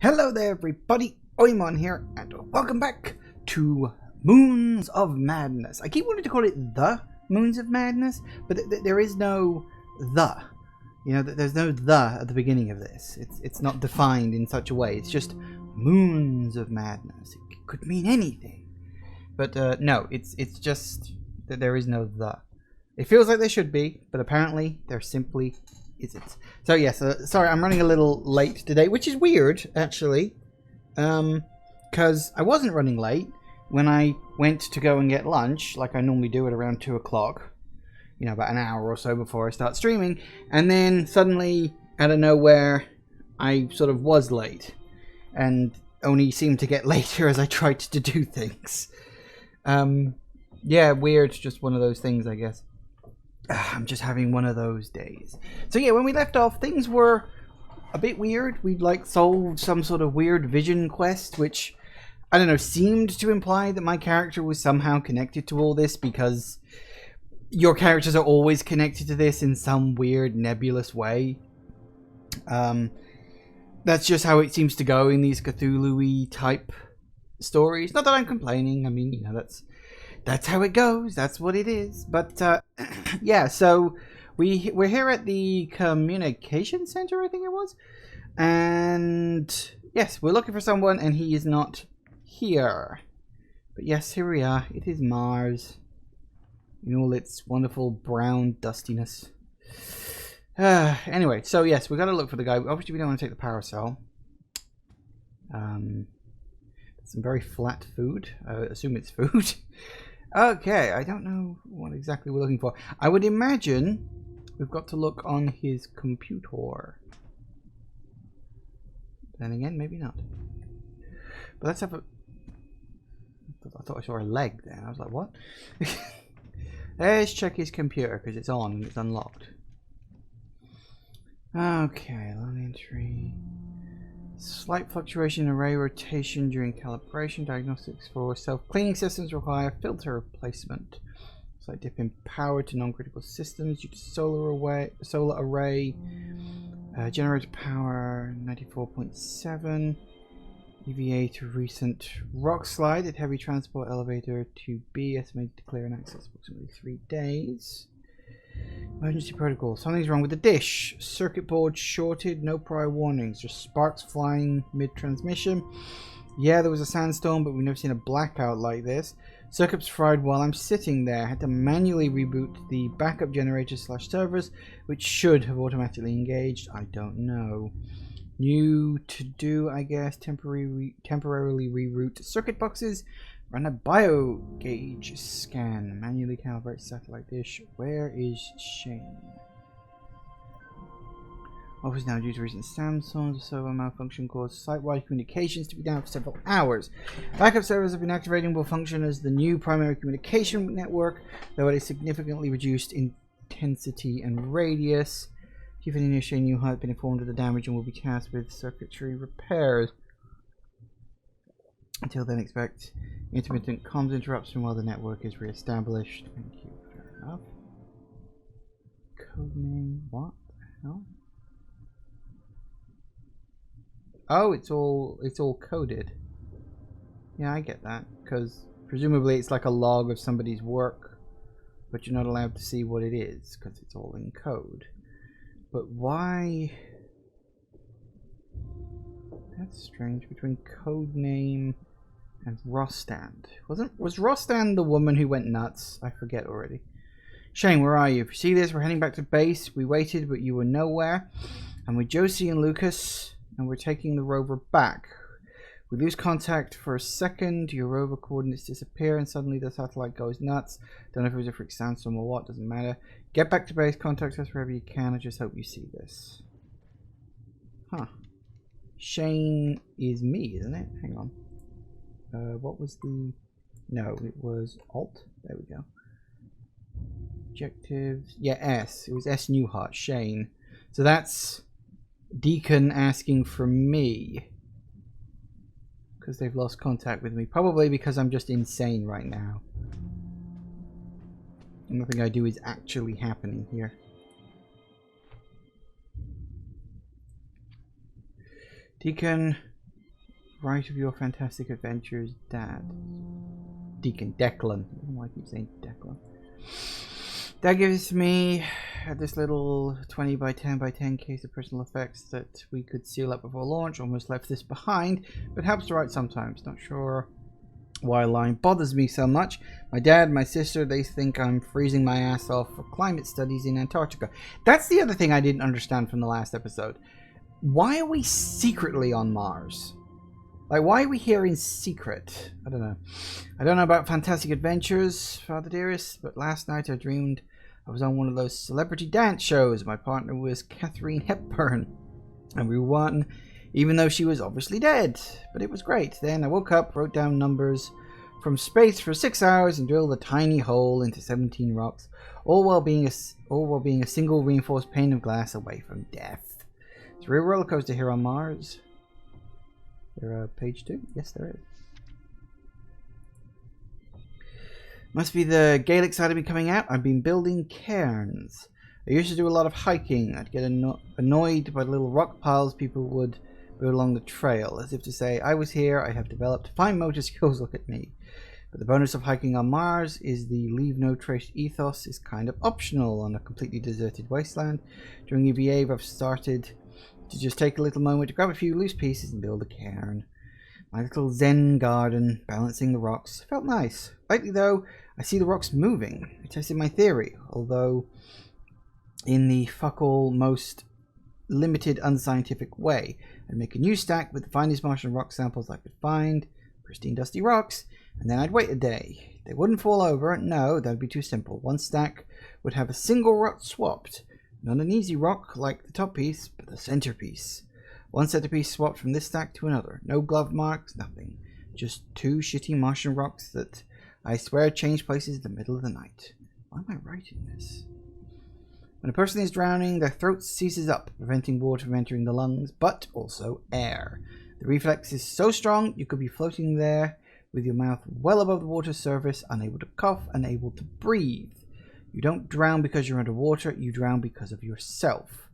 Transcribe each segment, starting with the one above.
Hello there everybody, Oimon here, and welcome back to Moons of Madness. I keep wanting to call it the Moons of Madness, but there is no the. You know, there's no the at the beginning of this. It's not defined in such a way. It's just Moons of Madness. It could mean anything. But no, it's just that there is no the. It feels like there should be, but apparently there simply isn't. So yes, sorry, I'm running a little late today, which is weird actually, because I wasn't running late when I went to go and get lunch, like I normally do at around 2 o'clock. You know, about an hour or so before I start streaming, and then suddenly, out of nowhere, I sort of was late, and only seemed to get later as I tried to do things. Yeah, weird, just one of those things, I guess. I'm just having one of those days. So yeah, when we left off, things were a bit weird. We'd like solved some sort of weird vision quest, which, I don't know, seemed to imply that my character was somehow connected to all this, because your characters are always connected to this in some weird nebulous way. That's just how it seems to go in these Cthulhu-y type stories. Not that I'm complaining. I mean, you know, that's how it goes. That's what it is. But yeah, so we're here at the communication center, I think it was, and yes, we're looking for someone, and he is not here. But yes, here we are. It is Mars in all its wonderful brown dustiness. Anyway, so yes, we got to look for the guy. Obviously, we don't want to take the paracel. Some very flat food. I assume it's food. Okay, I don't know what exactly we're looking for. I would imagine we've got to look on his computer. Then again, maybe not. But let's have a... I thought I saw a leg there. I was like, what? Let's check his computer, because it's on and it's unlocked. Okay, line entry. Slight fluctuation in array rotation during calibration. Diagnostics for self-cleaning systems require filter replacement. Slight dip in power to non-critical systems due to solar array. Generator power 94.7. EVA to recent rock slide at heavy transport elevator to B. Estimated to clear and access approximately 3 days. Emergency protocol. Something's wrong with the dish. Circuit board shorted. No prior warnings. Just sparks flying mid-transmission. Yeah, there was a sandstorm, but we've never seen a blackout like this. Circuits fried while I'm sitting there. I had to manually reboot the backup generator / servers, which should have automatically engaged. I don't know. New to do, I guess. Temporarily reroute circuit boxes. Run a bio gauge scan. Manually calibrate satellite dish. Where is Shane? Office now due to recent Samsung server malfunction caused site-wide communications to be down for several hours. Backup servers have been activating, will function as the new primary communication network, though at a significantly reduced intensity and radius. Chief Engineer Shane Newhart has been informed of the damage and will be tasked with circuitry repairs. Until then, expect intermittent comms interruption while the network is re-established. Thank you. Fair enough. Codename. What the hell? Oh, it's all coded. Yeah, I get that, because presumably it's like a log of somebody's work, but you're not allowed to see what it is because it's all in code. But why? That's strange. Between codename and Rostand. Was Rostand the woman who went nuts? I forget already. Shane, where are you? If you see this, we're heading back to base. We waited, but you were nowhere. I'm with Josie and Lucas, and we're taking the rover back. We lose contact for a second, your rover coordinates disappear, and suddenly the satellite goes nuts. Don't know if it was a freak sandstorm or what, doesn't matter. Get back to base, contact us wherever you can. I just hope you see this. Huh. Shane is me, isn't it? Hang on. What was the... No, it was Alt. There we go. Objectives. Yeah, S. It was S Newhart. Shane. So that's Deacon asking for me. Because they've lost contact with me. Probably because I'm just insane right now. And nothing I do is actually happening here. Deacon, write of your fantastic adventures, Dad. Deacon Declan. I don't know why I keep saying Declan. That gives me this little 20 by 10 by 10 case of personal effects that we could seal up before launch. Almost left this behind, but helps to write sometimes. Not sure why a line bothers me so much. My dad, my sister, they think I'm freezing my ass off for climate studies in Antarctica. That's the other thing I didn't understand from the last episode. Why are we secretly on Mars? Like, why are we here in secret? I don't know. I don't know about Fantastic Adventures, Father Dearest, but last night I dreamed I was on one of those celebrity dance shows. My partner was Katharine Hepburn, and we won, even though she was obviously dead. But it was great. Then I woke up, wrote down numbers from space for 6 hours, and drilled a tiny hole into 17 rocks, all while being a single reinforced pane of glass away from death. It's a real roller coaster here on Mars. There, page 2? Yes, there is. Must be the Gaelic side of me coming out. I've been building cairns. I used to do a lot of hiking. I'd get annoyed by the little rock piles people would build along the trail, as if to say, I was here, I have developed fine motor skills, look at me. But the bonus of hiking on Mars is the leave no trace ethos is kind of optional on a completely deserted wasteland. During EVA, I've started to just take a little moment to grab a few loose pieces and build a cairn. My little zen garden, balancing the rocks, felt nice. Lately though, I see the rocks moving. I tested my theory, although in the fuck all most limited unscientific way. I'd make a new stack with the finest Martian rock samples I could find, pristine dusty rocks, and then I'd wait a day. They wouldn't fall over, no, that would be too simple. One stack would have a single rock swapped. Not an easy rock like the top piece, but the centerpiece. One centerpiece swapped from this stack to another. No glove marks, nothing. Just two shitty Martian rocks that I swear changed places in the middle of the night. Why am I writing this? When a person is drowning, their throat seizes up, preventing water from entering the lungs, but also air. The reflex is so strong, you could be floating there with your mouth well above the water surface, unable to cough, unable to breathe. You don't drown because you're underwater, you drown because of yourself.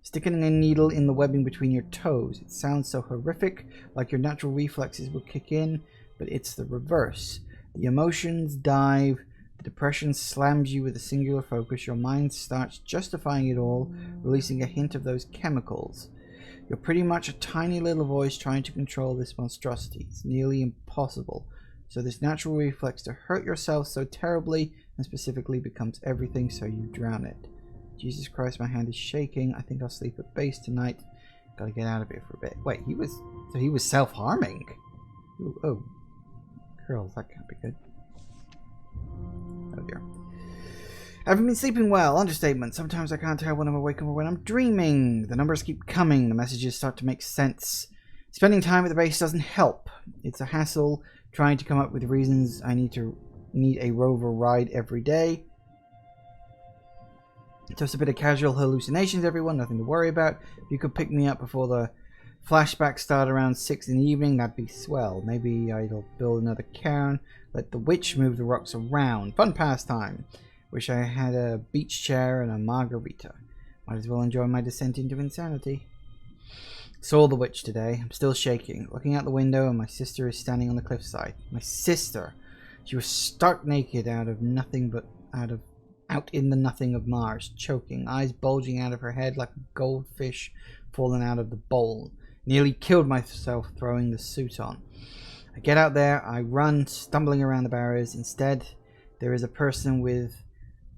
Sticking a needle in the webbing between your toes. It sounds so horrific, like your natural reflexes will kick in, but it's the reverse. The emotions dive, the depression slams you with a singular focus, your mind starts justifying it all, releasing a hint of those chemicals. You're pretty much a tiny little voice trying to control this monstrosity. It's nearly impossible. So this natural reflex to hurt yourself so terribly and specifically becomes everything, so you drown it. Jesus Christ, my hand is shaking. I think I'll sleep at base tonight. Gotta get out of here for a bit. Wait, he was self-harming? Oh. Girls, that can't be good. Oh dear. I haven't been sleeping well. Understatement. Sometimes I can't tell when I'm awake or when I'm dreaming. The numbers keep coming. The messages start to make sense. Spending time at the base doesn't help. It's a hassle trying to come up with reasons I need a rover ride every day. Just a bit of casual hallucinations, everyone. Nothing to worry about. If you could pick me up before the flashbacks start around 6 in the evening, that'd be swell. Maybe I'll build another cairn. Let the witch move the rocks around. Fun pastime. Wish I had a beach chair and a margarita. Might as well enjoy my descent into insanity. Saw the witch today. I'm still shaking. Looking out the window and my sister is standing on the cliffside. My sister! She was stark naked out in the nothing of Mars, choking, eyes bulging out of her head like a goldfish fallen out of the bowl. Nearly killed myself throwing the suit on. I get out there, I run, stumbling around the barriers. Instead, there is a person with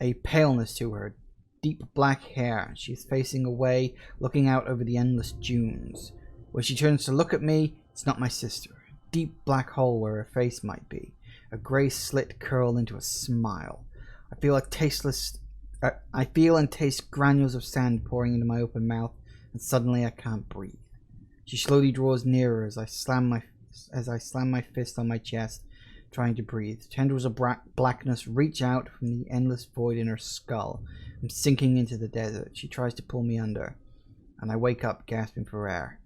a paleness to her, deep black hair. She's facing away, looking out over the endless dunes. When she turns to look at me, it's not my sister. A deep black hole where her face might be. A grey slit curled into a smile. I feel and taste granules of sand pouring into my open mouth, and suddenly I can't breathe. She slowly draws nearer as I slam my fist on my chest, trying to breathe. Tendrils of blackness reach out from the endless void in her skull. I'm sinking into the desert. She tries to pull me under, and I wake up gasping for air.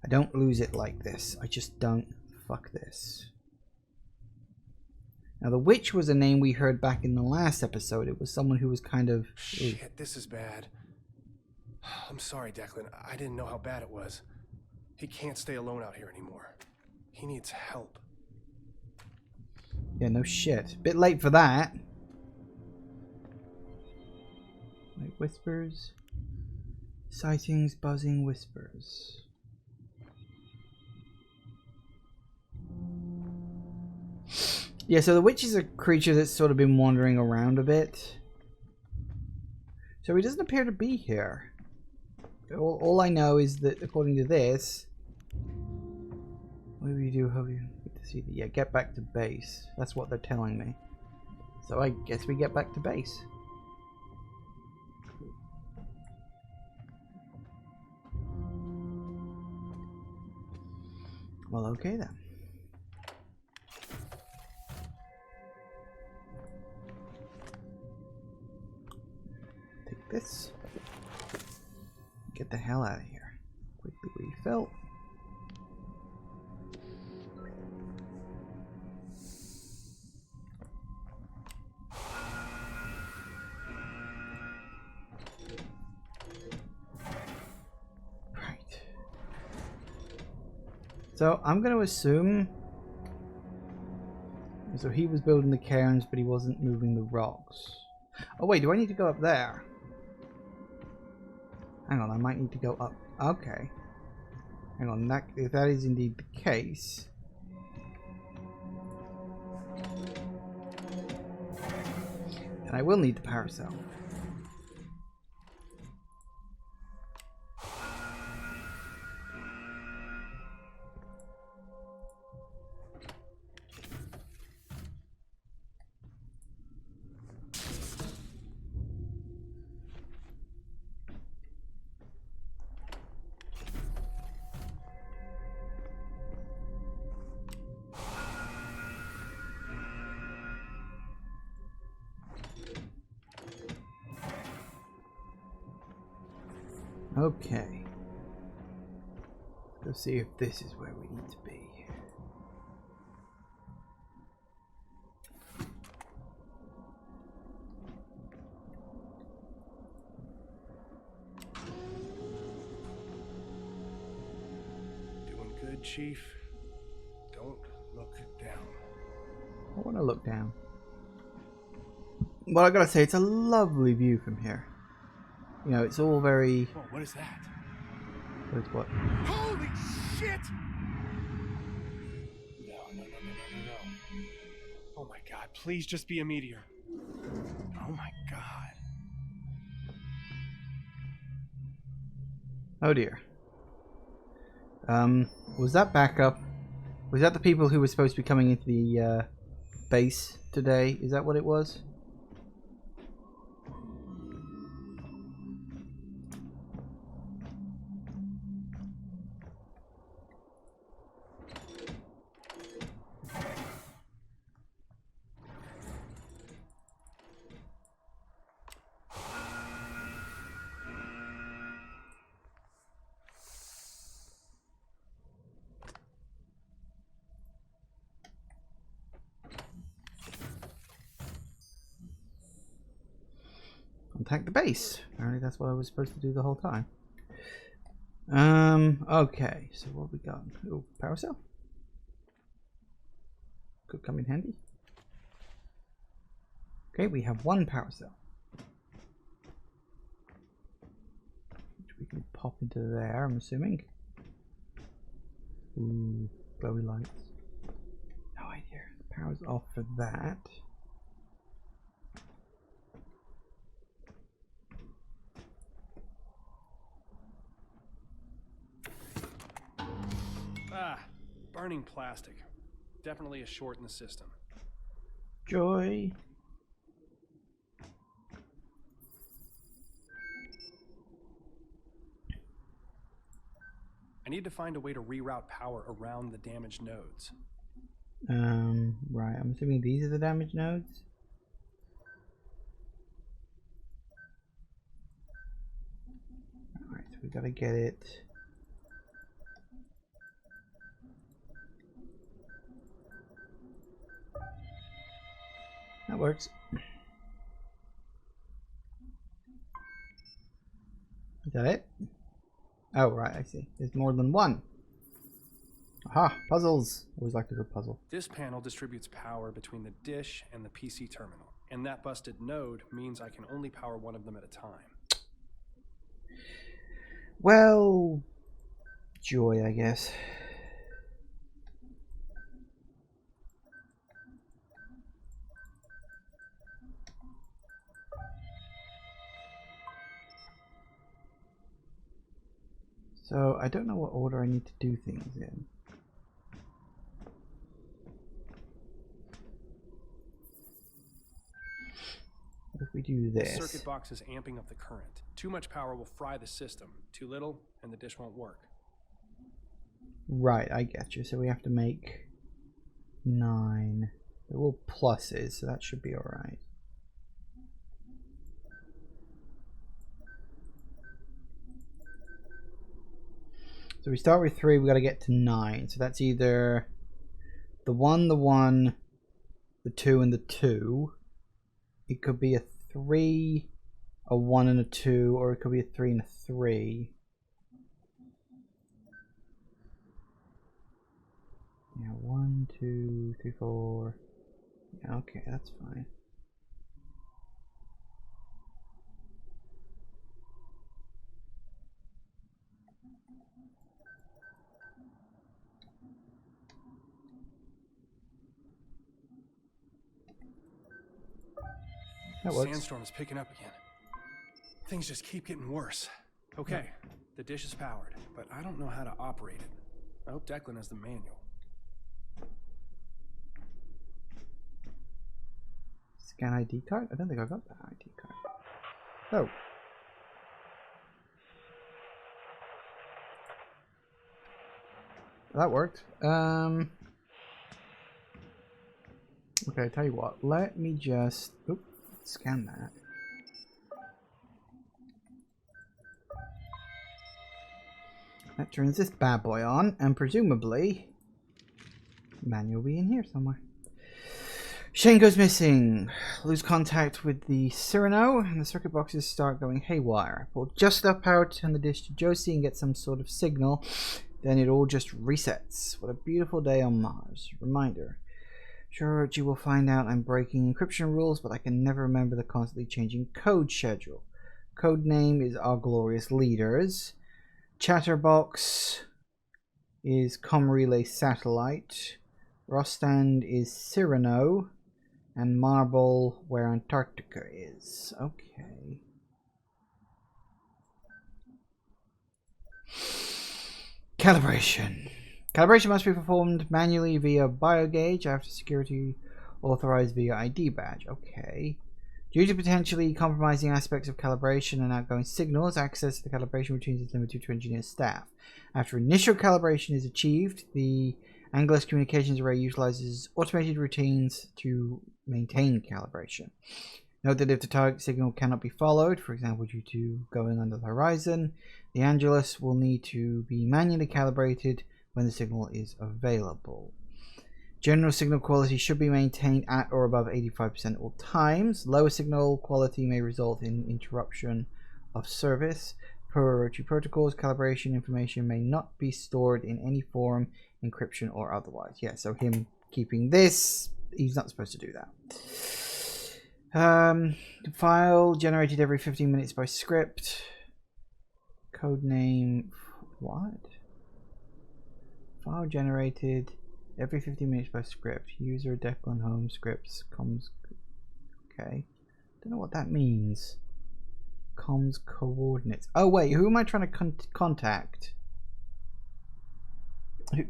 I don't lose it like this. I just don't. Fuck this. Now, the witch was a name we heard back in the last episode. It was someone who was kind of... Shit, this is bad. I'm sorry, Declan. I didn't know how bad it was. He can't stay alone out here anymore. He needs help. Yeah, no shit. Bit late for that. Like whispers. Sightings, buzzing, whispers. Yeah, so the witch is a creature that's sort of been wandering around a bit. So he doesn't appear to be here. All I know is that according to this, what do we do? How do you get to see the, yeah, get back to base. That's what they're telling me. So I guess we get back to base. Well, okay then. Take this. Get the hell out of here. Quickly refill. Right. So I'm going to assume. So he was building the cairns, but he wasn't moving the rocks. Oh wait, do I need to go up there? Hang on, I might need to go up. Okay. Hang on, if that is indeed the case. Then I will need the paracel. Okay. Let's see if this is where we need to be. Doing good, Chief. Don't look down. I want to look down. Well, I gotta say, it's a lovely view from here. You know, it's all very... Oh, what is that? What is what? Holy shit! No. Oh my god, please just be a meteor. Oh my god. Oh dear. Was that backup? Was that the people who were supposed to be coming into the base today? Is that what it was? Contact the base. Apparently that's what I was supposed to do the whole time. Okay, so what we got? Oh, paracel. Could come in handy. Okay, we have one paracel. Which we can pop into there, I'm assuming. Ooh, glowy lights. No idea. The power's off for that. Ah, burning plastic. Definitely a short in the system. Joy. I need to find a way to reroute power around the damaged nodes. Right. I'm assuming these are the damaged nodes. Alright, so we gotta get it. That works. Is that it? Oh, right, I see. There's more than one. Aha, puzzles. Always like a good puzzle. This panel distributes power between the dish and the PC terminal, and that busted node means I can only power one of them at a time. Well, joy, I guess. So, I don't know what order I need to do things in. What if we do this? The circuit box is amping up the current. Too much power will fry the system. Too little, and the dish won't work. Right, I get you. So we have to make 9. They're all pluses, so that should be alright. So we start with 3, we got to get to 9. So that's either the 1, the 2, and the 2. It could be a 3, a 1, and a 2, or it could be a 3 and a 3. Yeah, 1, 2, 3, 4. Yeah, okay, that's fine. That works. Sandstorm is picking up again. Things just keep getting worse. Okay, the dish is powered, but I don't know how to operate it. I hope Declan has the manual. Scan ID card? I don't think I got that ID card. Oh. That worked. Okay, tell you what. Let me just scan that. That turns this bad boy on, and presumably manual will be in here somewhere. Shane goes missing. Lose contact with the Cyrano, and the circuit boxes start going haywire. Pull just enough power to turn the dish to Josie and get some sort of signal. Then it all just resets. What a beautiful day on Mars. Reminder. Sure, you will find out I'm breaking encryption rules, but I can never remember the constantly changing code schedule. Code name is Our Glorious Leaders. Chatterbox is Com Relay Satellite. Rostand is Cyrano. And Marble where Antarctica is. Okay. Calibration. Calibration must be performed manually via biogauge after security authorized via ID badge. Okay. Due to potentially compromising aspects of calibration and outgoing signals, access to the calibration routines is limited to engineer staff. After initial calibration is achieved, the Angeles Communications Array utilizes automated routines to maintain calibration. Note that if the target signal cannot be followed, for example due to going under the horizon, the Angelus will need to be manually calibrated when the signal is available. General signal quality should be maintained at or above 85% at all times. Lower signal quality may result in interruption of service. Per ROT protocols, calibration information may not be stored in any form, encryption or otherwise. Yeah, so him keeping this, he's not supposed to do that. File generated every 15 minutes by script. Code name, what? File generated every 15 minutes by script. User Declan Home scripts comms. Okay, don't know what that means. Comms coordinates. Oh wait, who am I trying to contact?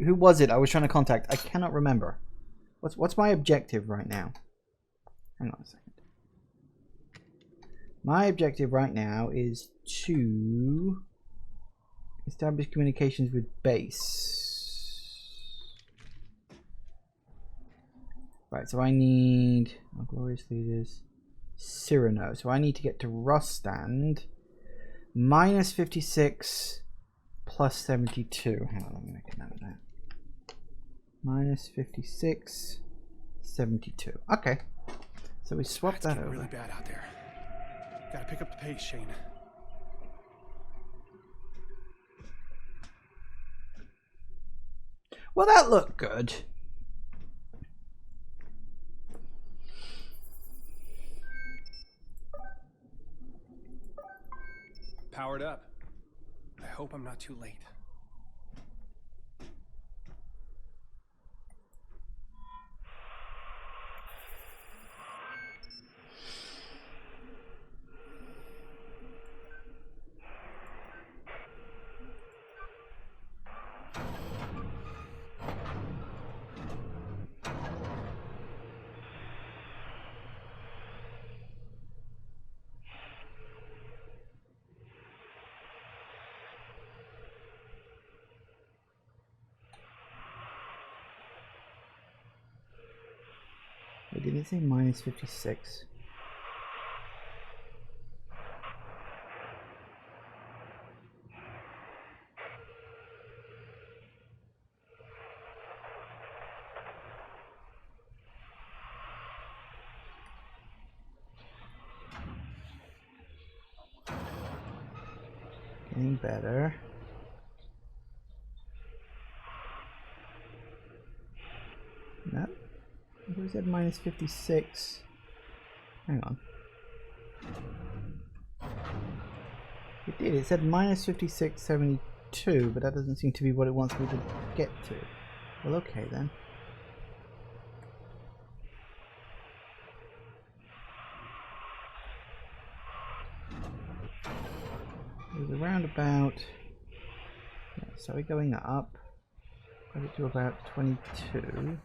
Who was it I was trying to contact? I cannot remember. What's my objective right now? Hang on a second. My objective right now is to establish communications with base. Right, so I need Glorious Leaders, Cyrano. So I need to get to Rostand. Minus 56 plus 72. Hang on, let me make a note of that. Minus 56, 72. Okay. So we swap that over. It's really bad out there. Gotta pick up the pace, Shane. Well, that looked good. Powered up. I hope I'm not too late. Wait, did it say minus 56? Getting better. No. Where's that minus 56? Hang on. It did. It said minus 56.72, but that doesn't seem to be what it wants me to get to. Well, okay then. It was around about. Yeah, so we're going up. Got it to about 22.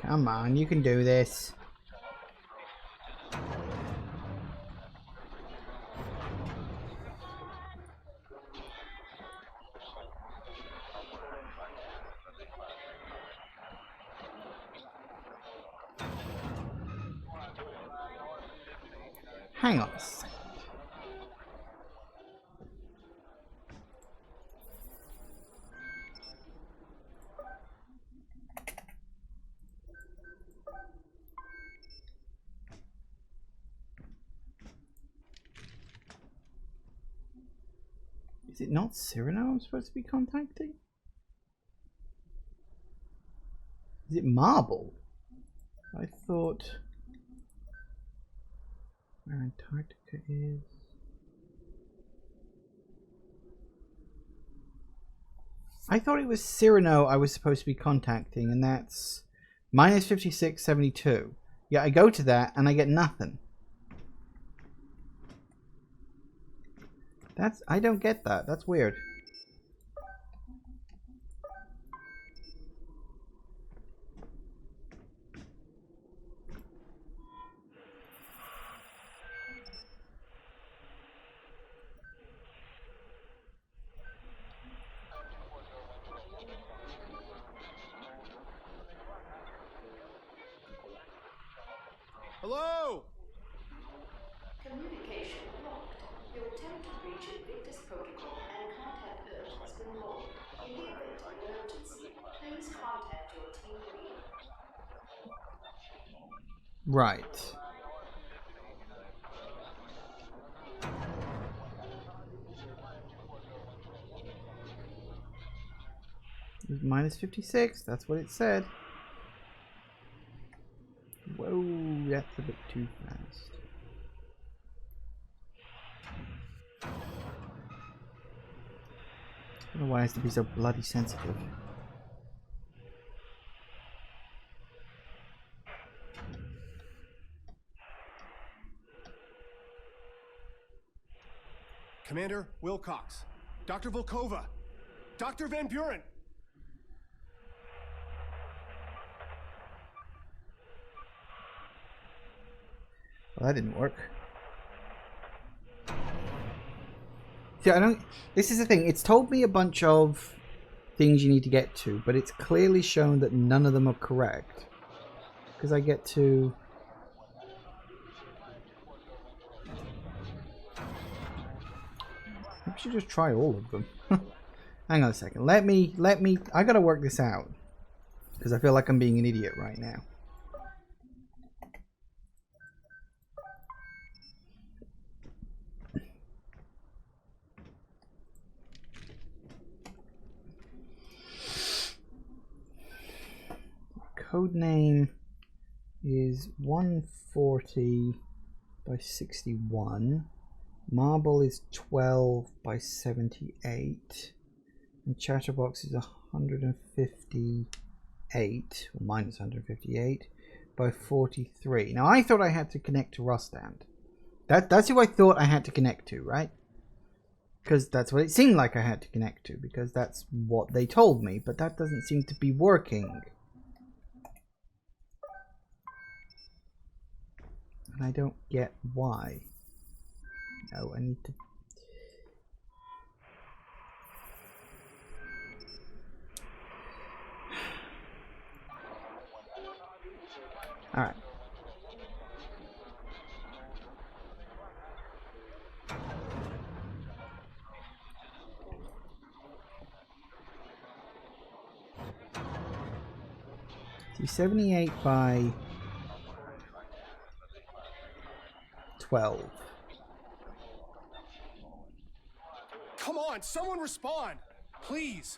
Come on, you can do this. Hang on a second. Is it not Cyrano I'm supposed to be contacting? Is it Marble? I thought where Antarctica is. I thought it was Cyrano I was supposed to be contacting, and that's minus 56.72. Yeah, I go to that and I get nothing. I don't get that. That's weird. Hello? Communication blocked. Your attempt to reach Invictus Protocol and contact Earth has been logged. In the event of an emergency, please contact your team leader. Right. It was minus 56. That's what it said. Whoa, that's a bit too fast. I don't know why it has to be so bloody sensitive. Commander Wilcox. Dr. Volkova. Dr. Van Buren. Well, that didn't work. See, I don't. This is the thing. It's told me a bunch of things you need to get to, but it's clearly shown that none of them are correct. Because I get to. I should just try all of them. Hang on a second. Let me. I gotta work this out. Because I feel like I'm being an idiot right now. Code name is 140 by 61. Marble is 12 by 78. And Chatterbox is 158, or minus 158, by 43. Now I thought I had to connect to Rostand. That's who I thought I had to connect to, right? Because that's what it seemed like I had to connect to, because that's what they told me, but that doesn't seem to be working. And I don't get why. No, I need to... Alright. See, 78 by 12. Come on, someone respond! Please!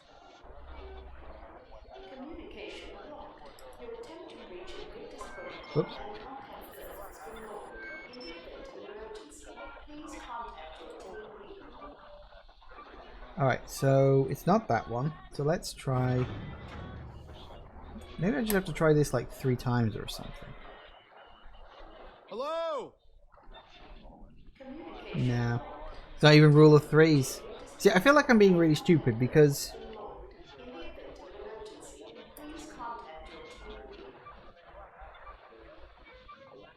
Communication blocked. Your attempt to reach Invictus Protocol Whoops. and contact Earth has been logged. In the event of an emergency, please contact your team leader. Alright, so it's not that one. So let's try... Maybe I just have to try this like 3 times or something. Hello? No. It's not even rule of 3s. See, I feel like I'm being really stupid because... In the event of an emergency, please contact your team leader.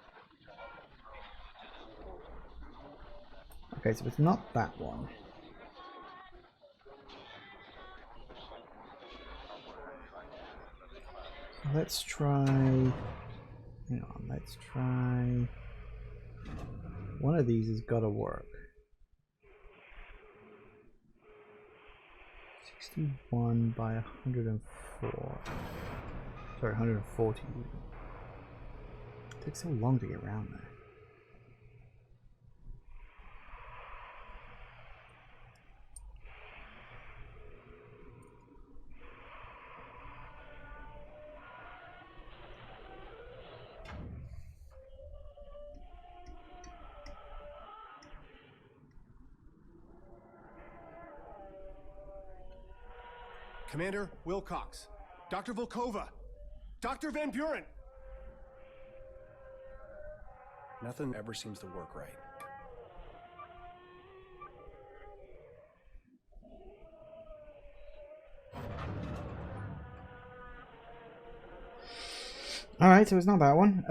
Okay, so it's not that one. Let's try... Hang on, let's try... One of these has got to work. 61 by 104. Sorry, 140. It takes so long to get around there. Commander Wilcox, Dr. Volkova, Dr. Van Buren. Nothing ever seems to work right. Alright, so it's not that one.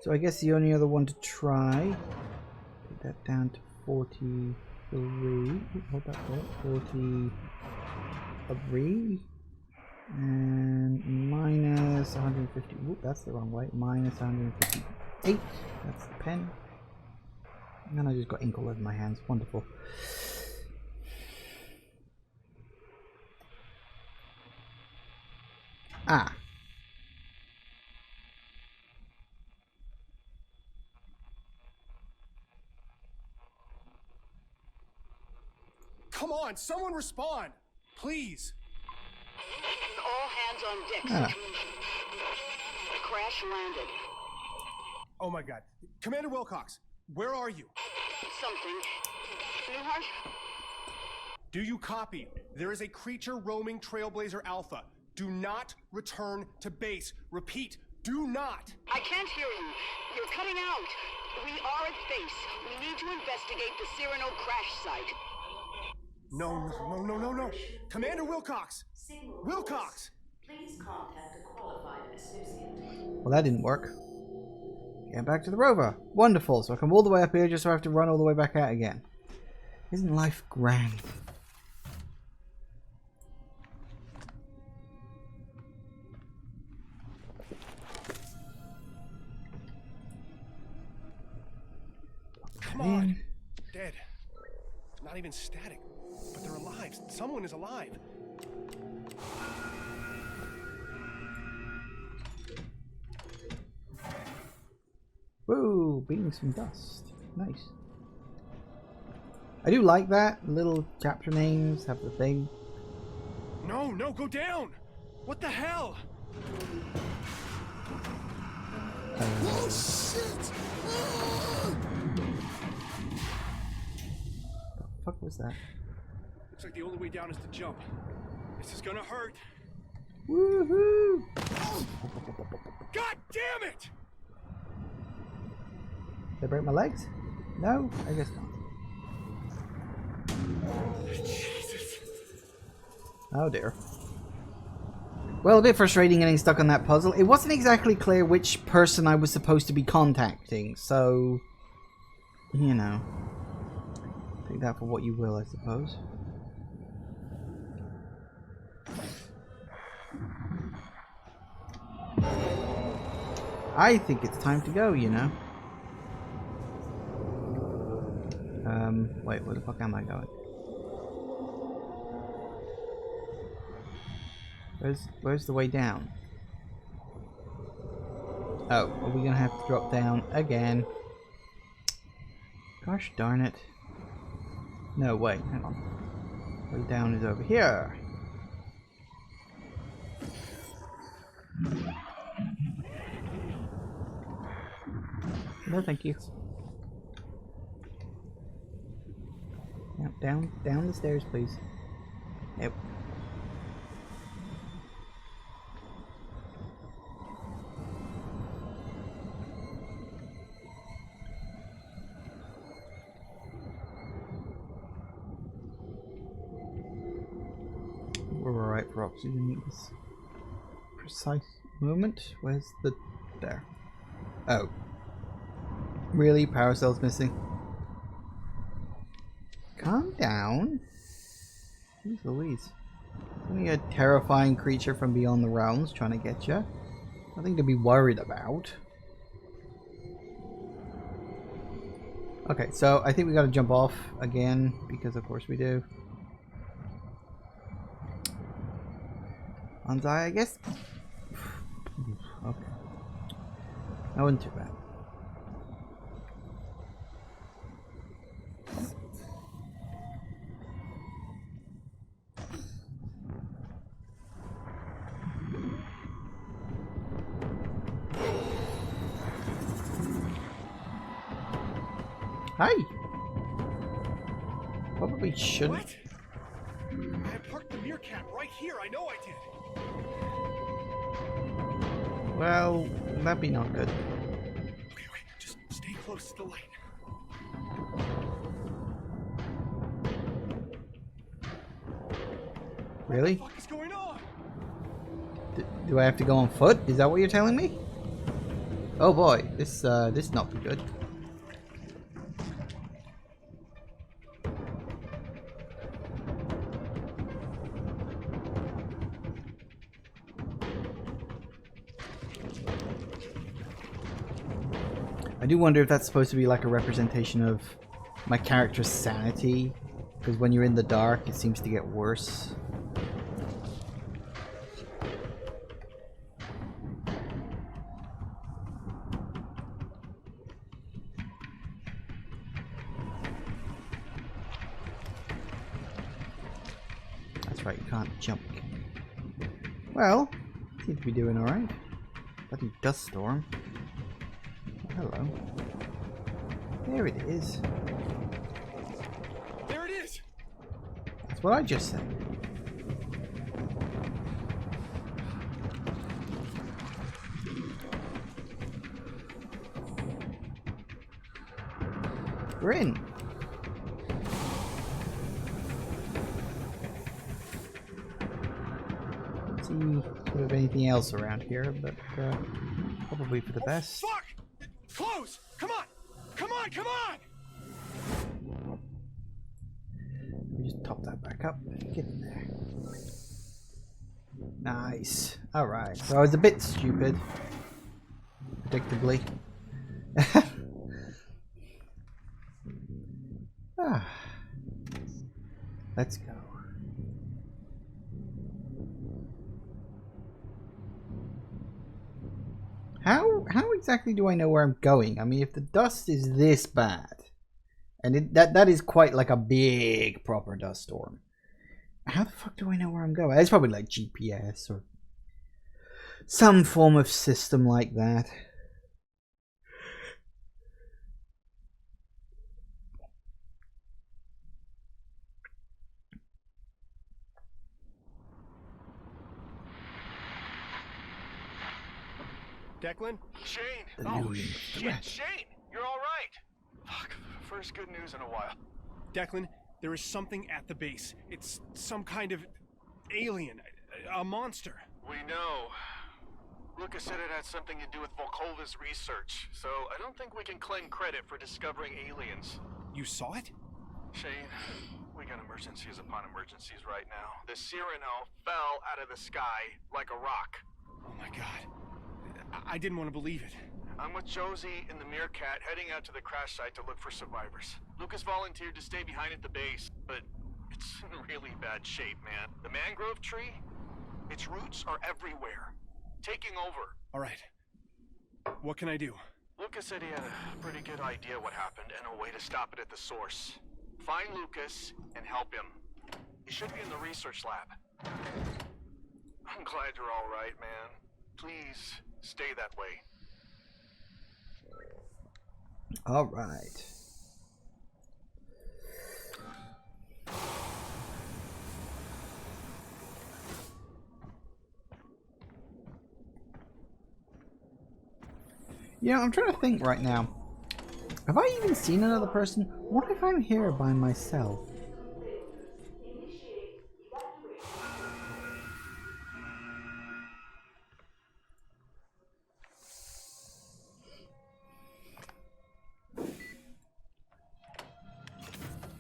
So I guess the only other one to try. Put that down to 43. Hold that there. 43. And minus 150. Whoop, that's the wrong way. Minus 158. That's the pen. And then I just got ink all over my hands. Wonderful. Ah. Come on, someone respond! Please! All hands on deck. Ah. Crash landed. Oh my god. Commander Wilcox, where are you? Something. Newhart? Do you copy? There is a creature roaming Trailblazer Alpha. Do not return to base. Repeat, do not! I can't hear you. You're cutting out. We are at base. We need to investigate the Cyrano crash site. No. Commander Wilcox! Signal Wilcox! Please contact a qualified associate. Well, that didn't work. Get back to the rover. Wonderful. So I come all the way up here just so I have to run all the way back out again. Isn't life grand? Come on. Dead. Not even static. But they're alive. Someone is alive. Whoa, beating some dust. Nice. I do like that. Little chapter names have the thing. No, no, go down! What the hell? Oh shit! The fuck was that? Looks like the only way down is to jump. This is gonna hurt. Woohoo! God damn it! Did I break my legs? No, I guess not. Jesus. Oh dear. Well, a bit frustrating getting stuck on that puzzle. It wasn't exactly clear which person I was supposed to be contacting, so... You know. Take that for what you will, I suppose. I think it's time to go, you know. Wait, where the fuck am I going? Where's the way down? Oh, are we gonna have to drop down again? Gosh darn it. No, wait, hang on. Way down is over here. No, thank you. Yep, down the stairs, please. Yep. We're alright for oxygen at this precise moment. Where's the... there. Oh. Really? Power cell's missing? Calm down. Jeez Louise. Only a terrifying creature from beyond the realms trying to get you. Nothing to be worried about. Okay, so I think we gotta jump off again, because of course we do. Anzai, I guess? Okay. That wasn't too bad. Hi! Probably shouldn't. What? I had parked the meerkat right here. I know I did. Well, that'd be not good. Okay, just stay close to the light. Really? What the fuck is going on? Do I have to go on foot? Is that what you're telling me? Oh boy, this not be good. I do wonder if that's supposed to be like a representation of my character's sanity, because when you're in the dark it seems to get worse. That's right, you can't jump. Well, seem to be doing alright. Bloody dust storm. Hello. There it is. There it is. That's what I just said. We're in. Let's see if there's anything else around here, but probably for the best. Fuck! Close! Come on! Come on! Come on! pop that back up. Get in there. Nice. Alright, so I was a bit stupid. Predictably. Let's go. How exactly do I know where I'm going? I mean, if the dust is this bad, and that is quite like a big proper dust storm, how the fuck do I know where I'm going? It's probably like GPS or some form of system like that. Declan? Shane! The Oh, Looming shit, Threat. Shane! You're alright! Fuck, first good news in a while. Declan, there is something at the base. It's some kind of alien, a monster. We know. Lucas said it had something to do with Volkova's research, so I don't think we can claim credit for discovering aliens. You saw it? Shane, we got emergencies upon emergencies right now. The Cyrano fell out of the sky like a rock. Oh my god. I didn't want to believe it. I'm with Josie and the Meerkat heading out to the crash site to look for survivors. Lucas volunteered to stay behind at the base, but it's in really bad shape, man. The mangrove tree, its roots are everywhere, taking over. All right. What can I do? Lucas said he had a pretty good idea what happened and a way to stop it at the source. Find Lucas and help him. He should be in the research lab. I'm glad you're all right, man. Please stay that way. All right. You know, I'm trying to think right now. Have I even seen another person? What if I'm here by myself?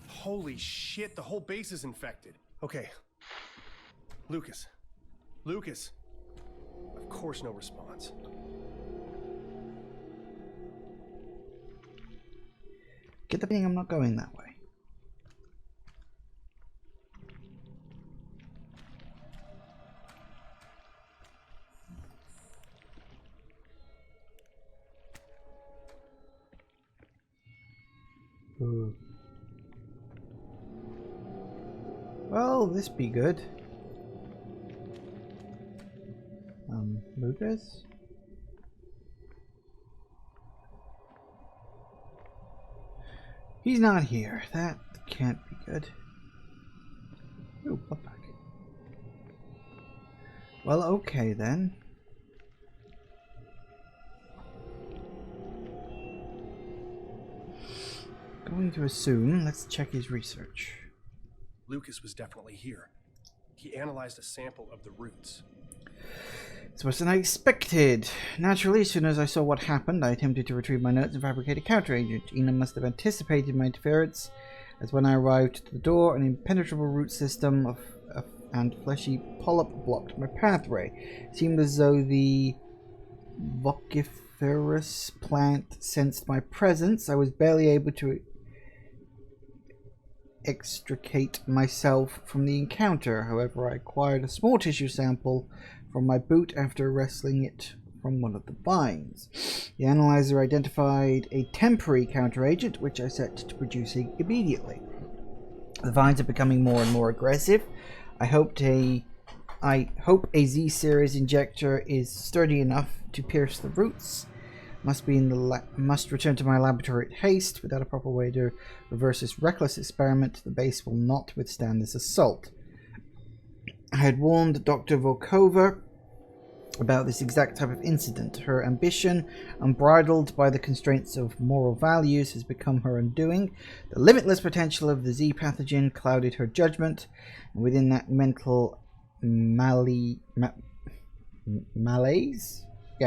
Holy shit, the whole base is infected. Okay. Lucas. Lucas. Of course, no response. Get the feeling I'm not going that way. Ooh. Well, this be good. Lucas? He's not here. That can't be good. Ooh, what back? Well, okay then. Going to assume, let's check his research. Lucas was definitely here. He analyzed a sample of the roots. It's worse than I expected. Naturally, as soon as I saw what happened, I attempted to retrieve my notes and fabricate a counteragent. Ina must have anticipated my interference, as when I arrived at the door, an impenetrable root system and fleshy polyp blocked my pathway. It seemed as though the vociferous plant sensed my presence. I was barely able to extricate myself from the encounter. However, I acquired a small tissue sample from my boot after wrestling it from one of the vines. The analyzer identified a temporary counteragent, which I set to produce immediately. The vines are becoming more and more aggressive. I hope a Z-series injector is sturdy enough to pierce the roots. Must return to my laboratory in haste. Without a proper way to reverse this reckless experiment, the base will not withstand this assault. I had warned Dr. Volkova about this exact type of incident. Her ambition, unbridled by the constraints of moral values, has become her undoing. The limitless potential of the Z pathogen clouded her judgment, and within that mental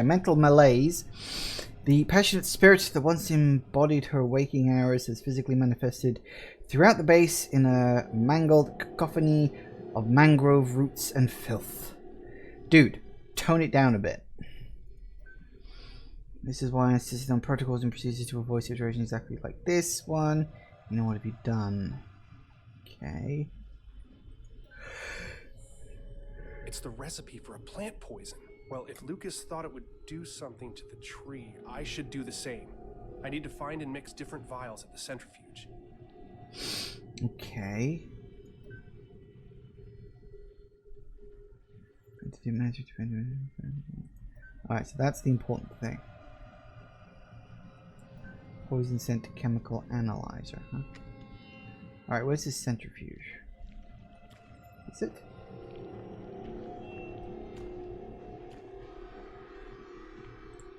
mental malaise, the passionate spirit that once embodied her waking hours has physically manifested throughout the base in a mangled cacophony of mangrove roots and filth. Dude, tone it down a bit. This is why I insisted on protocols and procedures to avoid situations exactly like this one. You know, what have you done? Okay. It's the recipe for a plant poison. Well, if Lucas thought it would do something to the tree, I should do the same. I need to find and mix different vials at the centrifuge. Okay. Alright, so that's the important thing. Poison sent to chemical analyzer, huh? Alright, where's this centrifuge? Is it?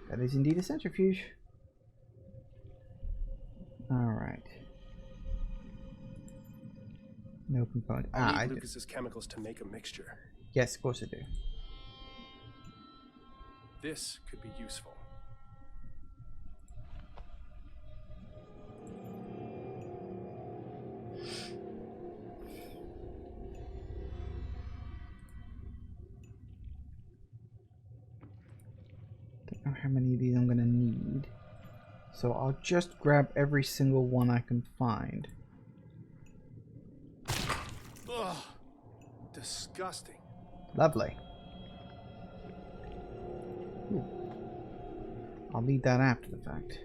That is indeed a centrifuge. Alright. No component. I need Lucas's chemicals to make a mixture. Yes, of course I do. This could be useful. Don't know how many of these I'm gonna need. So I'll just grab every single one I can find. Ugh. Disgusting. Lovely. Ooh. I'll need that after the fact.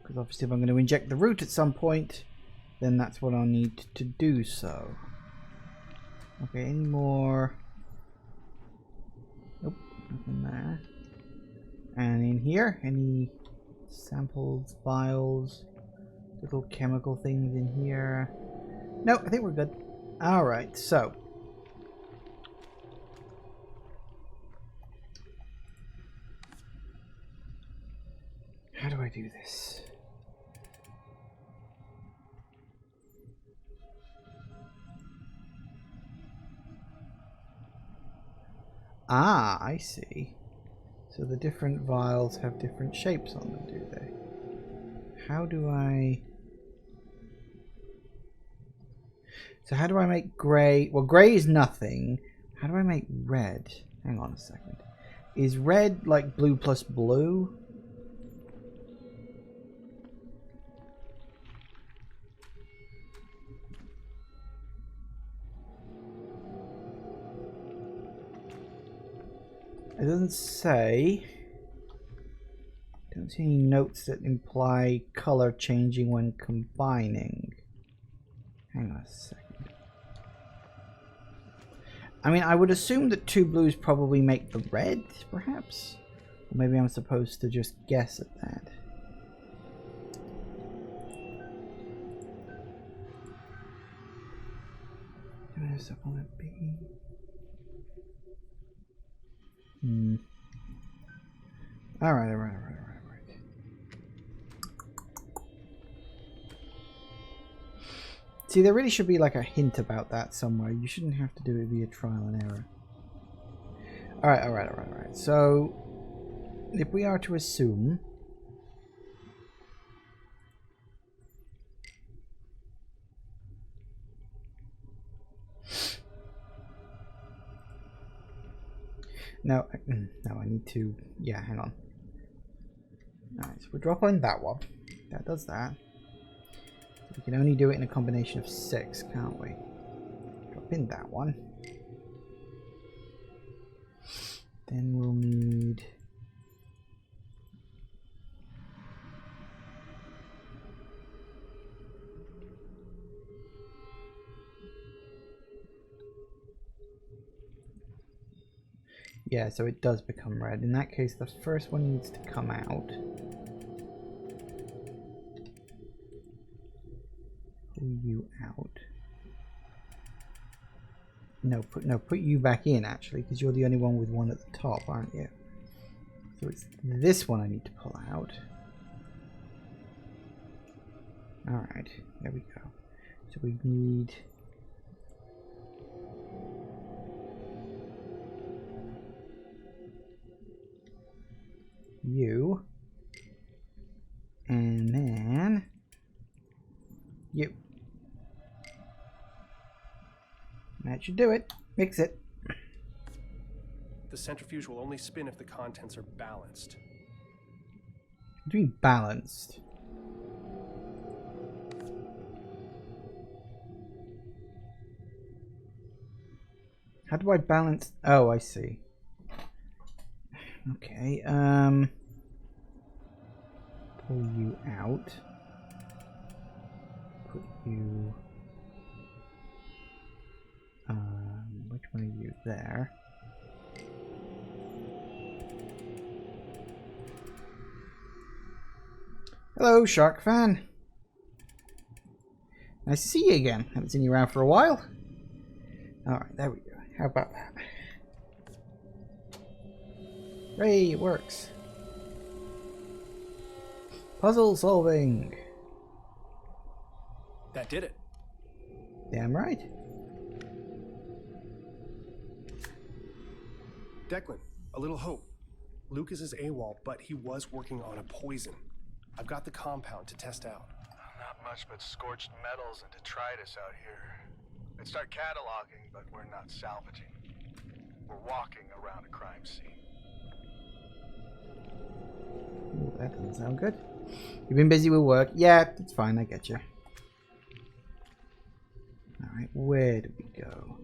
Because obviously if I'm going to inject the root at some point, then that's what I'll need to do so. Okay, any more? Nope, nothing there. And in here, any samples, vials, little chemical things in here? No, I think we're good. Alright, so. How do I do this? Ah, I see. So the different vials have different shapes on them, do they? How do I... So how do I make grey? Well, grey is nothing. How do I make red? Hang on a second. Is red like blue plus blue? It doesn't say. Don't see any notes that imply color changing when combining. Hang on a second. I mean, I would assume that two blues probably make the red, perhaps? Or maybe I'm supposed to just guess at that. Do I have stuff on that B? Alright. See, there really should be like a hint about that somewhere. You shouldn't have to do it via trial and error. Alright. So, if we are to assume... No, I need to... Yeah, hang on. Alright, so we'll drop in that one. That does that. We can only do it in a combination of 6, can't we? Drop in that one. Then we'll need... Yeah, so it does become red. In that case, the first one needs to come out. Pull you out. No, put you back in, actually, because you're the only one with one at the top, aren't you? So it's this one I need to pull out. Alright, there we go. So we need... you, and then That should do it. Mix it. The centrifuge will only spin if the contents are balanced. Doing balanced. How do I balance? Oh, I see. Okay, pull you out. Put you, which one are you? There. Hello, Shark Fan. Nice to see you again. Haven't seen you around for a while. Alright, there we go. How about that? Hooray, it works. Puzzle solving. That did it. Damn right. Declan, a little hope. Lucas is AWOL, but he was working on a poison. I've got the compound to test out. Not much but scorched metals and detritus out here. I'd start cataloging, but we're not salvaging. We're walking around a crime scene. Ooh, that doesn't sound good. You've been busy with work. Yeah, it's fine. I get you. Alright, where do we go?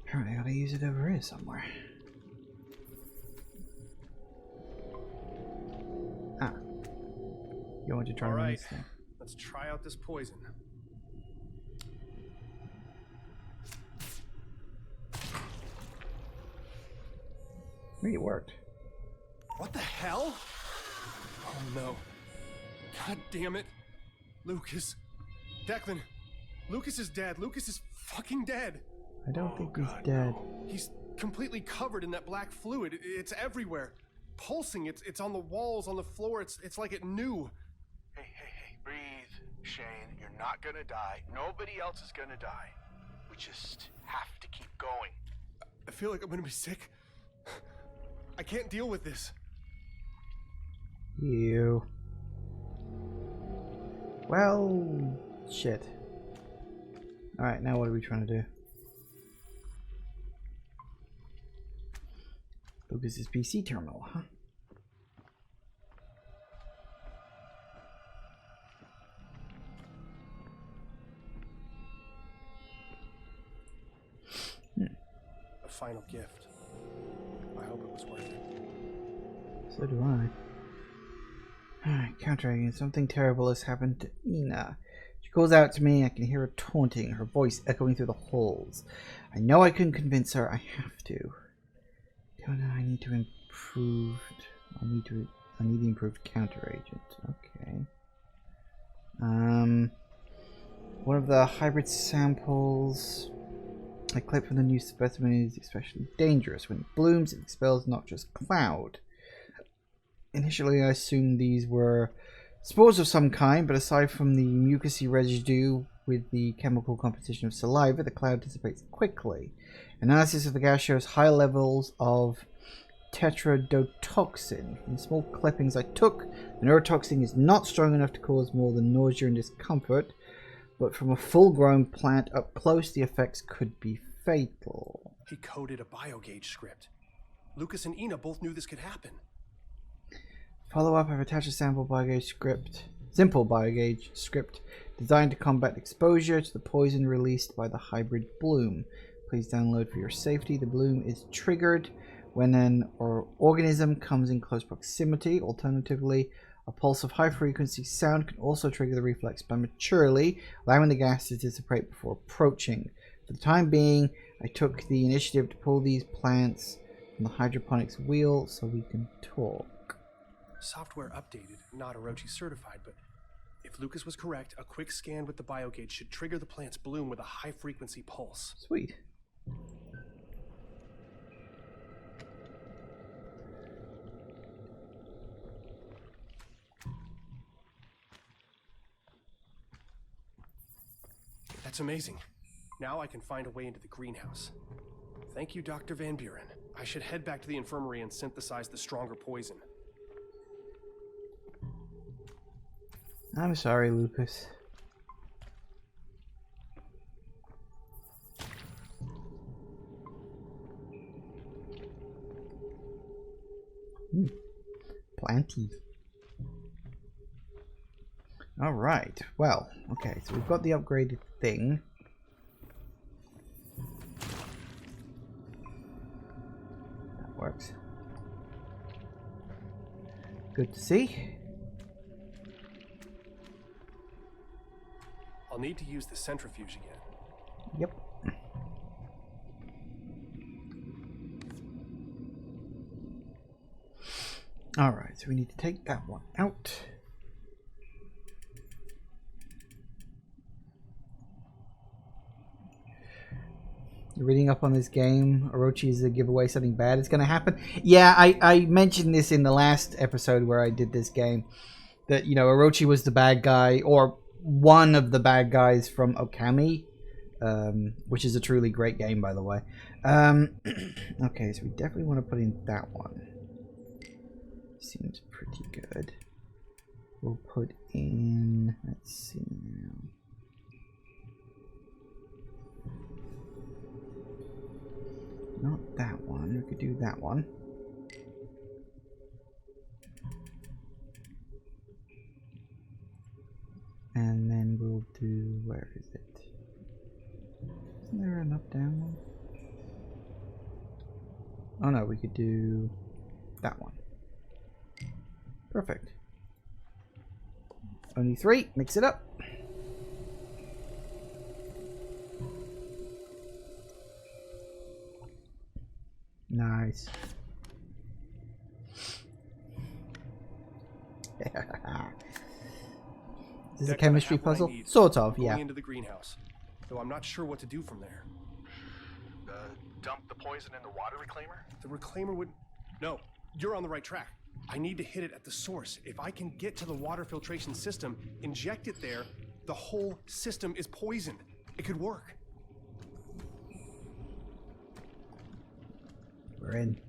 Apparently I gotta use it over here somewhere. Ah. You want to try and run this thing? Let's try out this poison. Really worked. What the hell? Oh no. God damn it. Lucas. Declan. Lucas is dead. Lucas is fucking dead. I don't think he's dead. He's completely covered in that black fluid. It's everywhere. Pulsing. It's on the walls, on the floor. It's like it knew. Hey, breathe, Shane. You're not gonna die. Nobody else is gonna die. We just have to keep going. I feel like I'm gonna be sick. I can't deal with this. You. Well, shit. Alright, now what are we trying to do? Lucas's PC terminal, huh? A final gift. I hope it was worth it. So do I. Alright, countering. Something terrible has happened to Ina. She calls out to me. I can hear her taunting, her voice echoing through the halls. I know I couldn't convince her. I have to. I need to improve. I need the improved counter agent. Okay. One of the hybrid samples I clipped from the new specimen is especially dangerous. When it blooms, it expels noxious cloud. Initially, I assumed these were spores of some kind, but aside from the mucousy residue with the chemical composition of saliva, the cloud dissipates quickly. Analysis of the gas shows high levels of tetrodotoxin. From the small clippings I took, the neurotoxin is not strong enough to cause more than nausea and discomfort, but from a full-grown plant up close, the effects could be fatal. He coded a biogauge script. Lucas and Ina both knew this could happen. Follow up, I've attached a simple biogauge script designed to combat exposure to the poison released by the hybrid bloom. Please download for your safety. The bloom is triggered when an organism comes in close proximity. Alternatively, a pulse of high frequency sound can also trigger the reflex prematurely, allowing the gas to dissipate before approaching. For the time being, I took the initiative to pull these plants from the hydroponics wheel so we can talk. Software updated, not Orochi certified, but if Lucas was correct, a quick scan with the biogauge should trigger the plant's bloom with a high frequency pulse. Sweet. That's amazing. Now I can find a way into the greenhouse. Thank you, Dr. Van Buren. I should head back to the infirmary and synthesize the stronger poison. I'm sorry, Lucas. Plenty. Alright, well, okay, so we've got the upgraded thing. That works. Good to see. I'll need to use the centrifuge again. Yep. Alright, so we need to take that one out. You're reading up on this game. Orochi is a giveaway, something bad is going to happen. Yeah, I mentioned this in the last episode where I did this game. That, you know, Orochi was the bad guy, or one of the bad guys from Okami. Which is a truly great game, by the way. Okay, so we definitely want to put in that one. Seems pretty good. We'll put in, let's see now. Not that one, we could do that one. And then we'll do, where is it? Isn't there an up down one? Oh no, we could do that one. Perfect. Only 3, mix it up. Nice. Is this a chemistry puzzle? Sort of, yeah. Going into the greenhouse, though I'm not sure what to do from there. Dump the poison in the water reclaimer? The reclaimer would... No, you're on the right track. I need to hit it at the source. If I can get to the water filtration system, inject it there, the whole system is poisoned. It could work. We're in.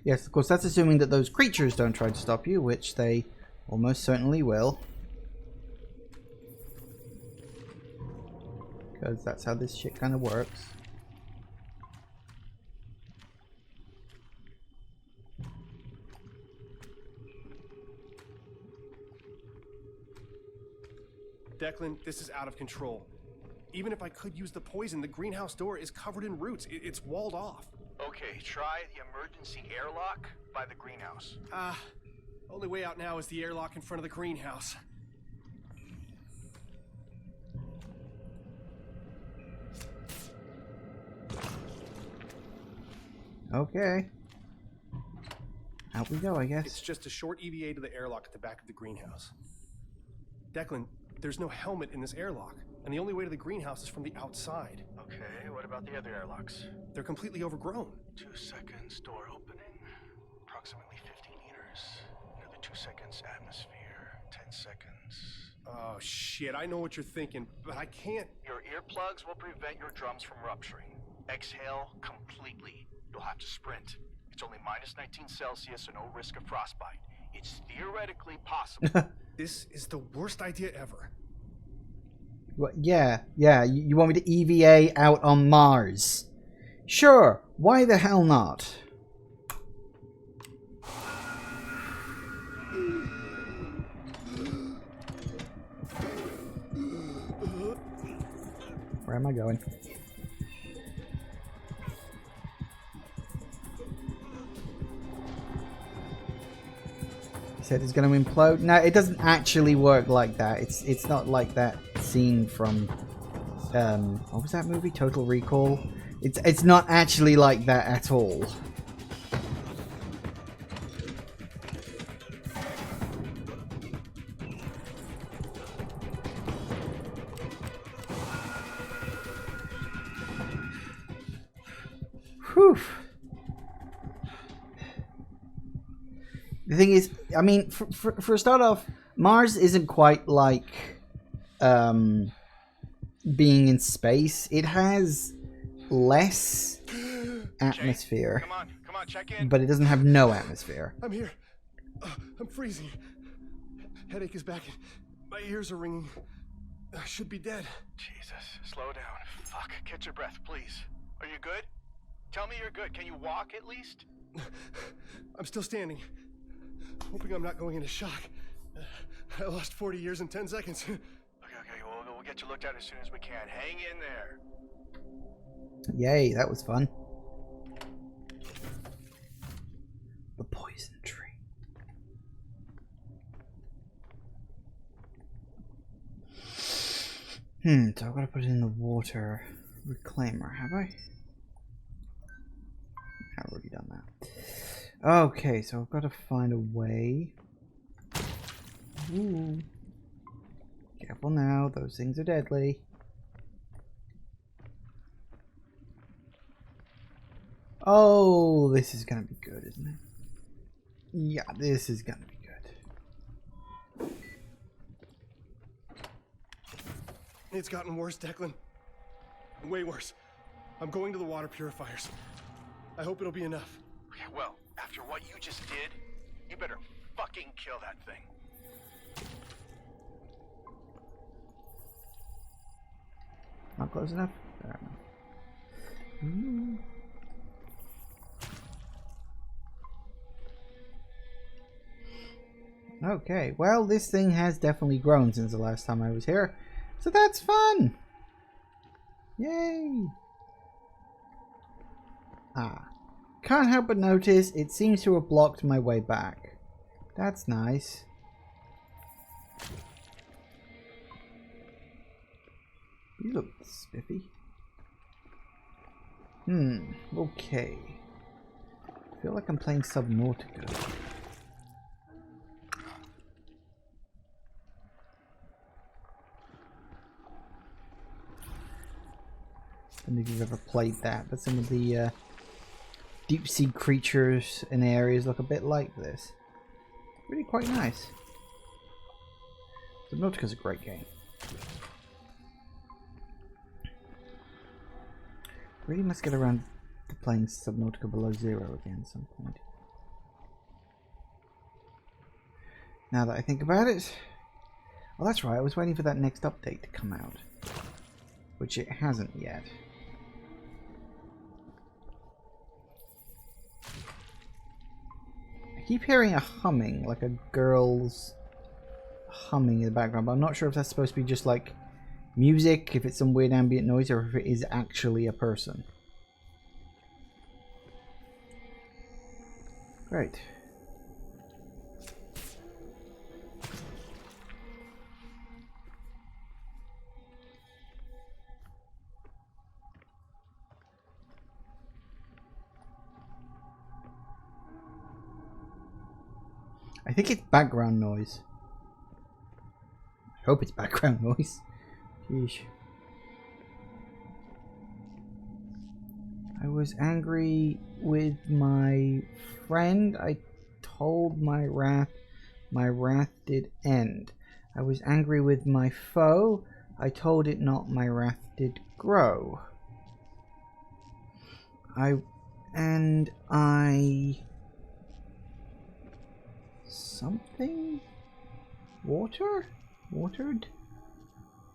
Yes, of course, that's assuming that those creatures don't try to stop you, which they almost certainly will. Because that's how this shit kind of works. Declan, this is out of control. Even if I could use the poison, the greenhouse door is covered in roots. It's walled off. Okay, try the emergency airlock by the greenhouse. Only way out now is the airlock in front of the greenhouse. Okay. Out we go, I guess. It's just a short EVA to the airlock at the back of the greenhouse. Declan, there's no helmet in this airlock, and the only way to the greenhouse is from the outside. Okay, what about the other airlocks? They're completely overgrown. 2 seconds, door opening. Approximately 50 meters. Another 2 seconds, atmosphere. 10 seconds. Oh, shit, I know what you're thinking, but I can't... Your earplugs will prevent your drums from rupturing. Exhale completely. You'll have to sprint. It's only minus 19 Celsius and no risk of frostbite. It's theoretically possible. This is the worst idea ever. What, yeah. You want me to EVA out on Mars? Sure, why the hell not? Where am I going? Said it's going to implode. No, it doesn't actually work like that. It's not like that scene from what was that movie? Total Recall. It's not actually like that at all. Whew. The thing is, I mean, for a start off, Mars isn't quite like being in space. It has less atmosphere, Come on, check in. but it doesn't have no atmosphere. I'm here. I'm freezing. Headache is back. My ears are ringing. I should be dead. Jesus, slow down. Fuck, catch your breath, please. Are you good? Tell me you're good. Can you walk at least? I'm still standing. Hoping I'm not going into shock. I lost 40 years in 10 seconds. Okay, we'll get you looked at as soon as we can. Hang in there. Yay, that was fun. The poison tree. So I've got to put it in the water reclaimer, have I? I've already done that. Okay, so I've got to find a way. Ooh. Careful now, those things are deadly. Oh, this is gonna be good, isn't it? Yeah, this is gonna be good. It's gotten worse, Declan. Way worse. I'm going to the water purifiers. I hope it'll be enough. Okay, well, after what you just did, you better fucking kill that thing. Not close enough? Fair enough. Okay, well, this thing has definitely grown since the last time I was here, so that's fun! Yay! Can't help but notice it seems to have blocked my way back. That's nice. You look spiffy. Okay. I feel like I'm playing Subnautica. I don't know if you've ever played that, but some of the deep sea creatures and areas look a bit like this. Really quite nice. Subnautica's a great game. Really must get around to playing Subnautica Below Zero again at some point. Now that I think about it... Well, that's right, I was waiting for that next update to come out. Which it hasn't yet. I keep hearing a humming, like a girl's humming in the background, but I'm not sure if that's supposed to be just like music, if it's some weird ambient noise, or if it is actually a person. Great. I think it's background noise. I hope it's background noise. Sheesh. I was angry with my friend. I told my wrath did end. I was angry with my foe. I told it not, my wrath did grow. I something watered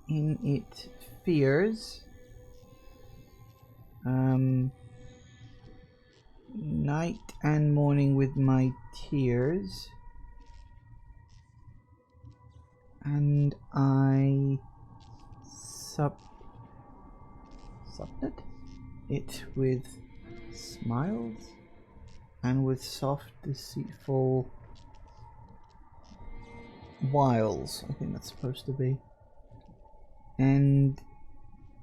in it fears night and morning with my tears, and I supped it with smiles and with soft deceitful wiles, I think that's supposed to be, and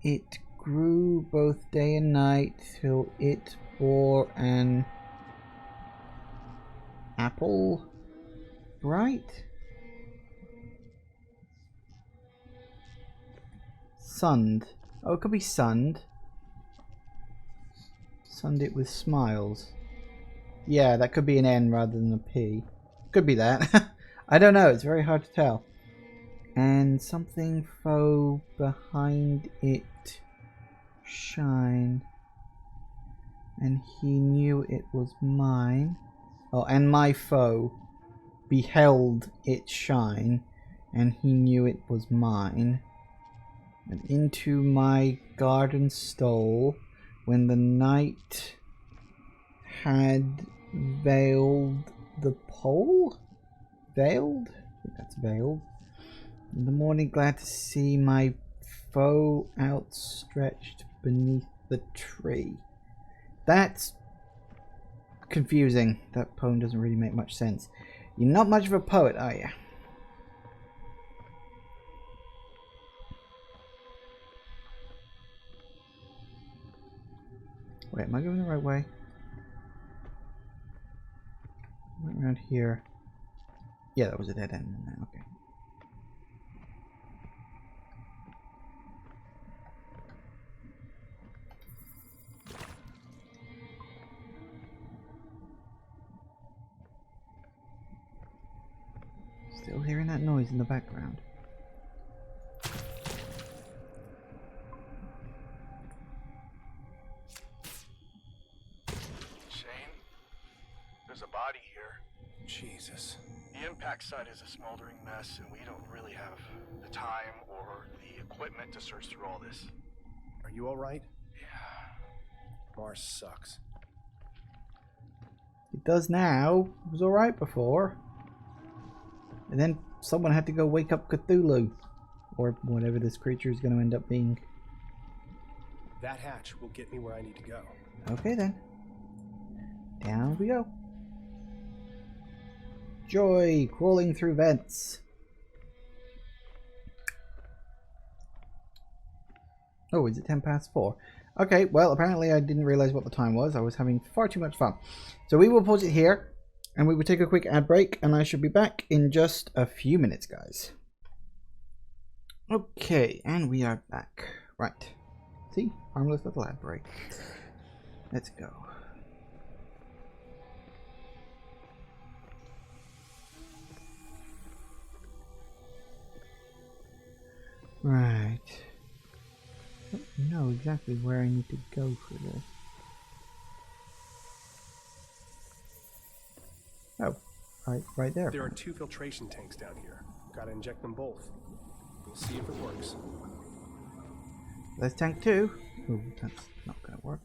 it grew both day and night till it bore an apple bright, sunned, oh it could be sunned it with smiles. Yeah, that could be an N rather than a P, could be that. I don't know, it's very hard to tell. And something foe behind it shine. and he knew it was mine. Oh, and my foe beheld it shine, and he knew it was mine. And into my garden stole when the night had veiled the pole? Veiled? I think that's veiled. In the morning, glad to see my foe outstretched beneath the tree. That's confusing. That poem doesn't really make much sense. You're not much of a poet, are you? Wait, am I going the right way? Right around here. Yeah, that was a dead end. Okay. Still hearing that noise in the background. Shane, there's a body here. Jesus. The impact site is a smoldering mess, and we don't really have the time or the equipment to search through all this. Are you alright? Yeah. Mars sucks. It does now. It was alright before. And then someone had to go wake up Cthulhu. Or whatever this creature is going to end up being. That hatch will get me where I need to go. Okay then. Down we go. Joy crawling through vents. Oh, is it 4:10? Okay, well, apparently I didn't realize what the time was. I was having far too much fun. So we will pause it here, and we will take a quick ad break, and I should be back in just a few minutes, guys. Okay, and we are back. Right. See? Harmless little ad break. Let's go. Right. I don't know exactly where I need to go for this. Oh, right there. There are 2 filtration tanks down here. Gotta inject them both. We'll see if it works. There's tank 2. Ooh, that's not gonna work.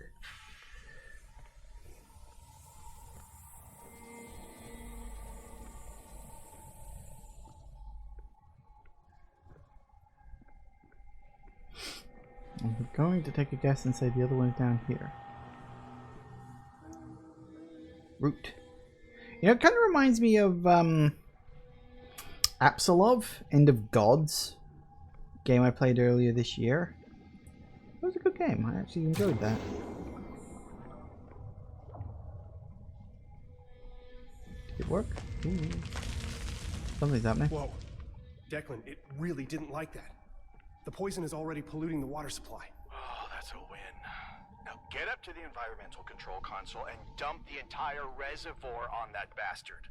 I'm going to take a guess and say the other one's down here. Root. You know, it kind of reminds me of Apsalov, End of Gods, game I played earlier this year. It was a good game. I actually enjoyed that. Did it work? Ooh. Something's happening. Whoa. Declan, it really didn't like that. The poison is already polluting the water supply. Oh, that's a win. Now get up to the environmental control console and dump the entire reservoir on that bastard.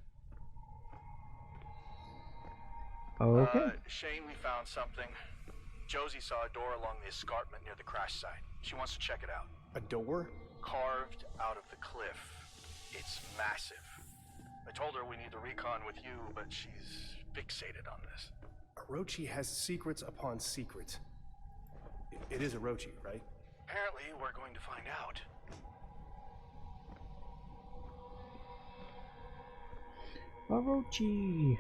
Okay. Shane, we found something. Josie saw a door along the escarpment near the crash site. She wants to check it out. A door? Carved out of the cliff. It's massive. I told her we need to recon with you, but she's fixated on this. Orochi has secrets upon secrets. It is Orochi, right? Apparently, we're going to find out. Orochi.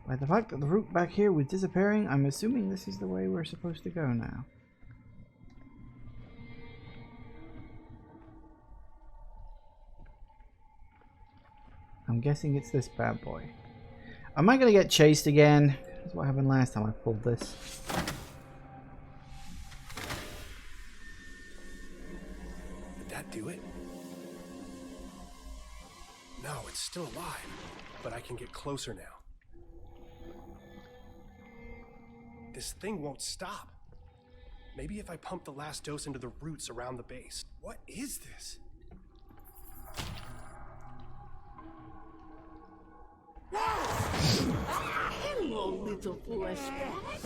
By the fact that the route back here was disappearing, I'm assuming this is the way we're supposed to go now. I'm guessing it's this bad boy. Am I going to get chased again? That's what happened last time I pulled this. Did that do it? No, it's still alive, but I can get closer now. This thing won't stop. Maybe if I pump the last dose into the roots around the base. What is this? beautiful express.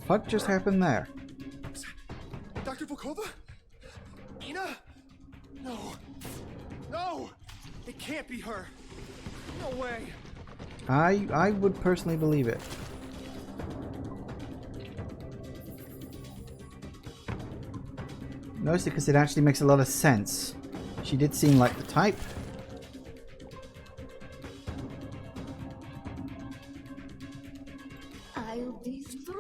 What just happened there? Dr. Volkova? Ina? No. No! It can't be her. No way. I would personally believe it. Mostly because it actually makes a lot of sense. She did seem like the type. I'll destroy.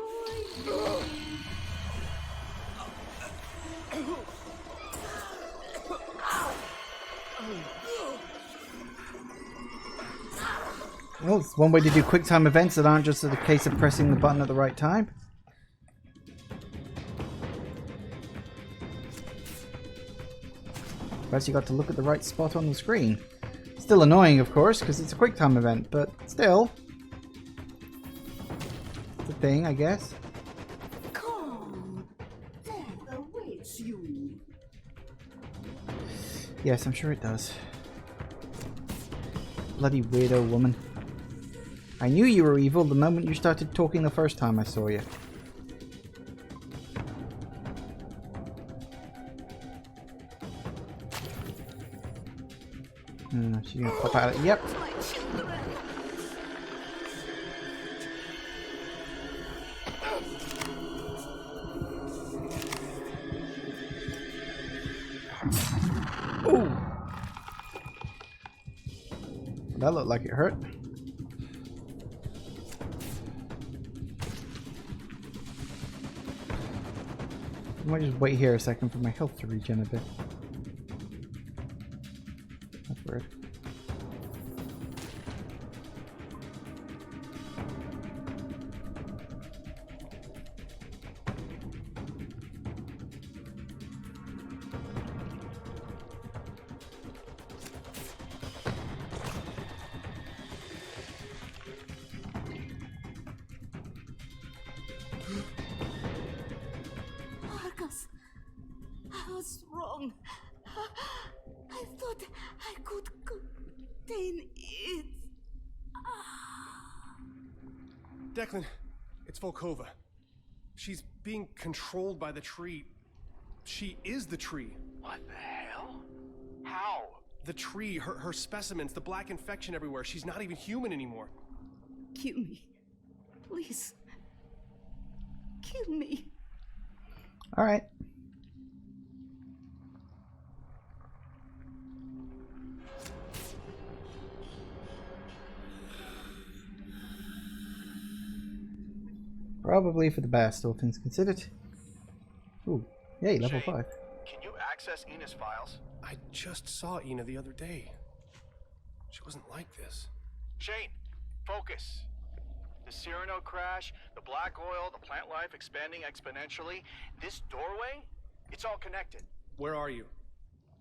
Well, it's one way to do quick time events that aren't just a case of pressing the button at the right time. Plus you got to look at the right spot on the screen. Still annoying, of course, because it's a quick time event, but still. It's a thing, I guess. Come. Death awaits you. Yes, I'm sure it does. Bloody weirdo woman. I knew you were evil the moment you started talking the first time I saw you. She's gonna pop out. Yep. My children. Ooh. That looked like it hurt. I might just wait here a second for my health to regen a bit. That's weird. Marcus, I was wrong. I thought I could contain it. Declan, it's Volkova. She's being controlled by the tree. She is the tree. What the hell? How? The tree, her specimens, the black infection everywhere. She's not even human anymore. Kill me. Please. Kill me. Alright. Probably for the best, all things considered. Ooh, yay, level Shane, 5. Can you access Ina's files? I just saw Ina the other day. She wasn't like this. Shane, focus. The Cyrano crash, the black oil, the plant life expanding exponentially. This doorway, it's all connected. Where are you?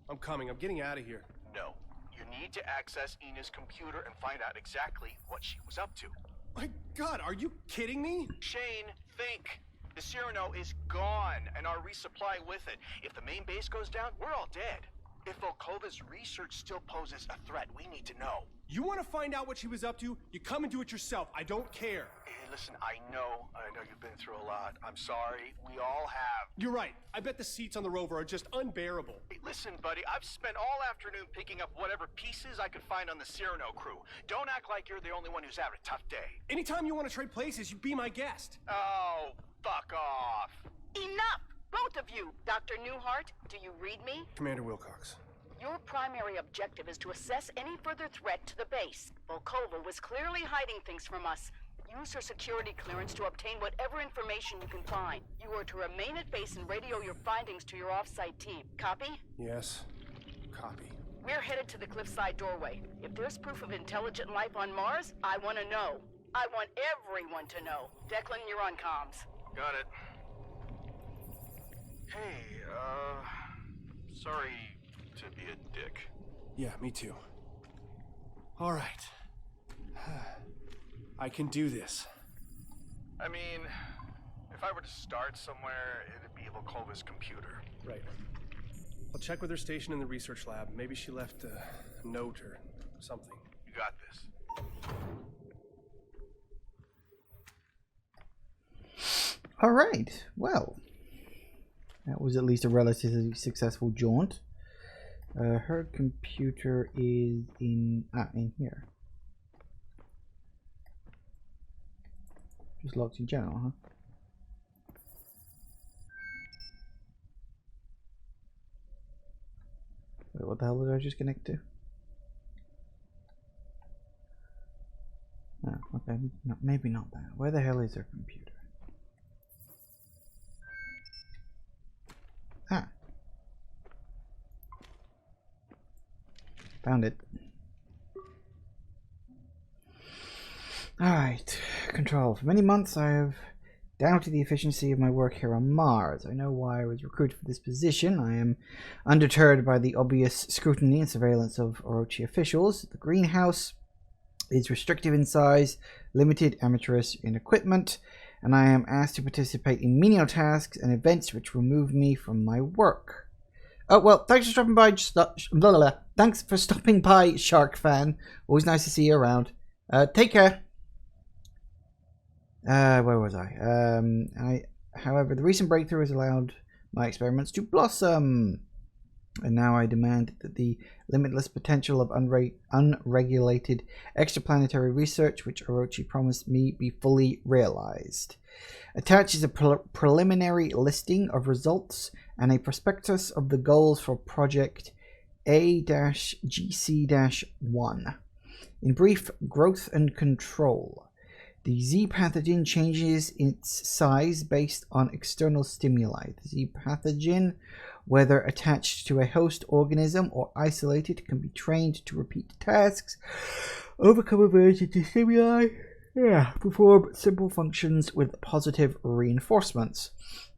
I'm coming. I'm getting out of here. No, you need to access Ina's computer and find out exactly what she was up to. My God, are you kidding me? Shane, think. The Cyrano is gone, and our resupply with it. If the main base goes down, we're all dead. If Volkova's research still poses a threat, we need to know. You want to find out what she was up to? You come and do it yourself. I don't care. Hey, listen, I know you've been through a lot. I'm sorry. We all have. You're right. I bet the seats on the rover are just unbearable. Hey, listen, buddy, I've spent all afternoon picking up whatever pieces I could find on the Cyrano crew. Don't act like you're the only one who's having a tough day. Anytime you want to trade places, you be my guest. Oh, fuck off. Enough! Both of you! Dr. Newhart, do you read me? Commander Wilcox. Your primary objective is to assess any further threat to the base. Volkova was clearly hiding things from us. Use her security clearance to obtain whatever information you can find. You are to remain at base and radio your findings to your off-site team. Copy? Yes. Copy. We're headed to the cliffside doorway. If there's proof of intelligent life on Mars, I want to know. I want everyone to know. Declan, you're on comms. Got it. Hey, sorry to be a dick. Yeah, me too. All right. I can do this. I mean, if I were to start somewhere, it'd be Volkova's computer. Right. I'll check with her station in the research lab. Maybe she left a note or something. You got this. All right. Well, that was at least a relatively successful jaunt. Her computer is in here. Just locked in general, huh? Wait, what the hell did I just connect to? Oh, okay, no, maybe not that. Where the hell is her computer? Ah. Found it. Alright, Control. For many months I have doubted the efficiency of my work here on Mars. I know why I was recruited for this position. I am undeterred by the obvious scrutiny and surveillance of Orochi officials. The greenhouse is restrictive in size, limited, amateurish in equipment, and I am asked to participate in menial tasks and events which remove me from my work. Oh, well, thanks for stopping by. Thanks for stopping by, Shark Fan. Always nice to see you around. Take care. Where was I? However, the recent breakthrough has allowed my experiments to blossom. And now I demand that the limitless potential of unregulated extraplanetary research, which Orochi promised me, be fully realized. Attached is a preliminary listing of results and a prospectus of the goals for Project A-GC-1. In brief, growth and control. The Z pathogen changes its size based on external stimuli. The Z pathogen, whether attached to a host organism or isolated, can be trained to repeat tasks, overcome aversion to stimuli, perform simple functions with positive reinforcements.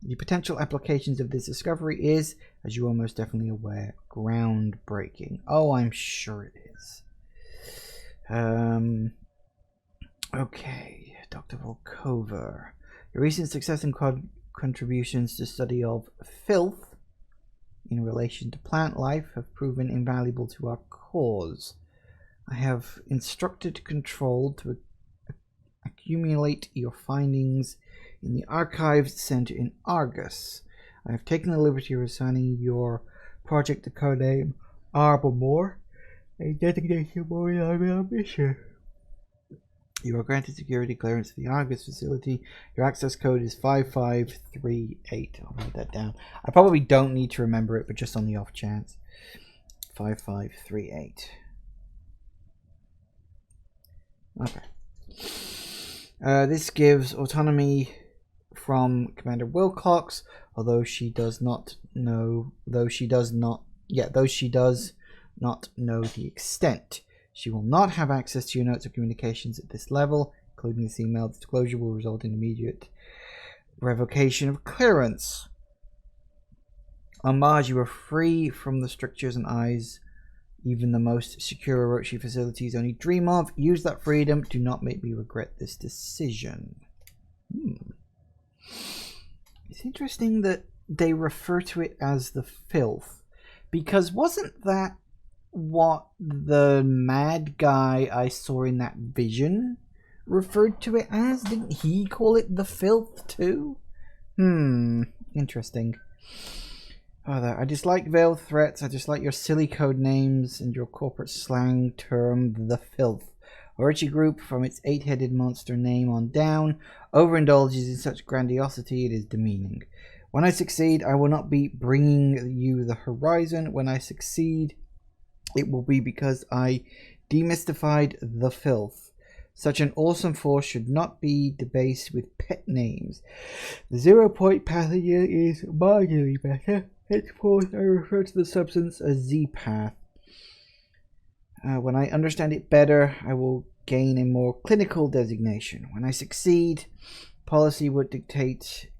The potential applications of this discovery is, as you are most definitely aware, groundbreaking. Oh, I'm sure it is. Okay, Dr. Volkova. Your recent success and contributions to study of filth in relation to plant life have proven invaluable to our cause. I have instructed Control to accumulate your findings in the Archives Center in Argus. I have taken the liberty of assigning your project the codename Arbormore, a designation more than I'm ambitious. You are granted security clearance to the Argus facility. Your access code is 5538. I'll write that down. I probably don't need to remember it, but just on the off chance. 5538. Okay. This gives autonomy from Commander Wilcox, though she does not know the extent. She will not have access to your notes or communications at this level, including this email. Disclosure will result in immediate revocation of clearance. On Mars, you are free from the strictures and eyes even the most secure Orochi facilities only dream of. Use that freedom. Do not make me regret this decision. It's interesting that they refer to it as the filth, because wasn't that what the mad guy I saw in that vision referred to it as? Didn't he call it the filth too? Interesting. I dislike veiled threats. I dislike your silly code names and your corporate slang term, the filth. Orochi Group, from its 8-headed monster name on down, overindulges in such grandiosity it is demeaning. When I succeed, I will not be bringing you the horizon. When I succeed, it will be because I demystified the filth. Such an awesome force should not be debased with pet names. The 0-point pathogen is marginally better. Henceforth, I refer to the substance as Z-Path. When I understand it better, I will gain a more clinical designation. When I succeed, policy would dictate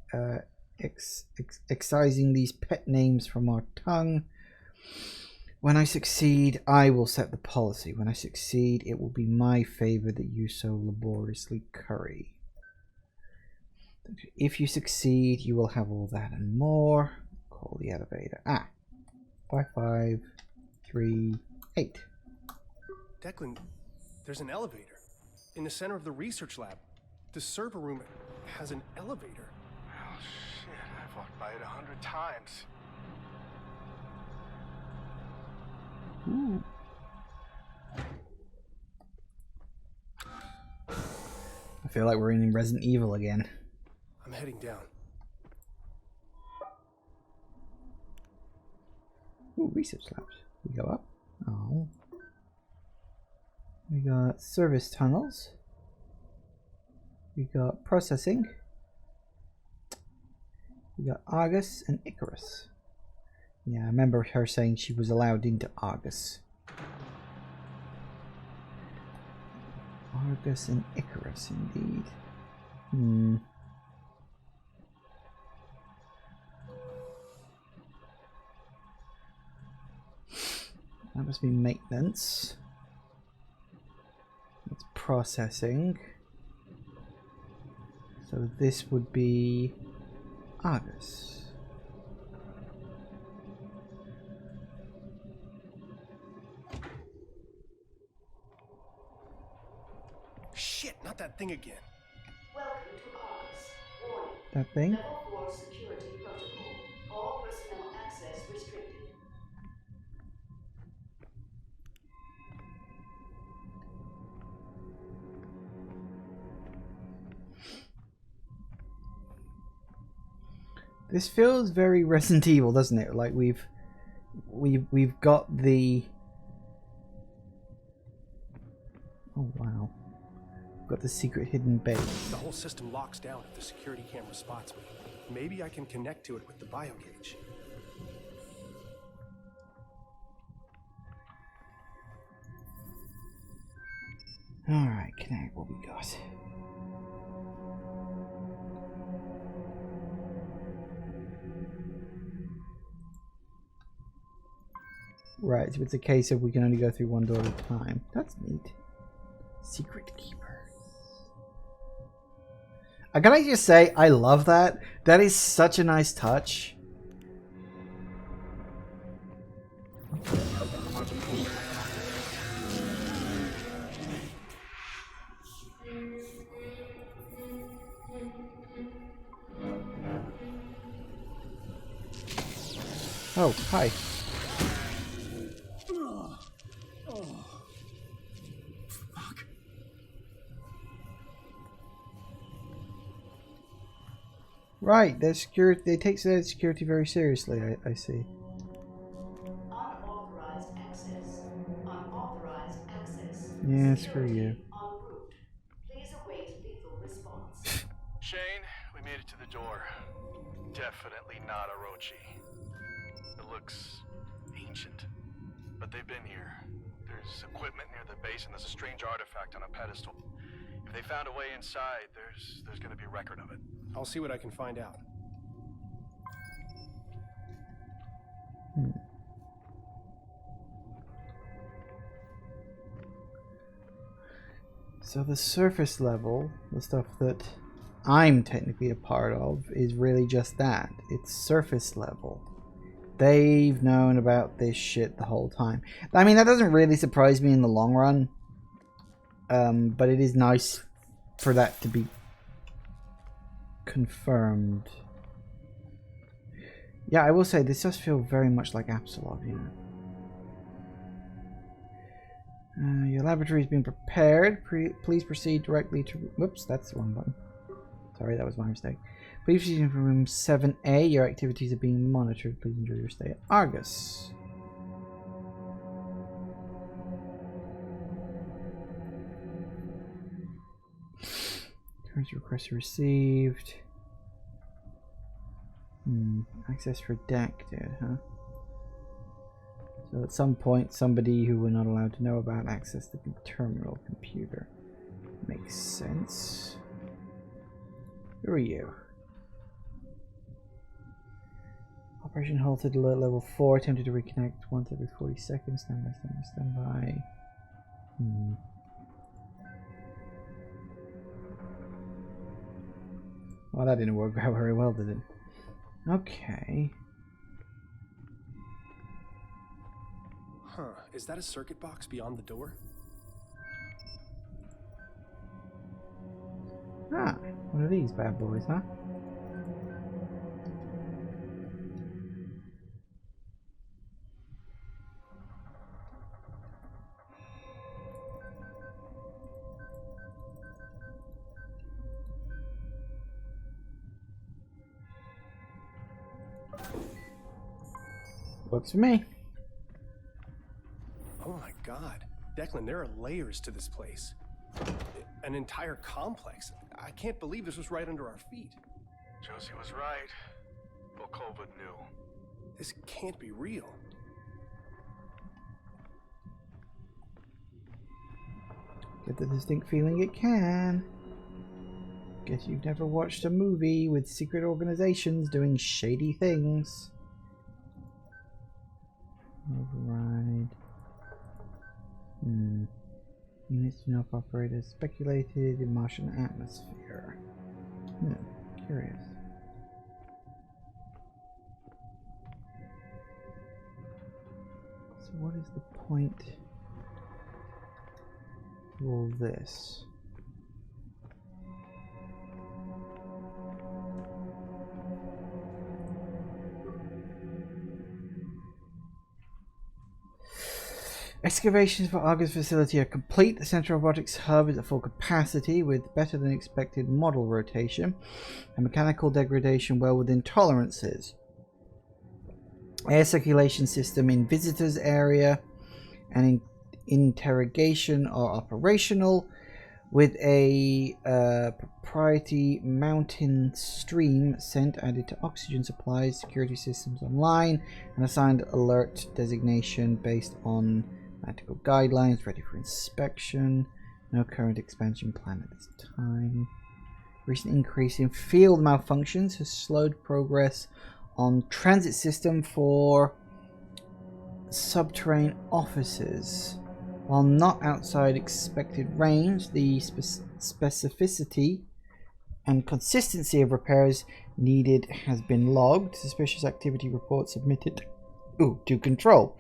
excising these pet names from our tongue. When I succeed, I will set the policy. When I succeed, it will be my favor that you so laboriously curry. If you succeed, you will have all that and more. Call the elevator. 5538. Declan, there's an elevator in the center of the research lab. The server room has an elevator. Oh, shit. I've walked by it 100 times. Ooh. I feel like we're in Resident Evil again. I'm heading down. Ooh, research labs. We go up. Oh. We got service tunnels. We got processing. We got Argus and Icarus. Yeah, I remember her saying she was allowed into Argus. Argus and Icarus, indeed. That must be maintenance. That's processing. So this would be Argus. Shit, not that thing again. Welcome to Argus. Warning. That thing? Level 4 security protocol. All personnel access restricted. This feels very Resident Evil, doesn't it? Like we've got the... Oh wow. We've got the secret hidden base. The whole system locks down if the security camera spots me. Maybe I can connect to it with the biocage. Alright, connect what we got. Right, so it's a case of we can only go through one door at a time. That's neat. Secret keepers. Can I just say, I love that. That is such a nice touch. Oh, hi. Right, their security. They take their security very seriously. I see. Unauthorized access. Unauthorized access. Yeah, Security screw you. en route. Please await lethal response. Shane, we made it to the door. Definitely not Orochi. It looks ancient, but they've been here. There's equipment near the base, and there's a strange artifact on a pedestal. If they found a way inside, there's going to be a record of it. I'll see what I can find out. So the surface level, the stuff that I'm technically a part of, is really just that. It's surface level. They've known about this shit the whole time. I mean, that doesn't really surprise me in the long run. But it is nice for that to be confirmed. Yeah, I will say, this does feel very much like Absalom, you know. Your laboratory has been prepared. Please proceed directly to... Whoops, that's the wrong button. Sorry, that was my mistake. Please proceed to room 7A. Your activities are being monitored. Please enjoy your stay at Argus. Current request received. Access redacted, huh? So at some point, somebody who we're not allowed to know about accessed the terminal computer. Makes sense. Who are you? Operation halted, alert level 4. Attempted to reconnect once every 40 seconds. Stand by, stand by, stand by. Well, that didn't work out very well, did it? Okay. Huh. Is that a circuit box beyond the door? Ah, one of these bad boys, huh? Works for me. Oh my god. Declan, there are layers to this place. An entire complex. I can't believe this was right under our feet. Josie was right. Volkova knew. This can't be real. Get the distinct feeling it can. Guess you've never watched a movie with secret organizations doing shady things. Override. Units do not operate as speculated in Martian atmosphere. Curious. So what is the point of all this? Excavations for Argus facility are complete. The Central Robotics Hub is at full capacity with better than expected model rotation and mechanical degradation well within tolerances. Air circulation system in visitors area and interrogation are operational with a proprietary mountain stream scent added to oxygen supplies, security systems online, and assigned alert designation based on medical guidelines ready for inspection. No current expansion plan at this time. Recent increase in field malfunctions has slowed progress on transit system for subterranean offices. While not outside expected range, the specificity and consistency of repairs needed has been logged. Suspicious activity reports submitted to control.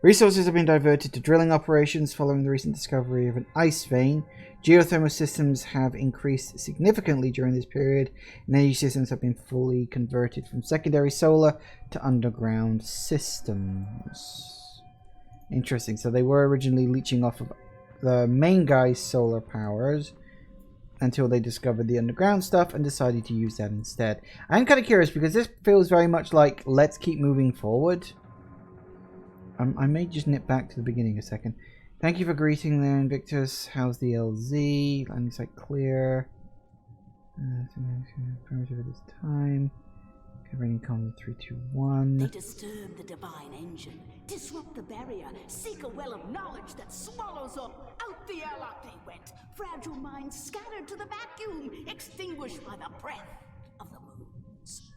Resources have been diverted to drilling operations following the recent discovery of an ice vein. Geothermal systems have increased significantly during this period, and energy systems have been fully converted from secondary solar to underground systems. Interesting. So they were originally leeching off of the main guy's solar powers until they discovered the underground stuff and decided to use that instead. I'm kind of curious because this feels very much like let's keep moving forward. I may just nip back to the beginning a second. Thank you for greeting there, Invictus. How's the LZ? Landing site clear. Primitive at this time. Covering common 321. They disturb the divine engine, disrupt the barrier, seek a well of knowledge that swallows up. Out the airlock they went. Fragile minds scattered to the vacuum, extinguished by the breath of the moons.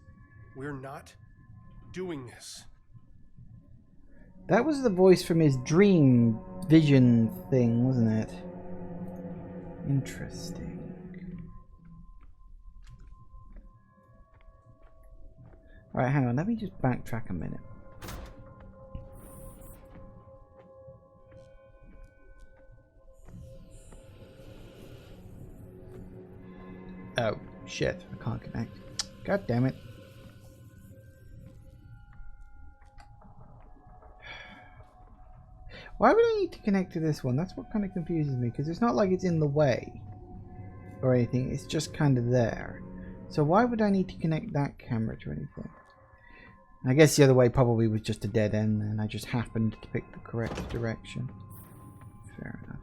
We're not doing this. That was the voice from his dream vision thing, wasn't it? Interesting. Alright, hang on, let me just backtrack a minute. Oh, shit, I can't connect. God damn it. Why would I need to connect to this one? That's what kind of confuses me, because it's not like it's in the way or anything, it's just kind of there. So why would I need to connect that camera to anything? I guess the other way probably was just a dead end and I just happened to pick the correct direction. Fair enough.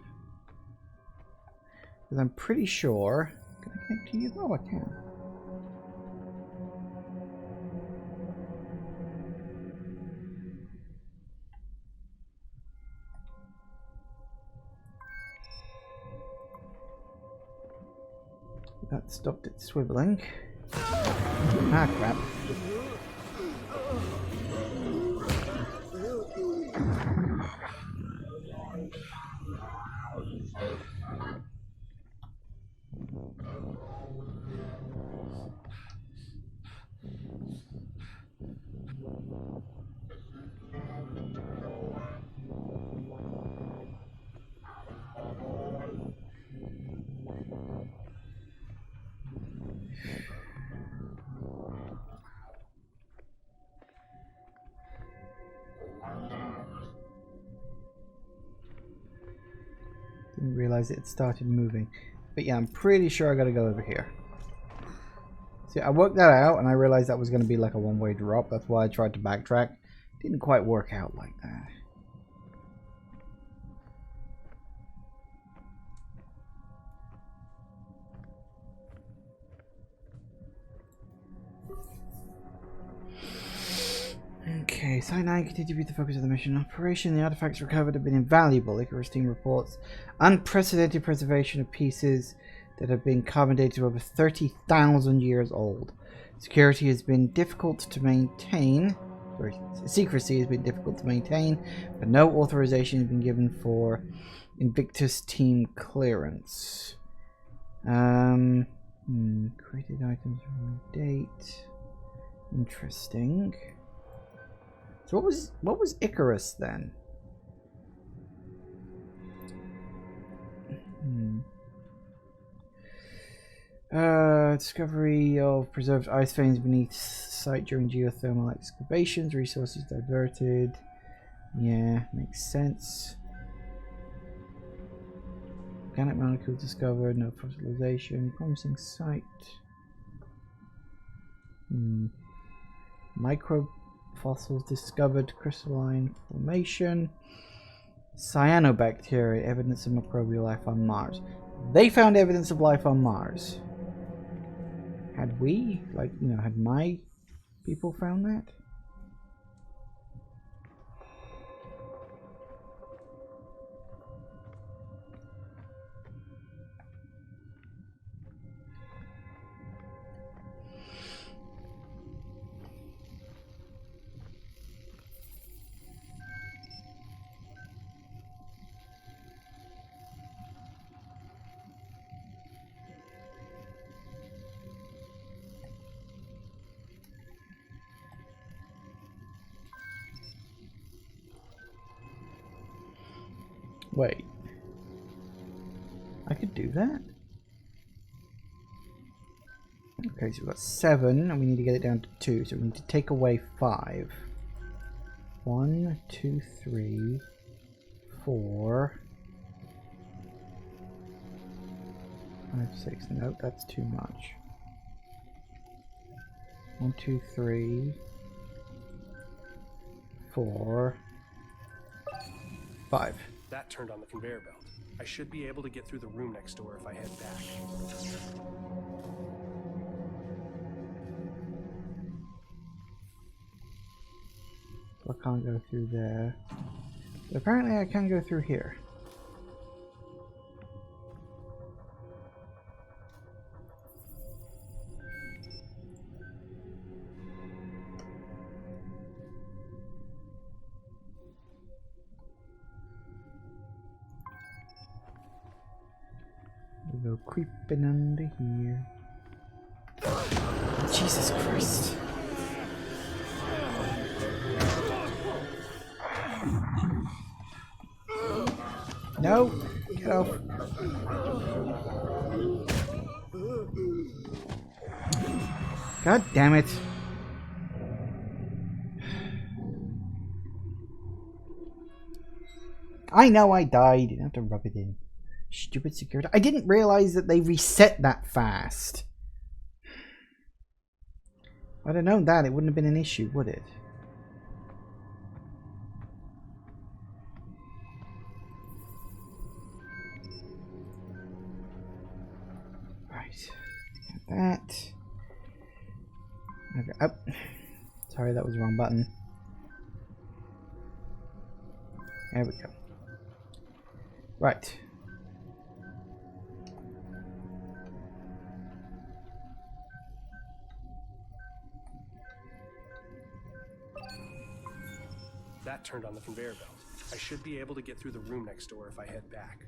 Because I'm pretty sure... Can I connect to you? Oh, I can. That stopped it swiveling. Ah, crap. realized it had started moving. But yeah, I'm pretty sure I gotta go over here. See, I worked that out and I realized that was going to be like a one-way drop. That's why I tried to backtrack. Didn't quite work out like that. Okay, Site 9 continued to be the focus of the mission. Operation, the artifacts recovered have been invaluable. Icarus team reports unprecedented preservation of pieces that have been carbon dated over 30,000 years old. Security has been difficult to maintain. Secrecy has been difficult to maintain, but no authorization has been given for Invictus team clearance. Created items from date. Interesting. So what was Icarus then? Discovery of preserved ice veins beneath site during geothermal excavations. Resources diverted. Yeah, makes sense. Organic molecules discovered. No fossilization. Promising site. Microfossils discovered. Crystalline formation. Cyanobacteria. Evidence of microbial life on Mars. They found evidence of life on Mars. Had we, like, you know, had my people found that? Wait. I could do that? Okay, so we've got 7, and we need to get it down to 2, so we need to take away 5. 1, 2, 3, 4, 5, 6. Nope, that's too much. 1, 2, 3, 4, 5. That turned on the conveyor belt. I should be able to get through the room next door if I head back. So I can't go through there. But apparently I can go through here. We'll go creeping under here. Jesus Christ. No! Get off. God damn it. I know I died. You didn't have to rub it in. Stupid security. I didn't realize that they reset that fast. If I'd have known that, it wouldn't have been an issue, would it? Right. Got that. Okay. Oh. Sorry, that was the wrong button. There we go. Right. That turned on the conveyor belt. I should be able to get through the room next door if I head back.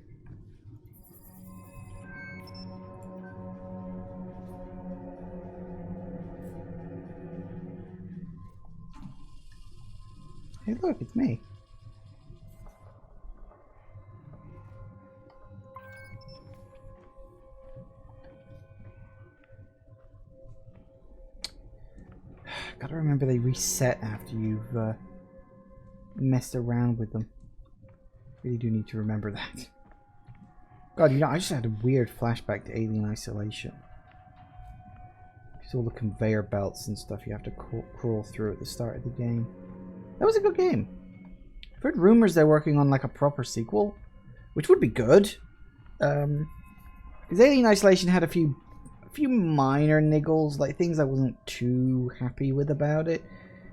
Hey, look, it's me. Gotta remember they reset after you've messed around with them. Really do need to remember that. God, you know, I just had a weird flashback to Alien Isolation. It's all the conveyor belts and stuff you have to crawl through at the start of the game. That was a good game. I've heard rumors they're working on like a proper sequel, which would be good. Because Alien Isolation had a few minor niggles, like things I wasn't too happy with about it.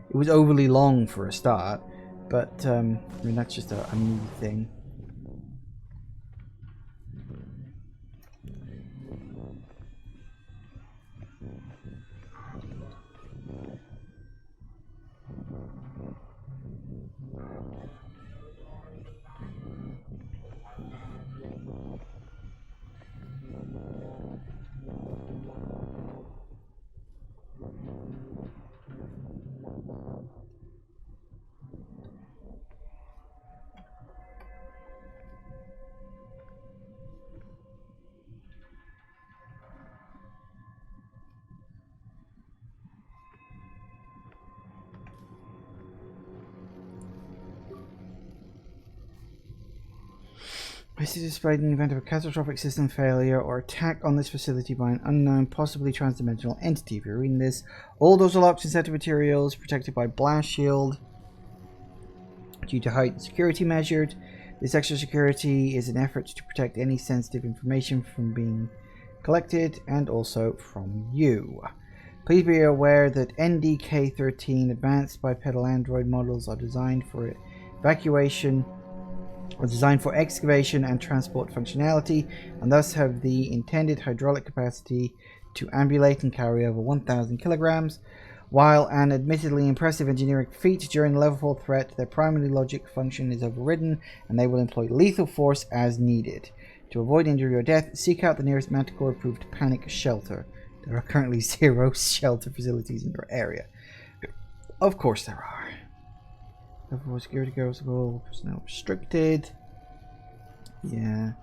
It was overly long for a start, but I mean that's just a me thing. This is displayed in the event of a catastrophic system failure or attack on this facility by an unknown, possibly transdimensional entity. If you're reading this, all doors are locked and set of materials protected by blast shield due to heightened security measured. This extra security is an effort to protect any sensitive information from being collected and also from you. Please be aware that NDK-13 advanced bipedal android models are designed for evacuation or designed for excavation and transport functionality, and thus have the intended hydraulic capacity to ambulate and carry over 1,000 kilograms. While an admittedly impressive engineering feat, during a level 4 threat, their primary logic function is overridden, and they will employ lethal force as needed. To avoid injury or death, seek out the nearest Manticore-approved panic shelter. There are currently 0 shelter facilities in your area. Of course there are. Level 4 security guards will personnel restricted. Yeah.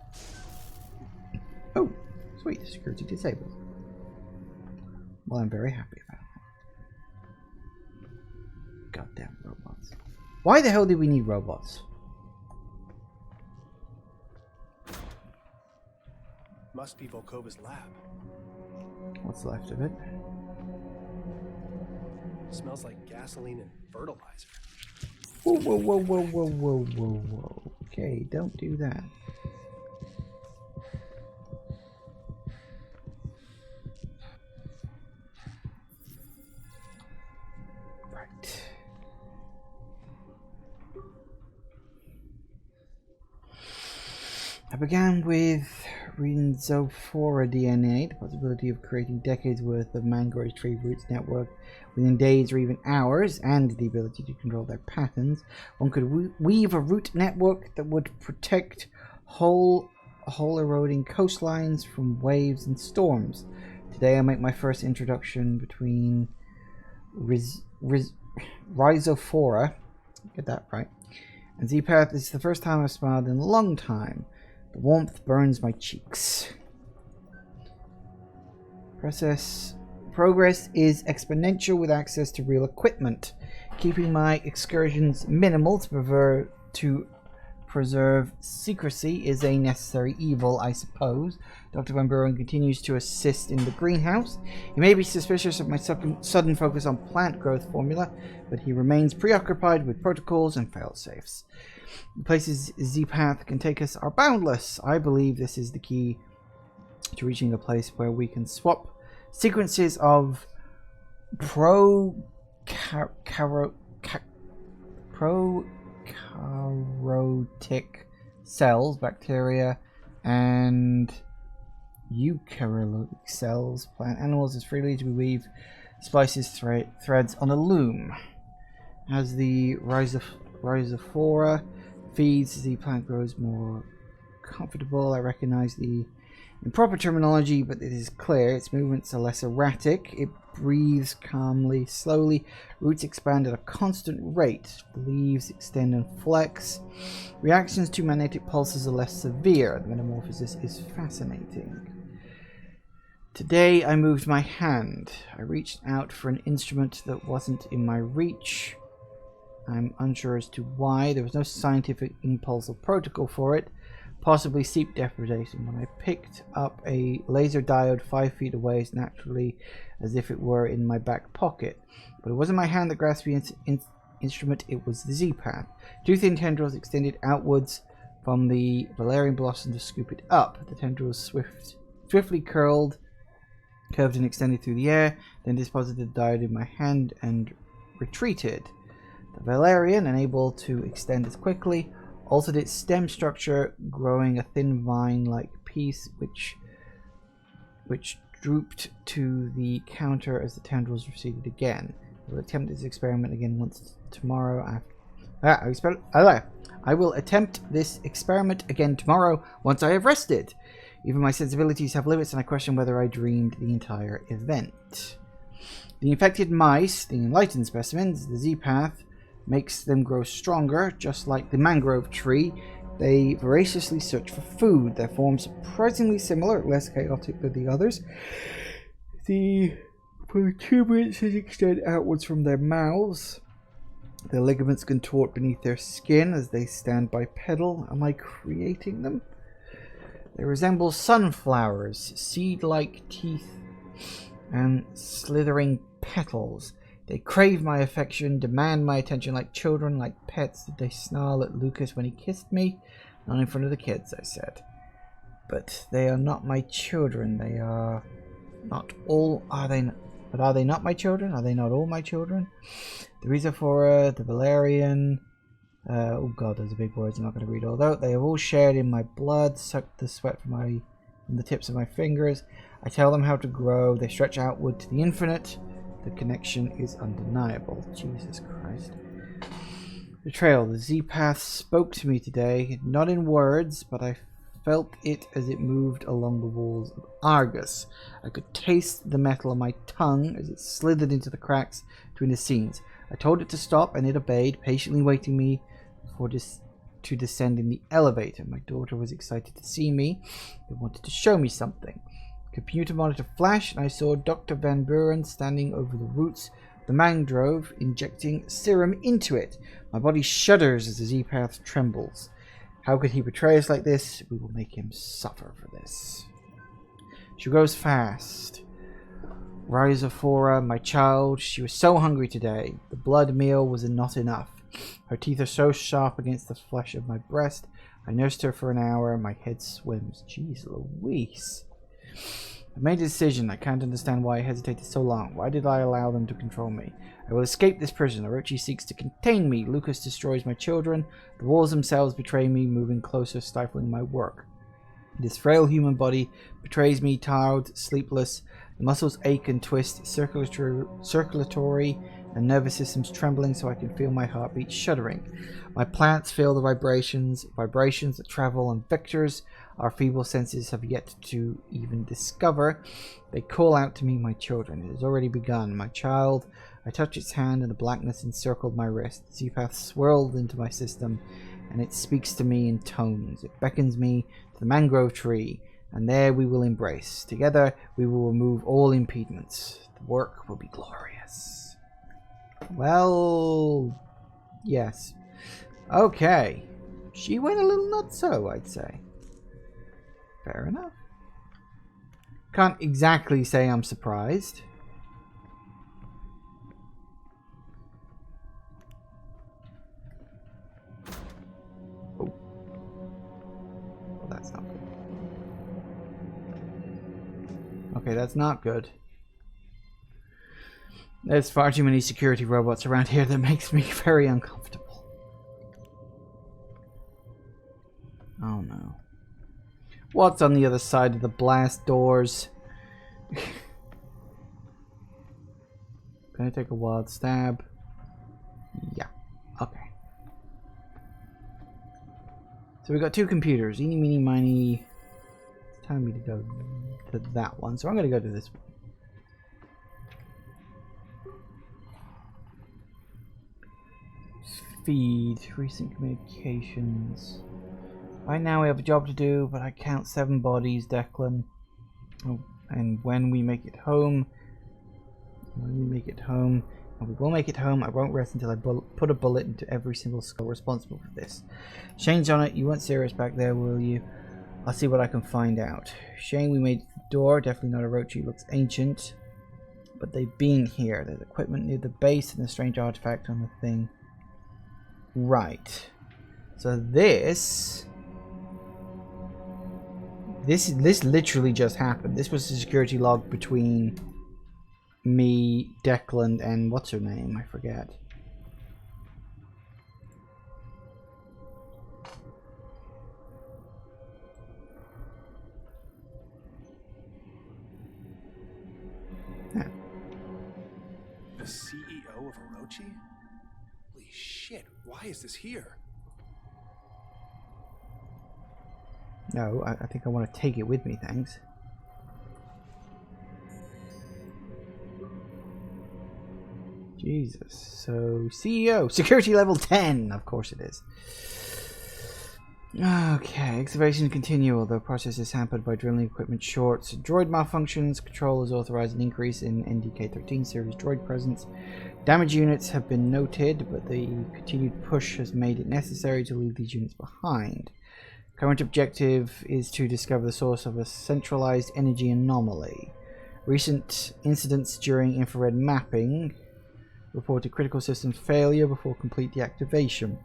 Oh, sweet. Security disabled. Well, I'm very happy about that. Goddamn robots. Why the hell do we need robots? Must be Volkova's lab. What's left of it? Smells like gasoline and fertilizer. Whoa, whoa, whoa, whoa, whoa, whoa, whoa, whoa. Okay, don't do that. Right. I began with Rhizophora DNA, the possibility of creating decades worth of mangrove tree roots network within days or even hours, and the ability to control their patterns. One could weave a root network that would protect whole eroding coastlines from waves and storms. Today I make my first introduction between Rhizophora, get that right, and Z-Path. This is the first time I've smiled in a long time. The warmth burns my cheeks. Progress is exponential with access to real equipment. Keeping my excursions minimal to preserve secrecy is a necessary evil, I suppose. Dr. Van Buren continues to assist in the greenhouse. He may be suspicious of my sudden focus on plant growth formula, but he remains preoccupied with protocols and fail-safes. The places Z-Path can take us are boundless. I believe this is the key to reaching a place where we can swap sequences of prokaryotic cells, bacteria, and eukaryotic cells, plant animals, as freely to weave splices threads on a loom. As the Rhizophora feeds, the plant grows more comfortable. I recognize the improper terminology, but it is clear its movements are less erratic. It breathes calmly, slowly. Roots expand at a constant rate. The leaves extend and flex. Reactions to magnetic pulses are less severe. The metamorphosis is fascinating. Today I moved my hand. I reached out for an instrument that wasn't in my reach. I'm unsure as to why. There was no scientific impulse or protocol for it. possibly sleep deprivation. When I picked up a laser diode 5 feet away, as naturally as if it were in my back pocket. But it wasn't my hand that grasped the instrument, it was the Z-Path. Two thin tendrils extended outwards from the valerian blossom to scoop it up. The tendrils swiftly curved and extended through the air, then deposited the diode in my hand and retreated. The valerian, unable to extend as quickly, altered its stem structure, growing a thin vine-like piece which drooped to the counter as the tendrils receded again. I will attempt this experiment again once tomorrow. I will attempt this experiment again tomorrow once I have rested. Even my sensibilities have limits, and I question whether I dreamed the entire event. The infected mice, the enlightened specimens, the Z-Path, makes them grow stronger, just like the mangrove tree. They voraciously search for food. Their forms surprisingly similar, less chaotic than the others. The protuberances extend outwards from their mouths. Their ligaments contort beneath their skin as they stand bipedal. Am I creating them? They resemble sunflowers, seed-like teeth and slithering petals. They crave my affection, demand my attention like children, like pets. Did they snarl at Lucas when he kissed me? Not in front of the kids, I said. But they are not my children. They are not all... Are they not? But are they not my children? Are they not all my children? The Rhizophora, the Valerian... oh god, those are big words. I'm not going to read all those. They have all shared in my blood, sucked the sweat from the tips of my fingers. I tell them how to grow. They stretch outward to the infinite. The connection is undeniable. Jesus Christ. Betrayal. The Z-Path spoke to me today, not in words, but I felt it as it moved along the walls of Argus. I could taste the metal on my tongue as it slithered into the cracks between the scenes. I told it to stop, and it obeyed, patiently waiting me to descend in the elevator. My daughter was excited to see me. It wanted to show me something. Computer monitor flashed, and I saw Dr. Van Buren standing over the roots of the mangrove, injecting serum into it. My body shudders as the Z-Path trembles. How could he betray us like this? We will make him suffer for this. She grows fast. Rhizophora, my child, she was so hungry today. The blood meal was not enough. Her teeth are so sharp against the flesh of my breast. I nursed her for an hour. My head swims. Jeez Louise. I made a decision. I can't understand why I hesitated so long. Why did I allow them to control me? I will escape this prison. Orochi seeks to contain me. Lucas destroys my children. The walls themselves betray me, moving closer, stifling my work. This frail human body betrays me, tired, sleepless. The muscles ache and twist, circulatory and nervous systems trembling so I can feel my heartbeat shuddering. My plants feel the vibrations that travel on vectors our feeble senses have yet to even discover. They call out to me, my children. It has already begun. My child. I touch its hand and the blackness encircled my wrist. The Z-Path swirled into my system and it speaks to me in tones. It beckons me to the mangrove tree, and there we will embrace. Together we will remove all impediments. The work will be glorious. Well, yes. Okay. She went a little nutso, I'd say. Fair enough. Can't exactly say I'm surprised. Oh. Well, that's not good. Okay, that's not good. There's far too many security robots around here that makes me very uncomfortable. Oh no. What's on the other side of the blast doors? Can I take a wild stab? Yeah. Okay. So we got two computers. Eeny, meeny, miny. It's telling me to go to that one. So I'm going to go to this one. Feed. Recent communications. Right now we have a job to do, but I count 7 bodies, Declan. Oh, and when we make it home, and and we will make it home. I won't rest until I put a bullet into every single skull responsible for this. Shane's on it. You weren't serious back there, will you? I'll see what I can find out. Shane, we made the door. Definitely not Orochi. Looks ancient. But they've been here. There's equipment near the base and a strange artifact on the thing. Right. So this literally just happened. This was a security log between me, Declan, and what's her name? I forget. The CEO of Orochi? Holy shit, why is this here? No, I think I want to take it with me, thanks. Jesus. So, CEO. Security level 10. Of course it is. Okay. Excavation continue, although process is hampered by drilling equipment shorts. Droid malfunctions. Control has authorized an increase in NDK-13 series droid presence. Damage units have been noted, but the continued push has made it necessary to leave these units behind. Current objective is to discover the source of a centralized energy anomaly. Recent incidents during infrared mapping reported critical system failure before complete deactivation.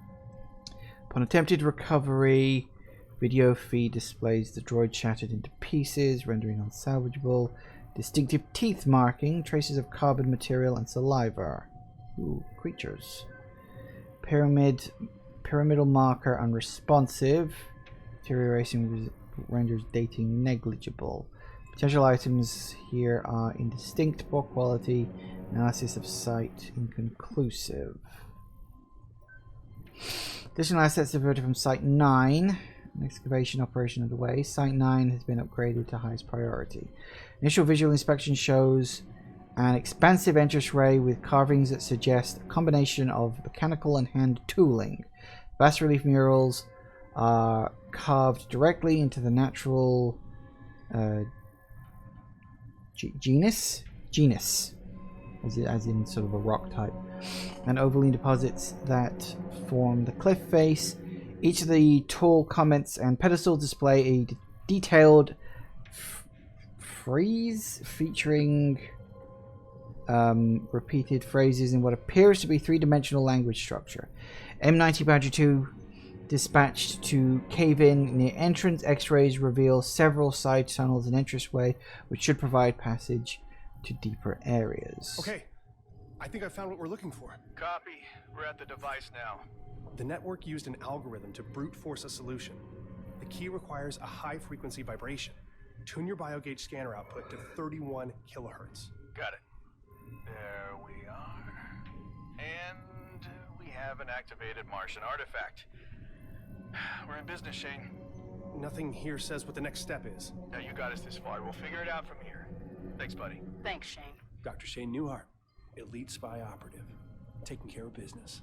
Upon attempted recovery, video feed displays the droid shattered into pieces, rendering unsalvageable. Distinctive teeth marking, traces of carbon material and saliva. Ooh, creatures. Pyramidal marker unresponsive. Deterioration renders dating negligible. Potential items here are indistinct, poor quality. Analysis of site inconclusive. Additional assets diverted from Site 9. An excavation operation underway. Site 9 has been upgraded to highest priority. Initial visual inspection shows an expansive entranceway with carvings that suggest a combination of mechanical and hand tooling. Bas-relief murals are carved directly into the natural genus, as in sort of a rock type, and overlain deposits that form the cliff face. Each of the tall comments and pedestals display a detailed frieze featuring repeated phrases in what appears to be three-dimensional language structure. M90 Badger 2 dispatched to cave in near entrance. X-rays reveal several side tunnels and entranceway, which should provide passage to deeper areas. Okay, I think I found what we're looking for. Copy. We're at the device now. The network used an algorithm to brute force a solution. The key requires a high-frequency vibration. Tune your biogauge scanner output to 31 kilohertz. Got it. There we are. And we have an activated Martian artifact. We're in business, Shane. Nothing here says what the next step is. Now you got us this far. We'll figure it out from here. Thanks, buddy. Thanks, Shane. Dr. Shane Newhart, elite spy operative, taking care of business.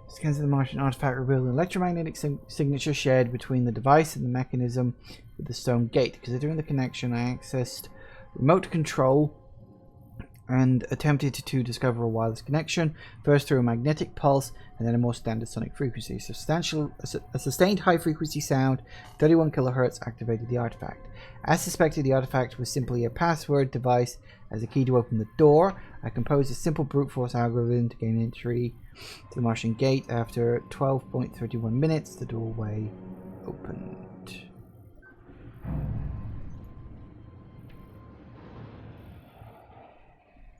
Scans of the Martian artifact reveal an electromagnetic signature shared between the device and the mechanism with the stone gate. Considering the connection, I accessed remote control and attempted to discover a wireless connection, first through a magnetic pulse and then a more standard sonic frequency. A sustained high-frequency sound, 31 kilohertz, activated the artifact. As suspected, the artifact was simply a password device as a key to open the door. I composed a simple brute force algorithm to gain entry to the Martian gate. After 12.31 minutes, the doorway opened.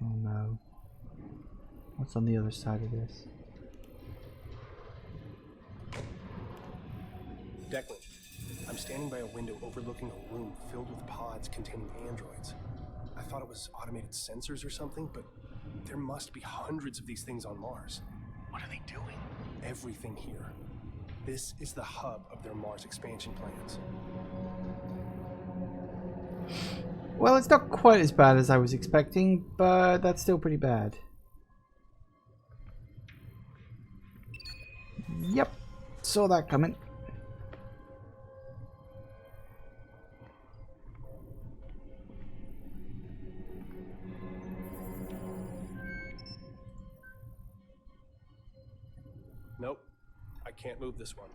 Oh no. What's on the other side of this? Declan, I'm standing by a window overlooking a room filled with pods containing androids. I thought it was automated sensors or something, but there must be hundreds of these things on Mars. What are they doing? Everything here. This is the hub of their Mars expansion plans. Well, it's not quite as bad as I was expecting, but that's still pretty bad. Yep, saw that coming. can't move this one.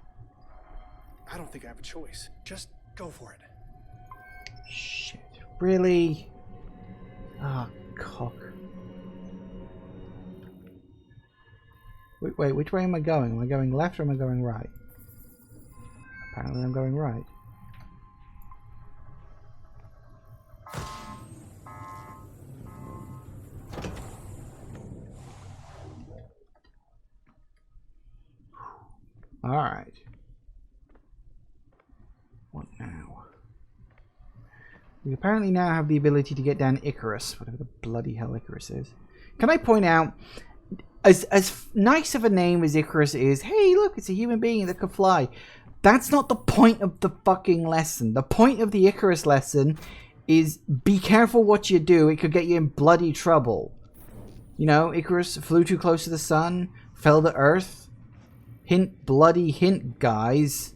I don't think I have a choice. Just go for it. Shit. Really? Ah, cock. Wait, which way am I going? Am I going left or am I going right? Apparently I'm going right. Alright. What now? We apparently now have the ability to get down Icarus, whatever the bloody hell Icarus is. Can I point out, as nice of a name as Icarus is, hey look, it's a human being that can fly. That's not the point of the fucking lesson. The point of the Icarus lesson is be careful what you do, it could get you in bloody trouble. You know, Icarus flew too close to the sun, fell to Earth. Hint, bloody hint, guys.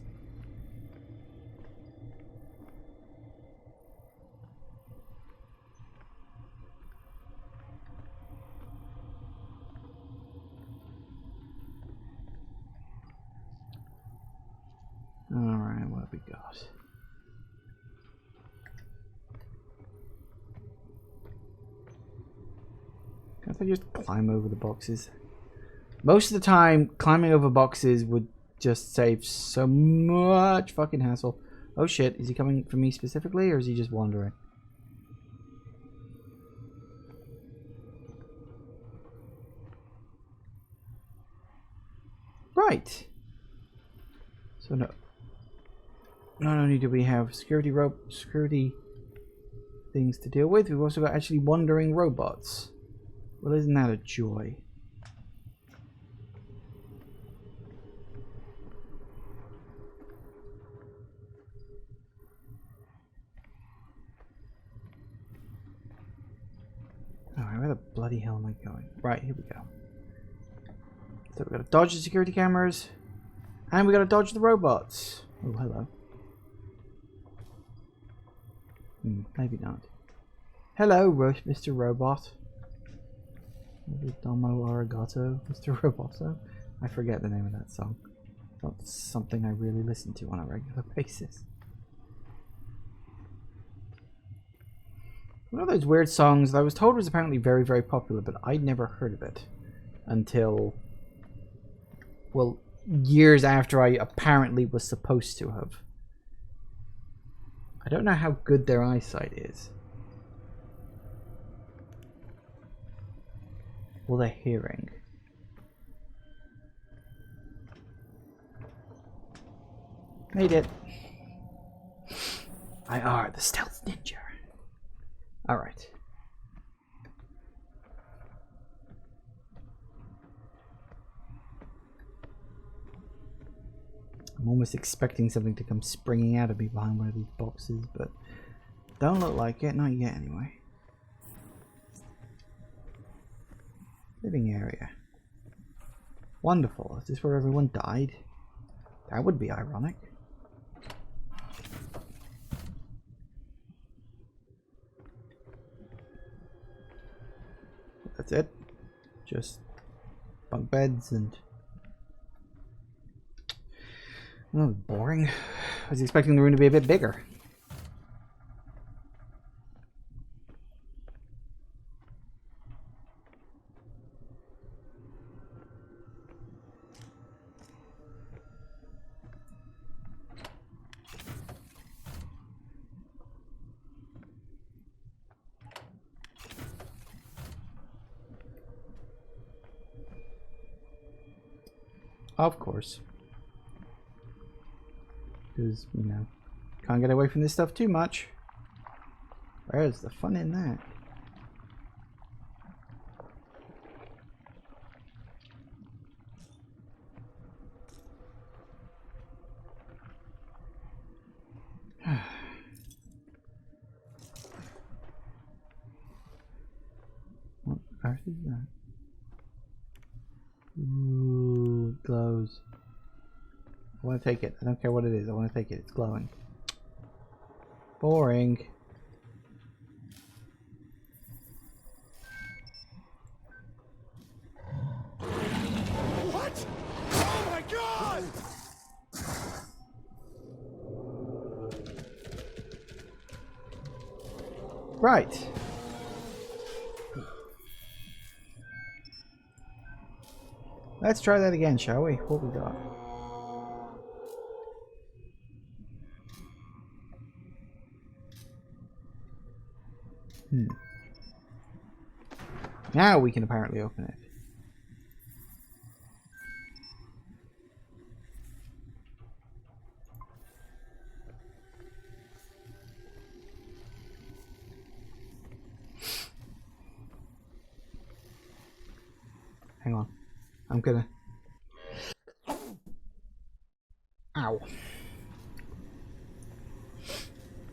Alright, what have we got? Can't I just climb over the boxes? Most of the time, climbing over boxes would just save so much fucking hassle. Oh shit, is he coming for me specifically, or is he just wandering? Right. So no. Not only do we have security things to deal with, we've also got actually wandering robots. Well, isn't that a joy? Alright, where the bloody hell am I going? Right, here we go. So we've got to dodge the security cameras. And we got to dodge the robots. Oh, hello. Maybe not. Hello, Mr. Robot. Domo Arigato, Mr. Roboto. I forget the name of that song. That's something I really listen to on a regular basis. One of those weird songs that I was told was apparently very, very popular, but I'd never heard of it until, well, years after I apparently was supposed to have. I don't know how good their eyesight is. Or their hearing. Made it. I are the stealth ninja. Alright. I'm almost expecting something to come springing out of me behind one of these boxes, but don't look like it, not yet anyway. Living area. Wonderful. Is this where everyone died? That would be ironic. That's it. Just bunk beds and... oh, boring. I was expecting the room to be a bit bigger. Of course. Because, you know, can't get away from this stuff too much. Where's the fun in that? What earth is that? Ooh, it glows. I want to take it. I don't care what it is. I want to take it. It's glowing. Boring. What? Oh my god! Right. Let's try that again, shall we? What we got? Now we can apparently open it. Hang on. I'm gonna... Ow.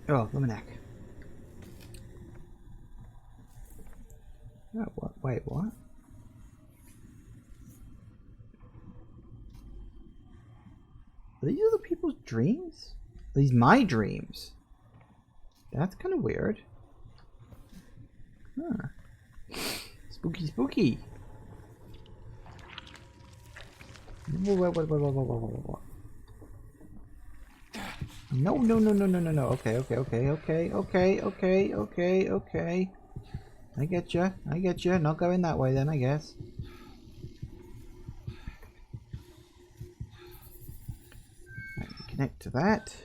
Oh, Luminac. Oh, what? Wait, what? Are these other people's dreams? Are these my dreams? That's kind of weird. Huh. Spooky, spooky. What? No. Okay. I get you. Not going that way then, I guess. Right, we connect to that.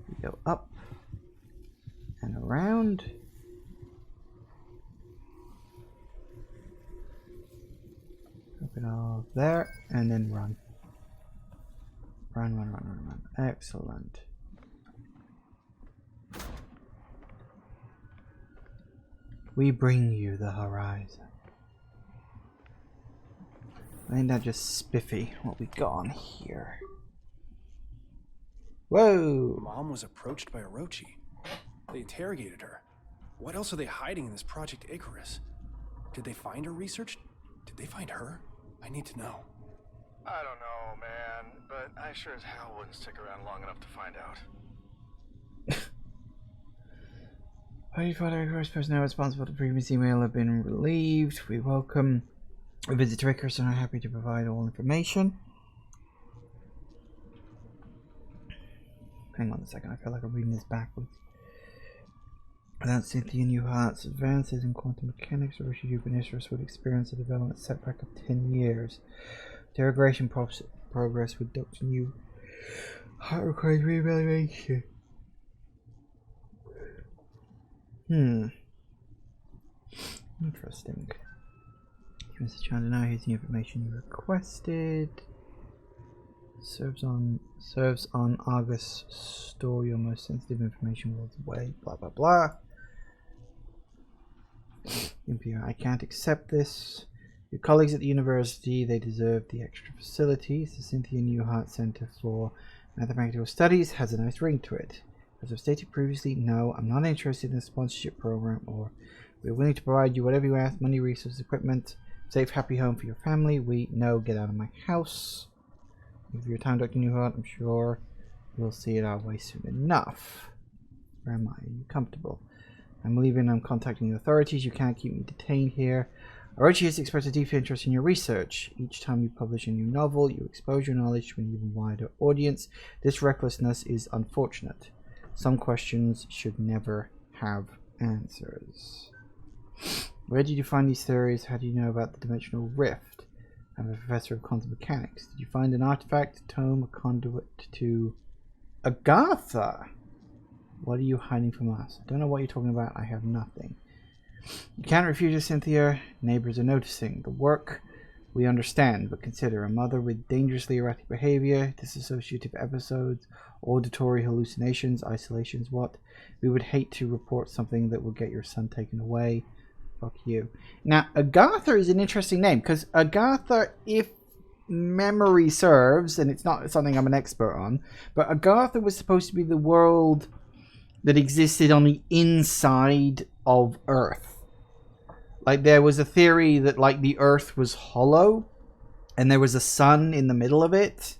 We go up and around. Open all there and then run. Run. Excellent. We bring you the horizon. Ain't that just spiffy what we got on here? Whoa! Mom was approached by Orochi. They interrogated her. What else are they hiding in this Project Icarus? Did they find her research? Did they find her? I need to know. I don't know, man, but I sure as hell wouldn't stick around long enough to find out. Party Father Icarus personnel responsible for the previous email have been relieved. We welcome a visit to Icarus and are happy to provide all information. Hang on a second, I feel like I'm reading this backwards. Without Cynthia Newhart's advances in quantum mechanics, Orochi Upanisharis would experience a development setback of 10 years. Integration progress with Dr. Newhart requires reevaluation. Interesting. Mr. Chandler, here's the information you requested. Serves on Argus. Store your most sensitive information worlds away. Blah blah blah. Imperial, I can't accept this. Your colleagues at the university, they deserve the extra facilities. The Cynthia Newhart Center for Mathematical Studies has a nice ring to it. As I've stated previously, no, I'm not interested in a sponsorship program, or we're willing to provide you whatever you ask, money, resources, equipment, safe, happy home for your family. No, get out of my house. Give your time, Dr. Newhart. I'm sure we'll see it our way soon enough. Where am I? Are you comfortable? I'm leaving. I'm contacting the authorities. You can't keep me detained here. Orochi has expressed a deep interest in your research. Each time you publish a new novel, you expose your knowledge to an even wider audience. This recklessness is unfortunate. Some questions should never have answers. Where did you find these theories? How do you know about the dimensional rift? I'm a professor of quantum mechanics. Did you find an artifact, a tome, a conduit to Agartha? What are you hiding from us? I don't know what you're talking about. I have nothing. You can't refuse it, Cynthia. Neighbors are noticing. The work we understand, but consider a mother with dangerously erratic behavior, dissociative episodes, auditory hallucinations, isolations, what? We would hate to report something that will get your son taken away. Fuck you. Now, Agartha is an interesting name, because Agartha, if memory serves, and it's not something I'm an expert on, but Agartha was supposed to be the world that existed on the inside of Earth. Like, there was a theory that, like, the Earth was hollow, and there was a sun in the middle of it,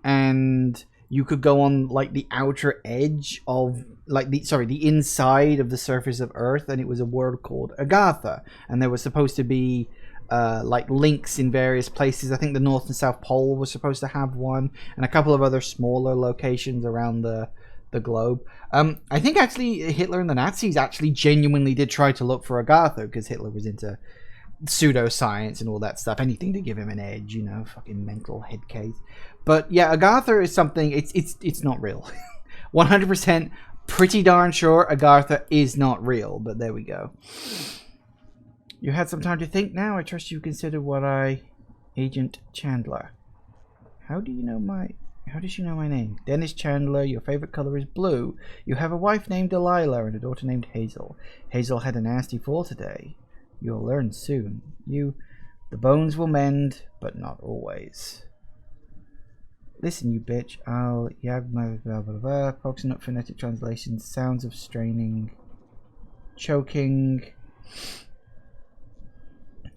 and you could go on, like, the outer edge of, like, the inside of the surface of Earth, and it was a world called Agartha, and there was supposed to be, like, links in various places. I think the North and South Pole was supposed to have one, and a couple of other smaller locations around the the globe. I think actually Hitler and the Nazis actually genuinely did try to look for Agartha because Hitler was into pseudoscience and all that stuff. Anything to give him an edge, you know, fucking mental head case. But yeah, Agartha is something. It's not real. 100%. Pretty darn sure Agartha is not real. But there we go. You had some time to think now. I trust you consider what Agent Chandler. How does she know my name? Dennis Chandler. Your favorite color is blue. You have a wife named Delilah and a daughter named Hazel. Hazel had a nasty fall today. You'll learn soon. The bones will mend, but not always. Listen, you bitch. Blah blah blah. Approximate phonetic translations. Sounds of straining, choking.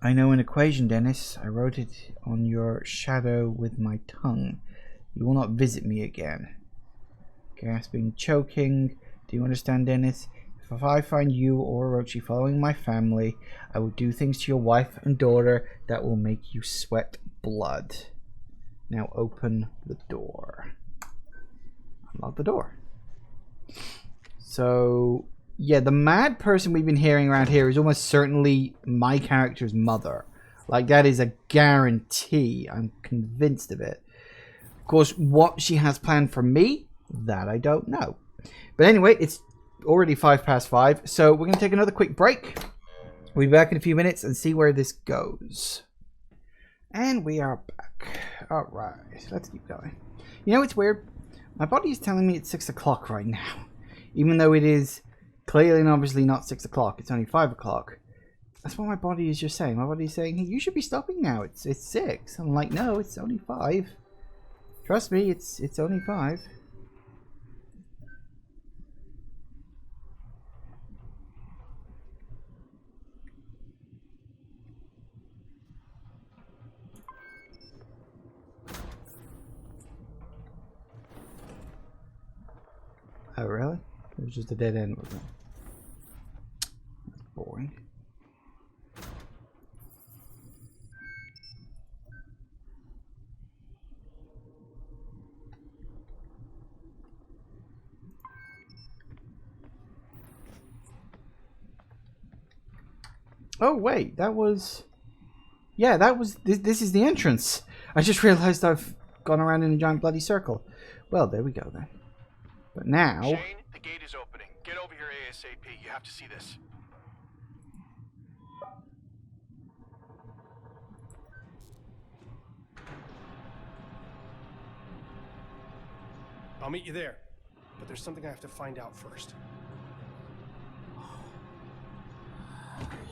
I know an equation, Dennis. I wrote it on your shadow with my tongue. You will not visit me again. Gasping, choking. Do you understand, Dennis? If I find you or Orochi following my family, I will do things to your wife and daughter that will make you sweat blood. Now open the door. Unlock the door. So, yeah, the mad person we've been hearing around here is almost certainly my character's mother. Like, that is a guarantee. I'm convinced of it. Of course, what she has planned for me, that I don't know. But anyway, it's already 5:05, so we're going to take another quick break. We'll be back in a few minutes and see where this goes. And we are back. Alright, let's keep going. You know, it's weird. My body is telling me it's 6 o'clock right now. Even though it is clearly and obviously not 6 o'clock. It's only 5 o'clock. That's what my body is just saying. My body is saying, hey, you should be stopping now. It's 6. I'm like, no, it's only 5. Trust me, it's only 5. Oh, really? It was just a dead end, wasn't it? That's boring. Oh, wait, that was... Yeah, that was... This is the entrance. I just realized I've gone around in a giant bloody circle. Well, there we go, then. But now... Shane, the gate is opening. Get over here ASAP. You have to see this. I'll meet you there. But there's something I have to find out first.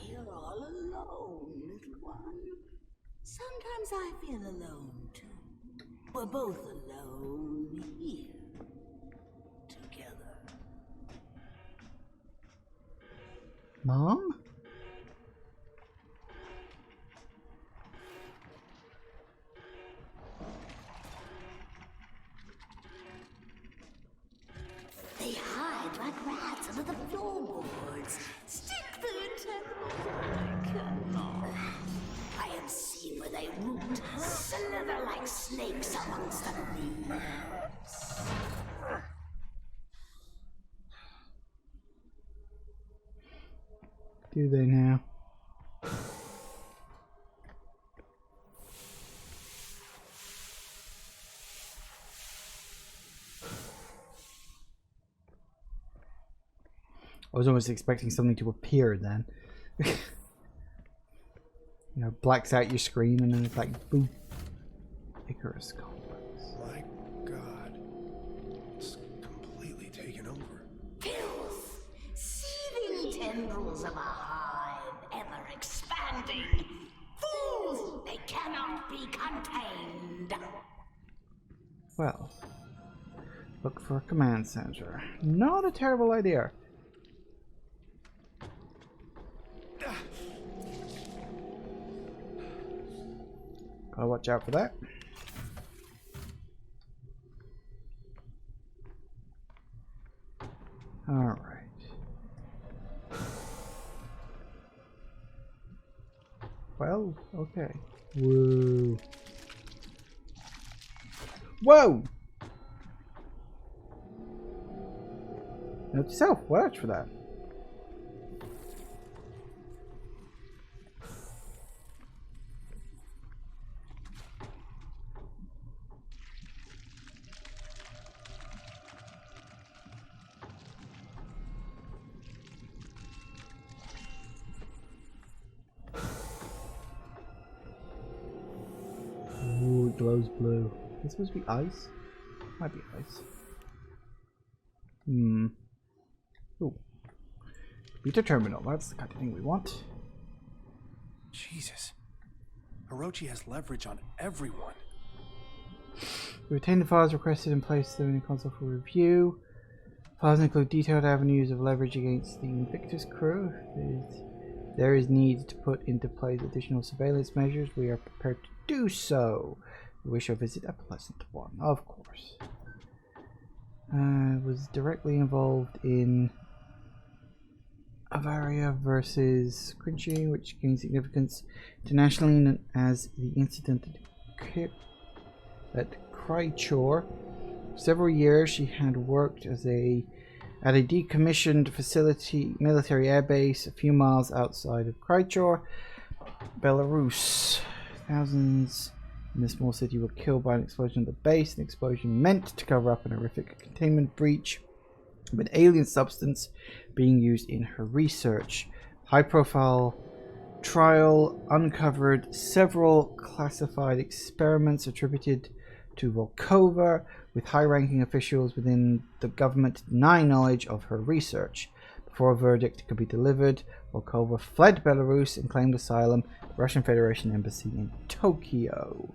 You're all alone, little one. Sometimes I feel alone, too. We're both alone here. Together. Mom? They hide like rats under the floorboards. Stick the antenna. I have seen where they root, slither like snakes amongst the leaves. Do they now? I was almost expecting something to appear then. You know, blacks out your screen and then it's like, boom. Icarus complex. My God. It's completely taken over. Filth! Seething tendrils of a hive, ever expanding. Fools! They cannot be contained. Well, look for a command center. Not a terrible idea. Gotta watch out for that. Alright. Well, okay. Whoa. Whoa! Note to self, watch for that. Ooh, it glows blue. This supposed to be ice? Might be ice. Ooh. Computer terminal, that's the kind of thing we want. Jesus. Orochi has leverage on everyone. We retain the files requested and place them in console for review. Files include detailed avenues of leverage against the Invictus crew. If there is need to put into place additional surveillance measures, we are prepared to do so. We wish our visit a pleasant one, of course. Was directly involved in Avaria versus Quincy, which gained significance internationally as the incident at Krychor. For several years, she had worked at a decommissioned facility, military airbase, a few miles outside of Krychor, Belarus. Thousands in the small city were killed by an explosion at the base. The explosion meant to cover up an horrific containment breach of an alien substance being used in her research. High-profile trial uncovered several classified experiments attributed to Volkova, with high-ranking officials within the government denying knowledge of her research. Before a verdict could be delivered, Volkova fled Belarus and claimed asylum at the Russian Federation Embassy in Tokyo.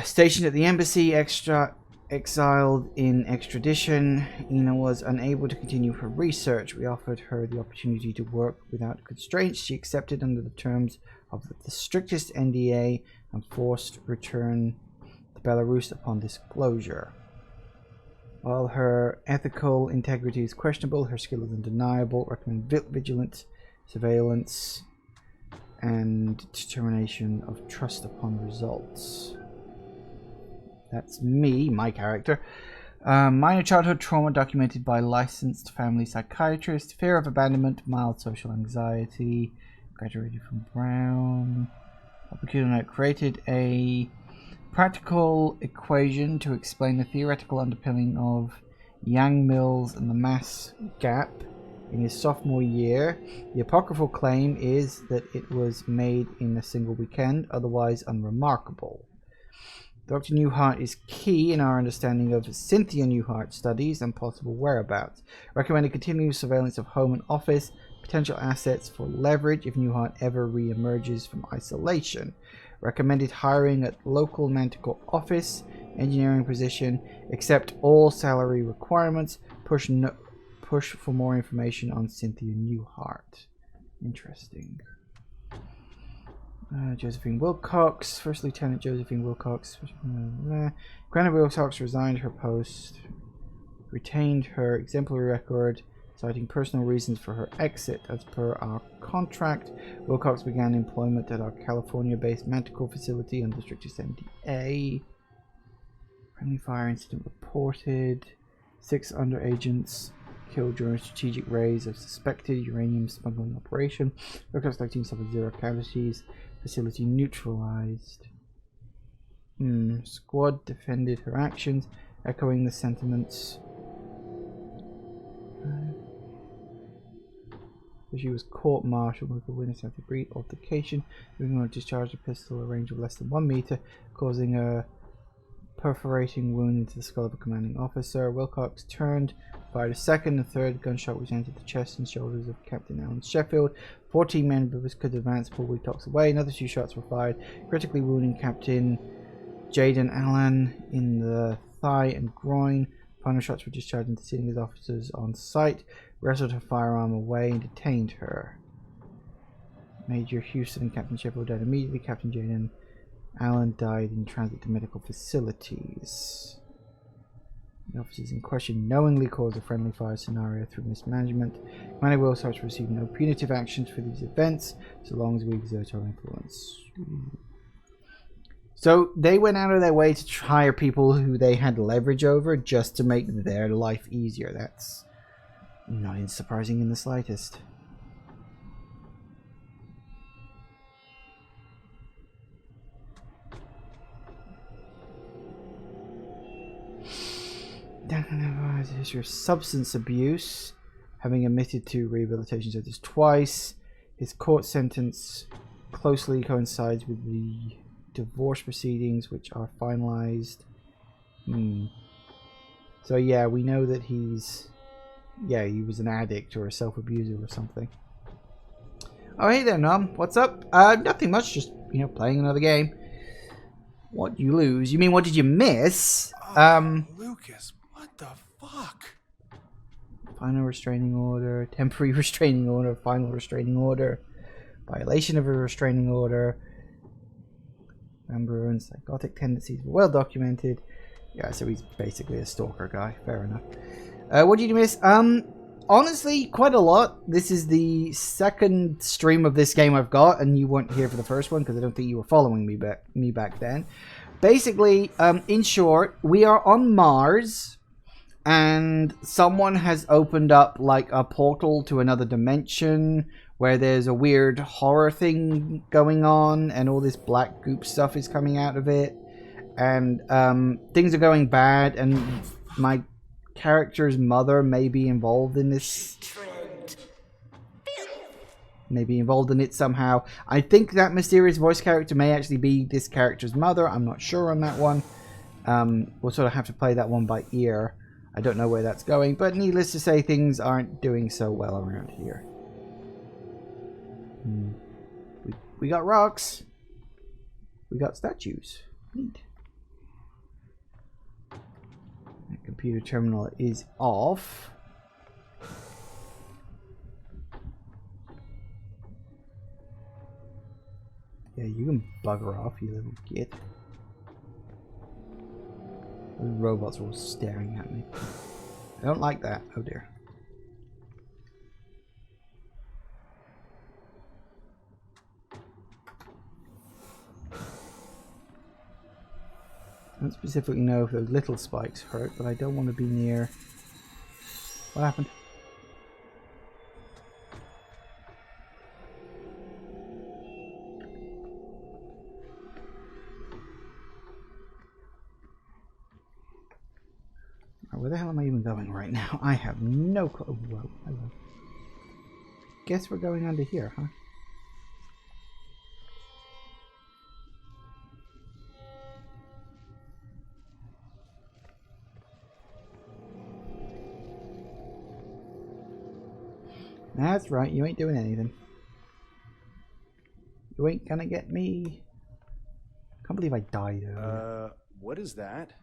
Stationed at the embassy, exiled in extradition, Ina was unable to continue her research. We offered her the opportunity to work without constraints. She accepted under the terms of the strictest NDA and forced return to Belarus upon disclosure. While her ethical integrity is questionable, her skill is undeniable. Recommend vigilant surveillance and determination of trust upon results. That's me, my character. Minor childhood trauma documented by licensed family psychiatrist. Fear of abandonment, mild social anxiety. Graduated from Brown. Opportunity created a practical equation to explain the theoretical underpinning of Yang-Mills and the mass gap in his sophomore year. The apocryphal claim is that it was made in a single weekend, otherwise unremarkable. Dr. Newhart is key in our understanding of Cynthia Newhart's studies and possible whereabouts. Recommended continuous surveillance of home and office, potential assets for leverage if Newhart ever re-emerges from isolation. Recommended hiring at local Manticore office, engineering position, accept all salary requirements, push for more information on Cynthia Newhart. Interesting. Josephine Wilcox, First Lieutenant Josephine Wilcox. Granted, Wilcox resigned her post, retained her exemplary record, citing personal reasons for her exit. As per our contract, Wilcox began employment at our California-based Manticore facility under strictest NDA. Friendly fire incident reported. 6 underagents killed during strategic raids of suspected uranium smuggling operation. Wilcox-like team suffered 0 casualties. Facility neutralized. Squad defended her actions, echoing the sentiments. She was court-martialed with the witness at the brief altercation. Moving on, discharged a pistol at a range of less than 1 meter, causing a perforating wound into the skull of a commanding officer. Wilcox turned, fired a second and third gunshot, which entered the chest and shoulders of Captain Alan Sheffield. 14 men could advance, pull Wilcox away. Another 2 shots were fired, critically wounding Captain Jaden Allen in the thigh and groin. Final shots were discharged into senior officers on site, wrestled her firearm away and detained her. Major Houston and Captain Sheffield died immediately. Captain Jaden Allen died in transit to medical facilities. The officers in question knowingly caused a friendly fire scenario through mismanagement. Commander Wilcox received no punitive actions for these events, so long as we exert our influence. So they went out of their way to hire people who they had leverage over just to make their life easier. That's not surprising in the slightest. History of substance abuse, having admitted to rehabilitation centers twice. His court sentence closely coincides with the divorce proceedings, which are finalized. So yeah, we know that he's... yeah, he was an addict or a self-abuser or something. Oh, hey there, Nom. What's up? Nothing much. Just, you know, playing another game. What you lose? You mean what did you miss? Lucas, what the fuck? Final restraining order, temporary restraining order, final restraining order, violation of a restraining order. Amber and psychotic tendencies were well documented. Yeah, so he's basically a stalker guy. Fair enough. What did you miss? Honestly, quite a lot. This is the second stream of this game I've got, and you weren't here for the first one because I don't think you were following me back then. Basically, in short, we are on Mars, and someone has opened up like a portal to another dimension where there's a weird horror thing going on, and all this black goop stuff is coming out of it, and things are going bad, and my character's mother may be involved in this. Maybe involved in it somehow. I think that mysterious voice character may actually be this character's mother. I'm not sure on that one. We'll sort of have to play that one by ear. I don't know where that's going, but needless to say, things aren't doing so well around here. We got rocks. We got statues. Neat. That computer terminal is off. Yeah, you can bugger off, you little git. Those robots are all staring at me. I don't like that. Oh dear. I don't specifically know if those little spikes hurt, but I don't want to be near... What happened? Where the hell am I even going right now? I have no clue. Oh, whoa, hello. Guess we're going under here, huh? That's right, you ain't doing anything. You ain't gonna get me. Can't believe I died earlier. What is that?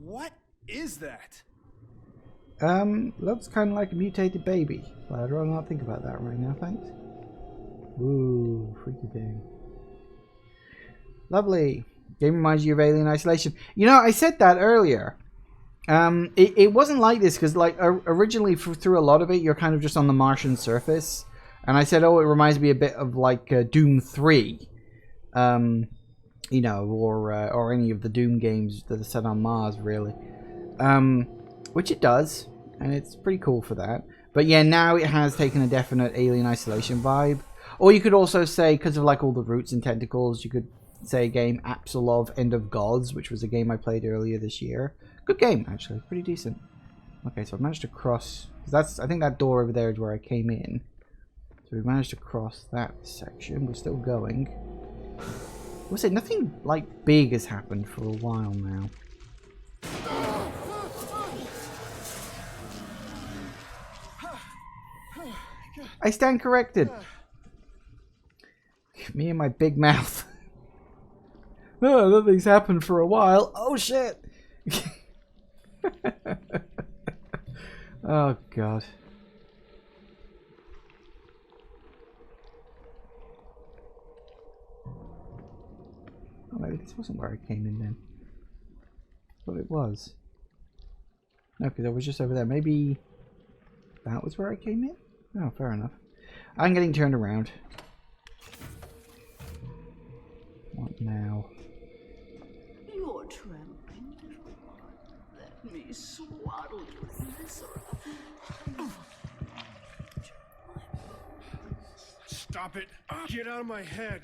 What is that? Looks kind of like a mutated baby. But I'd rather not think about that right now, thanks. Ooh, freaky thing. Lovely. Game reminds you of Alien Isolation. You know, I said that earlier. It wasn't like this because, like, originally through a lot of it, you're kind of just on the Martian surface. And I said, oh, it reminds me a bit of, like, Doom 3. You know, or any of the Doom games that are set on Mars, really. Which it does, and it's pretty cool for that. But yeah, now it has taken a definite Alien Isolation vibe. Or you could also say, because of like all the roots and tentacles, you could say a game Apsilov End of Gods, which was a game I played earlier this year. Good game, actually, pretty decent. Okay, so I've managed to cross. I think that door over there is where I came in. So we've managed to cross that section. We're still going. We'll say nothing like big has happened for a while now. I stand corrected. Me and my big mouth. Oh, nothing's happened for a while. Oh shit. Oh god. Oh, maybe this wasn't where I came in then. I thought it was. No, because I was just over there. Maybe that was where I came in? Oh, fair enough. I'm getting turned around. What now? You're trembling, little one. Let me swaddle you in viscera. Stop it! Get out of my head!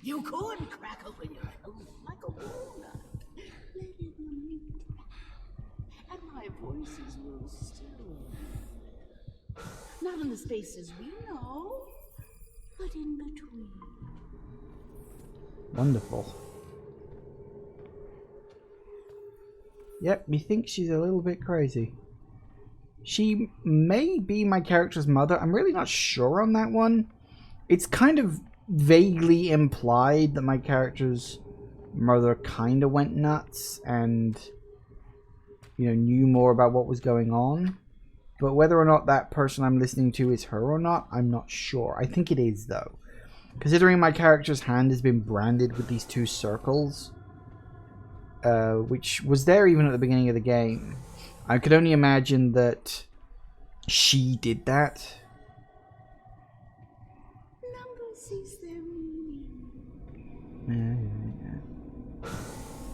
You could crack open your nose like a walnut. Let it remain dry. And my voices will still. Not in the spaces we know, but in between. Wonderful. Yep, me thinks she's a little bit crazy. She may be my character's mother. I'm really not sure on that one. It's kind of vaguely implied that my character's mother kind of went nuts and, you know, knew more about what was going on. But whether or not that person I'm listening to is her or not, I'm not sure. I think it is, though. Considering my character's hand has been branded with these two circles, which was there even at the beginning of the game, I could only imagine that she did that. Numbers cease their meaning. Yeah.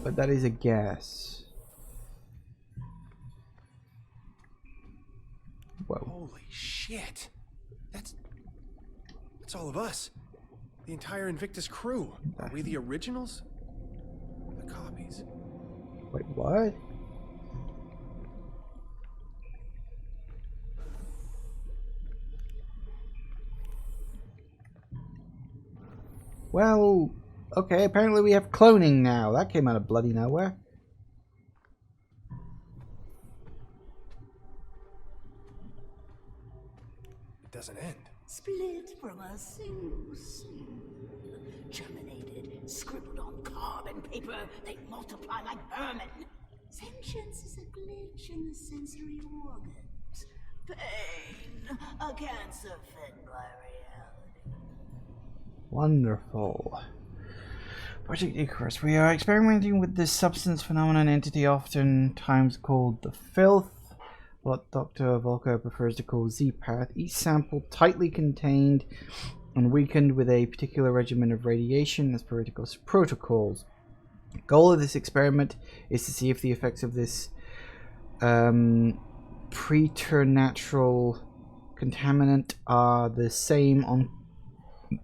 But that is a guess. Whoa. Holy shit! That's all of us. The entire Invictus crew. Are we the originals? Or the copies? Wait, what? Well, okay, apparently we have cloning now. That came out of bloody nowhere. It doesn't end. Split from a single seed. Germinated, scribbled on carbon paper, they multiply like vermin. Sentience is a glitch in the sensory organs. Pain, a cancer fed by reality. Wonderful. Project Icarus. We are experimenting with this substance phenomenon entity oftentimes called the filth, what Dr. Volko prefers to call Z-Path. Each sample tightly contained and weakened with a particular regimen of radiation as per protocols. The goal of this experiment is to see if the effects of this preternatural contaminant are the same on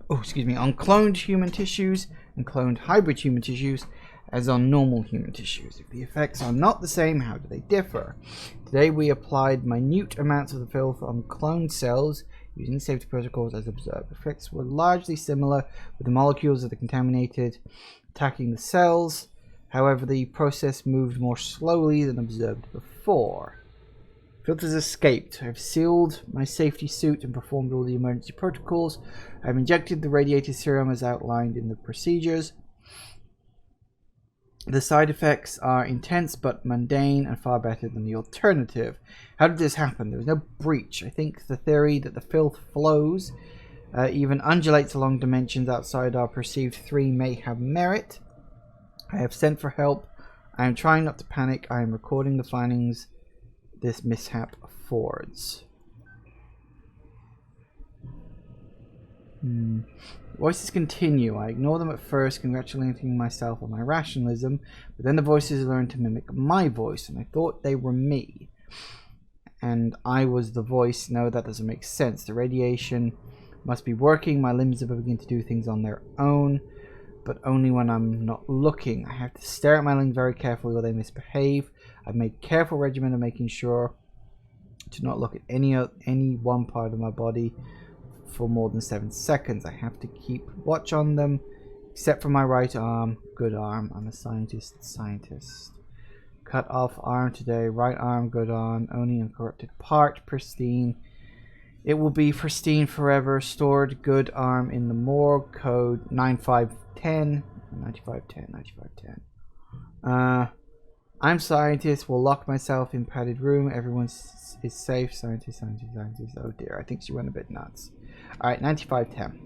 cloned human tissues and cloned hybrid human tissues as on normal human tissues. If the effects are not the same, how do they differ? Today we applied minute amounts of the filth on cloned cells using safety protocols as observed. Effects were largely similar, with the molecules of the contaminated attacking the cells. However, the process moved more slowly than observed before. Filters escaped. I've sealed my safety suit and performed all the emergency protocols. I've injected the radiated serum as outlined in the procedures. The side effects are intense but mundane and far better than the alternative. How did this happen? There was no breach. I think the theory that the filth flows, even undulates along dimensions outside our perceived three may have merit. I have sent for help. I am trying not to panic. I am recording the findings this mishap affords. Voices continue. I ignore them at first, congratulating myself on my rationalism, but then the voices learned to mimic my voice, and I thought they were me. And I was the voice. No, that doesn't make sense. The radiation must be working. My limbs are beginning to do things on their own, but only when I'm not looking. I have to stare at my limbs very carefully or they misbehave. I've made careful regimen of making sure to not look at any one part of my body for more than 7 seconds. I have to keep watch on them, except for my right arm. Good arm. I'm a scientist. Cut off arm today. Right arm, good on. Only uncorrupted part. Pristine. It will be pristine forever. Stored good arm in the morgue. Code 9510. 9510. 9510. I'm scientist. Will lock myself in padded room. Everyone is safe. Scientist. Oh dear. I think she went a bit nuts. Alright, 9510.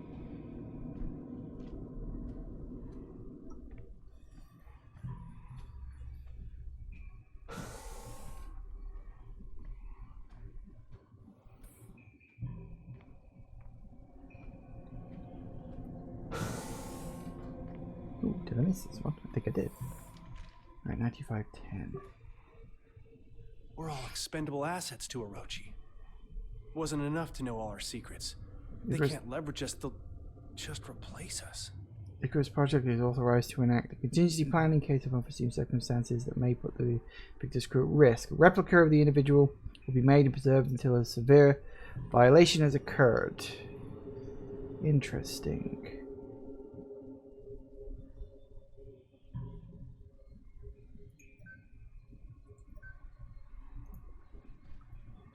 I miss this one? I think I did. Alright, 9510. We're all expendable assets to Orochi. Wasn't enough to know all our secrets. They Icarus- can't leverage us, they'll just replace us. Icarus Project is authorized to enact a contingency plan in case of unforeseen circumstances that may put the Victor's crew at risk. A replica of the individual will be made and preserved until a severe violation has occurred. Interesting.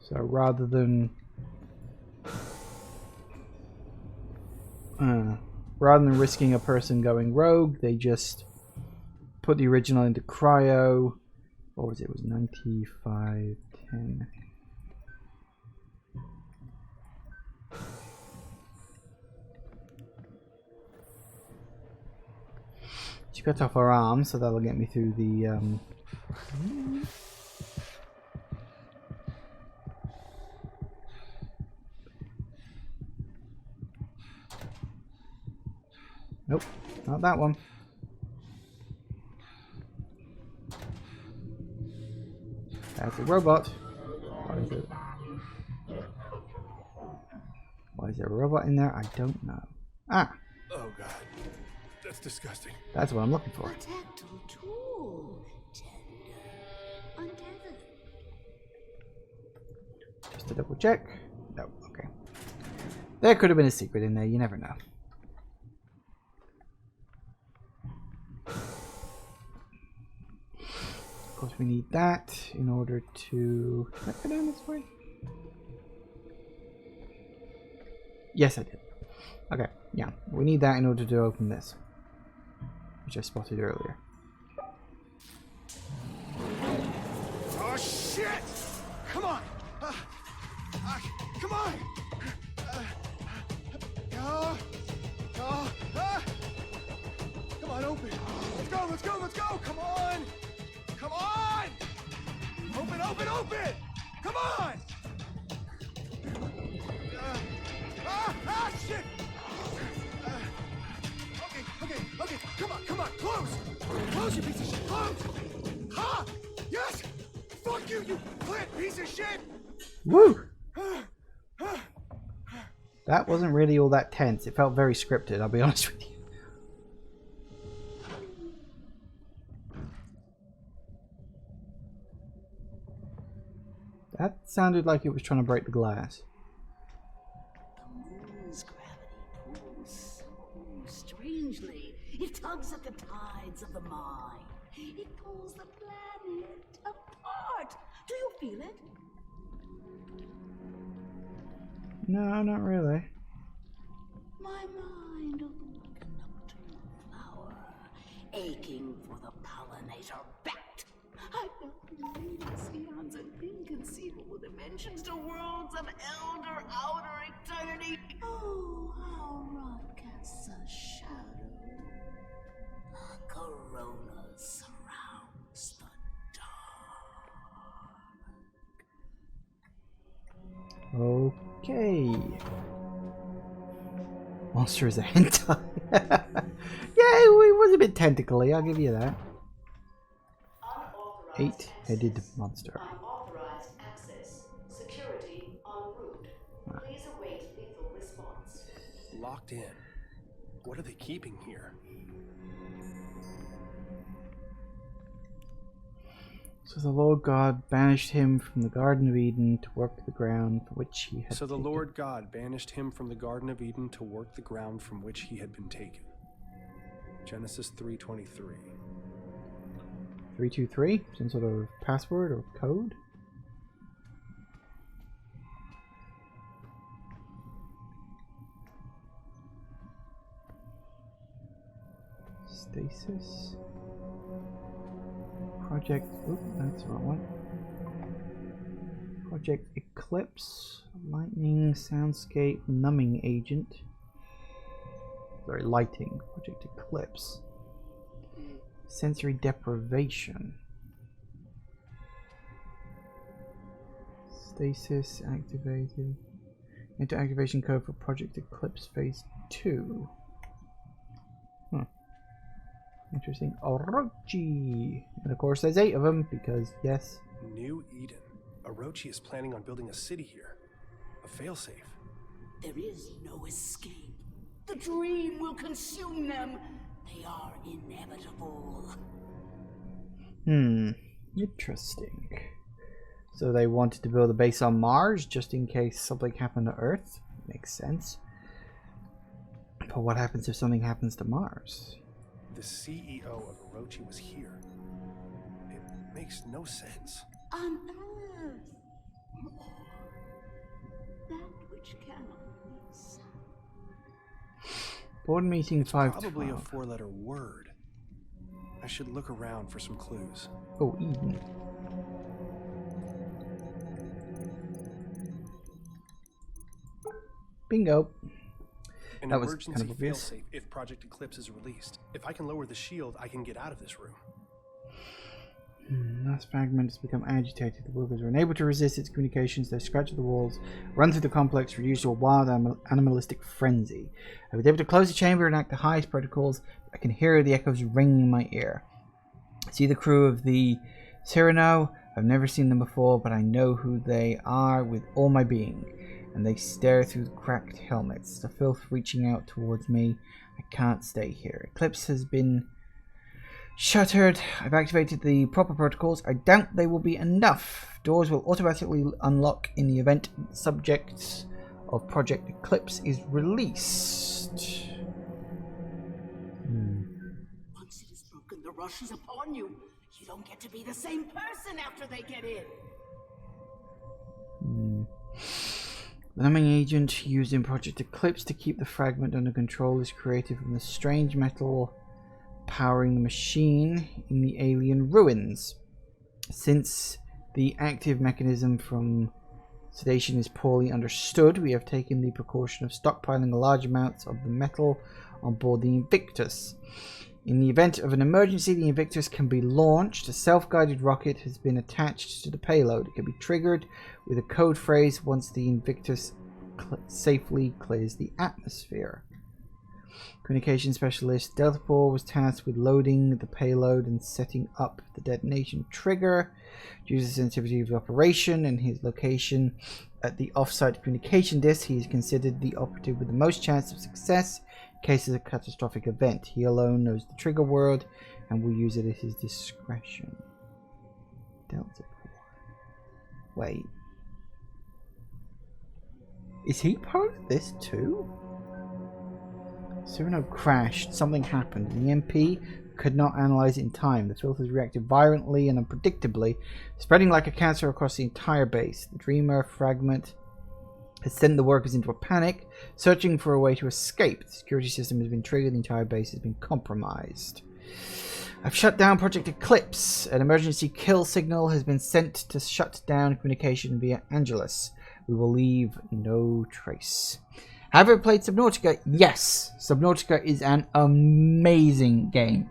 So rather than risking a person going rogue, they just put the original into cryo. What was it? It was 9510. She cut off her arm, so that'll get me through the Nope, not that one. That's a robot. What is it? Why is there a robot in there? I don't know. Ah, Oh god. That's disgusting. that's what I'm looking for. A tactile tool. Tender. Untethered. Just to double check. No, okay. There could have been a secret in there, you never know. Of course, we need that in order to. Can I go down this way? Yes, I did. Okay, yeah. We need that in order to open this, which I spotted earlier. Oh shit! Come on! Come on! Come on, open! Let's go! Let's go! Let's go! Come on! Come on! Open! Open! Open! Come on! Shit! Okay. Come on! Close! Close, you piece of shit! Close! Ha! Yes! Fuck you, you plant piece of shit! Woo! That wasn't really all that tense. It felt very scripted, I'll be honest with you. That sounded like it was trying to break the glass. The moon's gravity pulls so strangely. It tugs at the tides of the mind. It pulls the planet apart. Do you feel it? No, not really. My mind like a nocturnal flower, aching for the pollinator bat. I felt radiant eons and inconceivable dimensions to worlds of elder outer eternity. Oh, how rock casts a shadow. A corona surrounds the dark. Okay. Monster is a hentai. Yeah, it was a bit tentacly, I'll give you that. Unauthorized 8-headed access. monster. Unauthorized access. Security en route. Please await lethal response. Locked in. What are they keeping here? So the Lord God banished him from the Garden of Eden to work the ground for which he had So the taken. Lord God banished him from the Garden of Eden to work the ground from which he had been taken. Genesis 3:23. 323? Some sort of password or code? Stasis. Project. Oop, that's the wrong one. Project Eclipse. Lightning Soundscape Numbing Agent. Sorry, lighting. Project Eclipse. Sensory deprivation. Stasis activated. Enter activation code for Project Eclipse Phase 2. Interesting. Orochi. And of course there's 8 of them because, yes. New Eden. Orochi is planning on building a city here. A failsafe. There is no escape. The dream will consume them. They are inevitable. Interesting. So they wanted to build a base on Mars just in case something happened to Earth. Makes sense. But what happens if something happens to Mars? The CEO of Orochi was here. It makes no sense. On Earth. That which cannot miss. Board meeting 512. Probably a 4-letter word. I should look around for some clues. Oh, Eden. Bingo. An That was emergency kind of obvious. failsafe if Project Eclipse is released. If I can lower the shield, I can get out of this room. Last fragment has become agitated. The workers are unable to resist its communications. They scratch at the walls, run through the complex, reduced to a wild animalistic frenzy. I was able to close the chamber and enact the highest protocols. I can hear the echoes ringing in my ear. I see the crew of the Cyrano. I've never seen them before, but I know who they are with all my being. And they stare through the cracked helmets, the filth reaching out towards me. I can't stay here. Eclipse has been shuttered. I've activated the proper protocols. I doubt they will be enough. Doors will automatically unlock in the event subjects of Project Eclipse is released. Once it is broken, the rush is upon you. You don't get to be the same person after they get in. The numbing agent used in Project Eclipse to keep the fragment under control is created from the strange metal powering the machine in the alien ruins. Since the active mechanism from sedation is poorly understood, we have taken the precaution of stockpiling large amounts of the metal on board the Invictus. In the event of an emergency, the Invictus can be launched. A self-guided rocket has been attached to the payload. It can be triggered with a code phrase once the Invictus safely clears the atmosphere. Communication specialist Deltapor was tasked with loading the payload and setting up the detonation trigger. Due to the sensitivity of the operation and his location at the off-site communication disk, he is considered the operative with the most chance of success in case of a catastrophic event. He alone knows the trigger word and will use it at his discretion. Deltapor. Wait. Is he part of this too? Cyrano crashed. Something happened. The EMP could not analyze it in time. The filth has reacted violently and unpredictably, spreading like a cancer across the entire base. The Dreamer fragment has sent the workers into a panic, searching for a way to escape. The security system has been triggered. The entire base has been compromised. I've shut down Project Eclipse. An emergency kill signal has been sent to shut down communication via Angelus. We will leave no trace. Have you played Subnautica? Yes. Subnautica is an amazing game.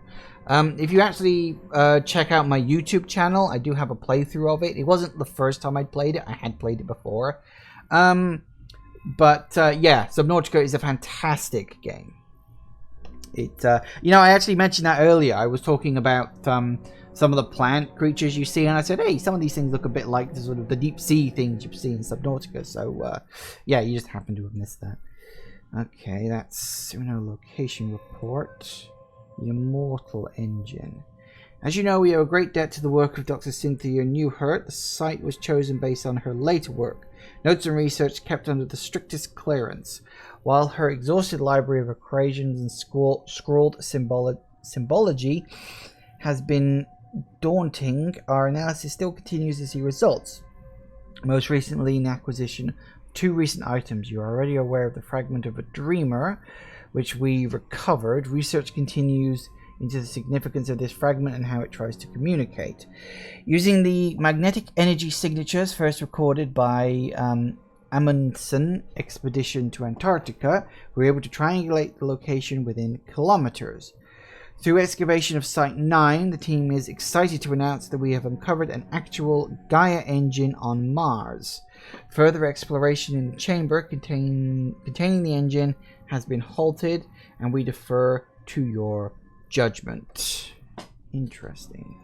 If you actually check out my YouTube channel, I do have a playthrough of it. It wasn't the first time I played it. I had played it before. Yeah, Subnautica is a fantastic game. It, I actually mentioned that earlier. I was talking about some of the plant creatures you see, and I said, hey, some of these things look a bit like the sort of the deep sea things you see in Subnautica. So, yeah, you just happen to have missed that. Okay, that's Cyrano location report. The Immortal Engine. As you know, we owe a great debt to the work of Dr. Cynthia Newhart. The site was chosen based on her later work. Notes and research kept under the strictest clearance. While her exhaustive library of equations and scrawled symbology has been daunting, our analysis still continues to see results. Most recently, in the acquisition of 2 recent items. You are already aware of the fragment of a Dreamer, which we recovered. Research continues into the significance of this fragment and how it tries to communicate. Using the magnetic energy signatures first recorded by Amundsen expedition to Antarctica, we were able to triangulate the location within kilometers. Through excavation of Site 9, the team is excited to announce that we have uncovered an actual Gaia engine on Mars. Further exploration in the chamber containing the engine has been halted, and we defer to your Judgment. Interesting.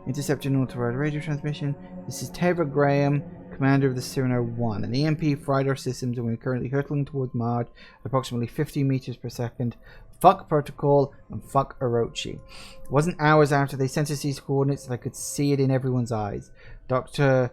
Intercepted an authorized radio transmission. This is Teva Graham, commander of the Cyrano 1. An EMP fried our systems and we're currently hurtling towards Mars at approximately 50 meters per second. Fuck protocol and fuck Orochi. It wasn't hours after they sent us these coordinates that I could see it in everyone's eyes. Dr.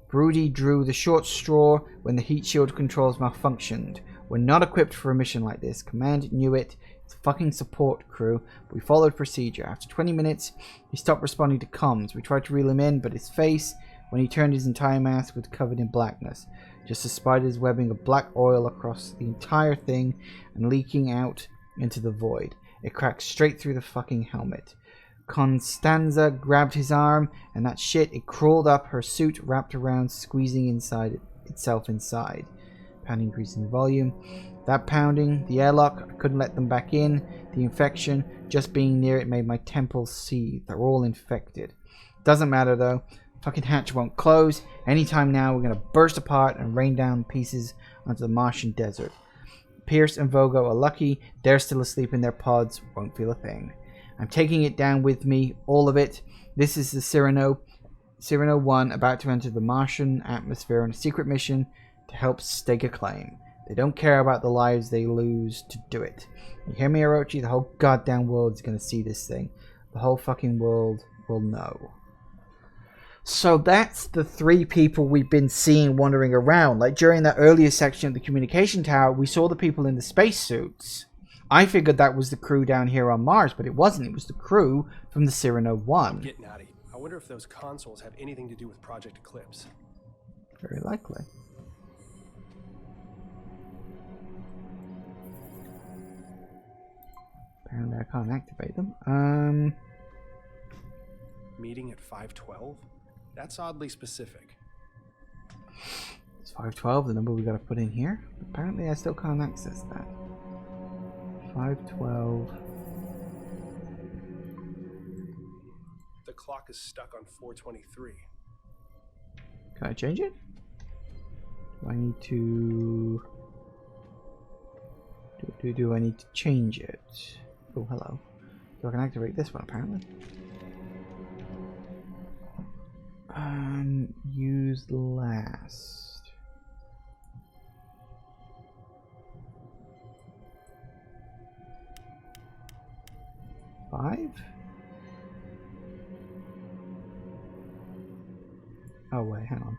Broody drew the short straw when the heat shield controls malfunctioned. We're not equipped for a mission like this. Command knew it. It's a fucking support crew. But we followed procedure. After 20 minutes, he stopped responding to comms. We tried to reel him in, but his face, when he turned his entire mask, was covered in blackness. Just a spider's webbing of black oil across the entire thing and leaking out into the void. It cracked straight through the fucking helmet. Constanza grabbed his arm, and that shit, it crawled up, her suit wrapped around, squeezing itself inside. Pounding increasing volume. That pounding, the airlock, I couldn't let them back in. The infection, just being near it made my temples seethe. They're all infected. Doesn't matter though. Fucking hatch won't close. Anytime now, we're gonna burst apart and rain down pieces onto the Martian desert. Pierce and Vogo are lucky. They're still asleep in their pods. Won't feel a thing. I'm taking it down with me. All of it. This is the Cyrano 1 about to enter the Martian atmosphere on a secret mission to help stake a claim. They don't care about the lives they lose to do it. You hear me, Orochi? The whole goddamn world is going to see this thing. The whole fucking world will know. So that's the three people we've been seeing wandering around. Like during that earlier section of the communication tower, we saw the people in the spacesuits. I figured that was the crew down here on Mars, but it wasn't. It was the crew from the Cyrano 1. Getting out of here. I wonder if those consoles have anything to do with Project Eclipse. Very likely. Apparently I can't activate them. Meeting at 512? That's oddly specific. It's 512, the number we got to put in here. Apparently I still can't access that. 512. The clock is stuck on 423. Can I change it? Do I need to... Do I need to change it? Oh, hello. So I can activate this one, apparently. Use last. Five? Oh wait, hang on.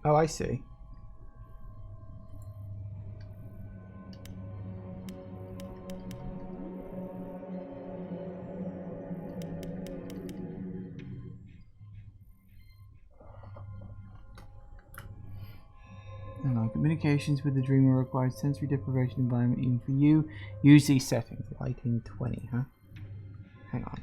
Oh, I see. Communications with the dreamer requires sensory deprivation environment even for you. Use these settings. Lighting 20, huh? Hang on.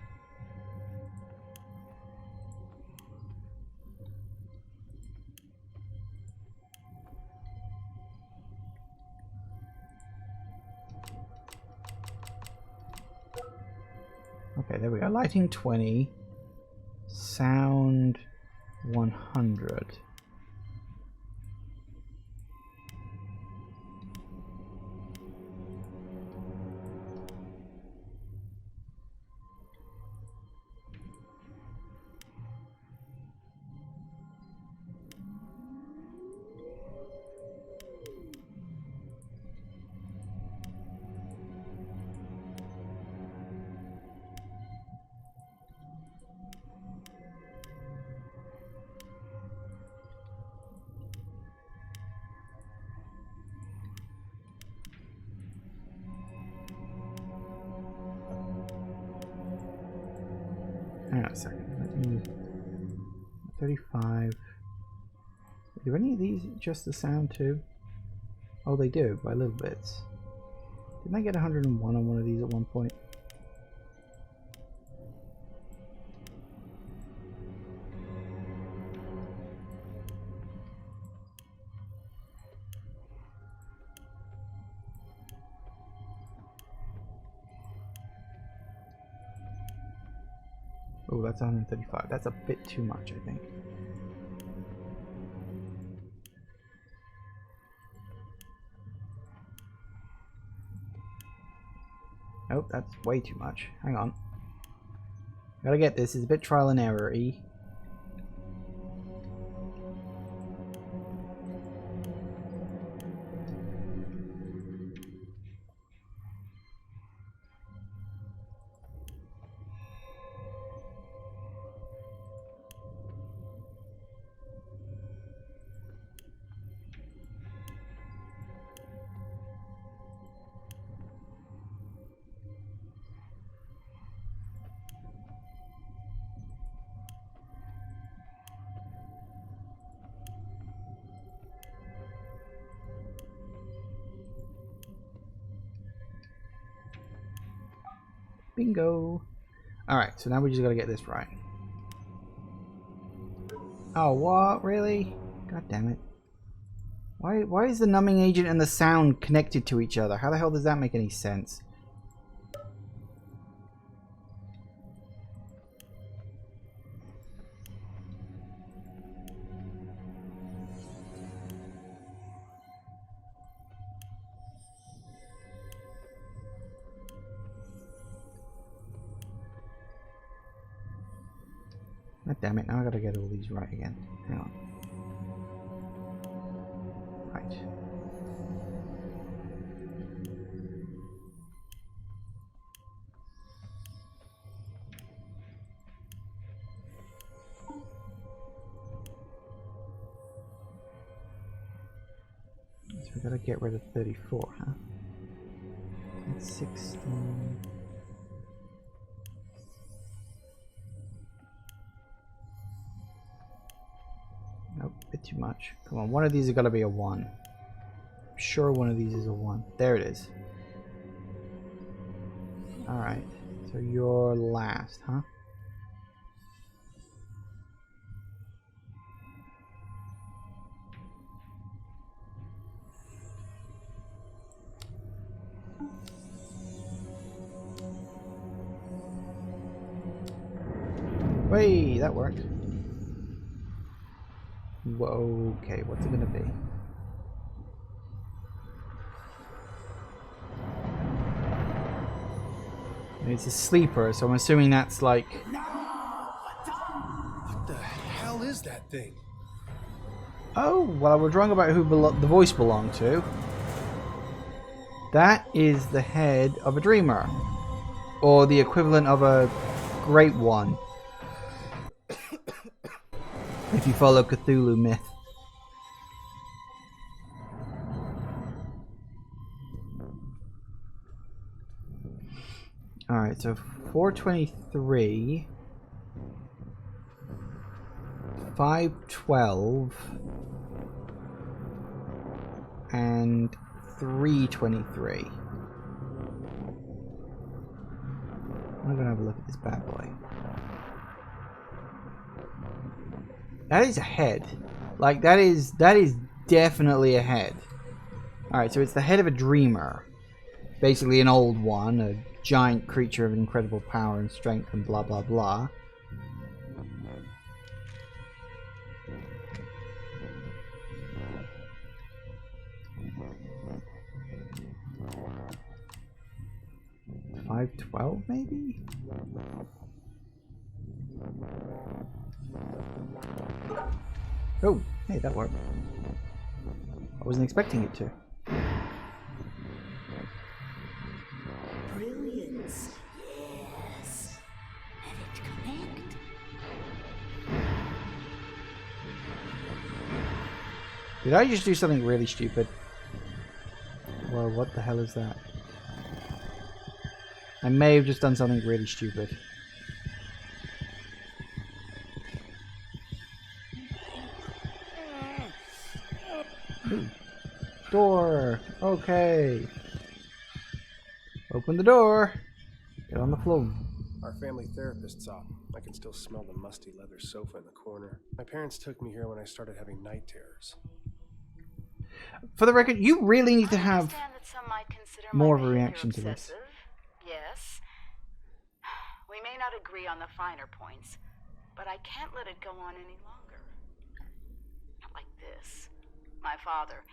Okay, there we go. Lighting 20. Sound 100. Hang on a second. Let me... 35. Do any of these adjust the sound too? Oh, they do, by little bits. Didn't I get 101 on one of these at one point? Oh, that's 135. That's a bit too much, I think. Nope, that's way too much. Hang on. Gotta get this. It's a bit trial and error-y. Bingo. Alright, so now we just gotta get this right. Oh, what? Really? God damn it. Why is the numbing agent and the sound connected to each other? How the hell does that make any sense? God damn it, now I gotta get all these right again. Hang on. Right. So we gotta get rid of 34, huh? That's 16. Nope, a bit too much. Come on, one of these has got to be a 1. I'm sure one of these is a 1. There it is. Alright, so you're last, huh? Wait, that worked. Whoa, okay, what's it gonna be? It's a sleeper, so I'm assuming that's like... What the hell is that thing? Oh, well, we're wrong about who the voice belonged to. That is the head of a dreamer. Or the equivalent of a great one. If you follow Cthulhu myth. Alright, so 423, 512, and 323. I'm gonna have a look at this bad boy. That is a head. Like, that is definitely a head. Alright, so it's the head of a dreamer. Basically an old one, a giant creature of incredible power and strength and blah blah blah. $512 maybe? Oh, hey, that worked. I wasn't expecting it to. Brilliance. Yes. Let it connect. Did I just do something really stupid? Well, what the hell is that? I may have just done something really stupid. Ooh. Door! Okay. Open the door. Get on the floor. Our family therapist's up. I can still smell the musty leather sofa in the corner. My parents took me here when I started having night terrors. For the record, you really need to I have understand that some might consider more my of a behavior reaction to this. obsessive. Yes. We may not agree on the finer points, but I can't let it go on any longer. Not like this. My father,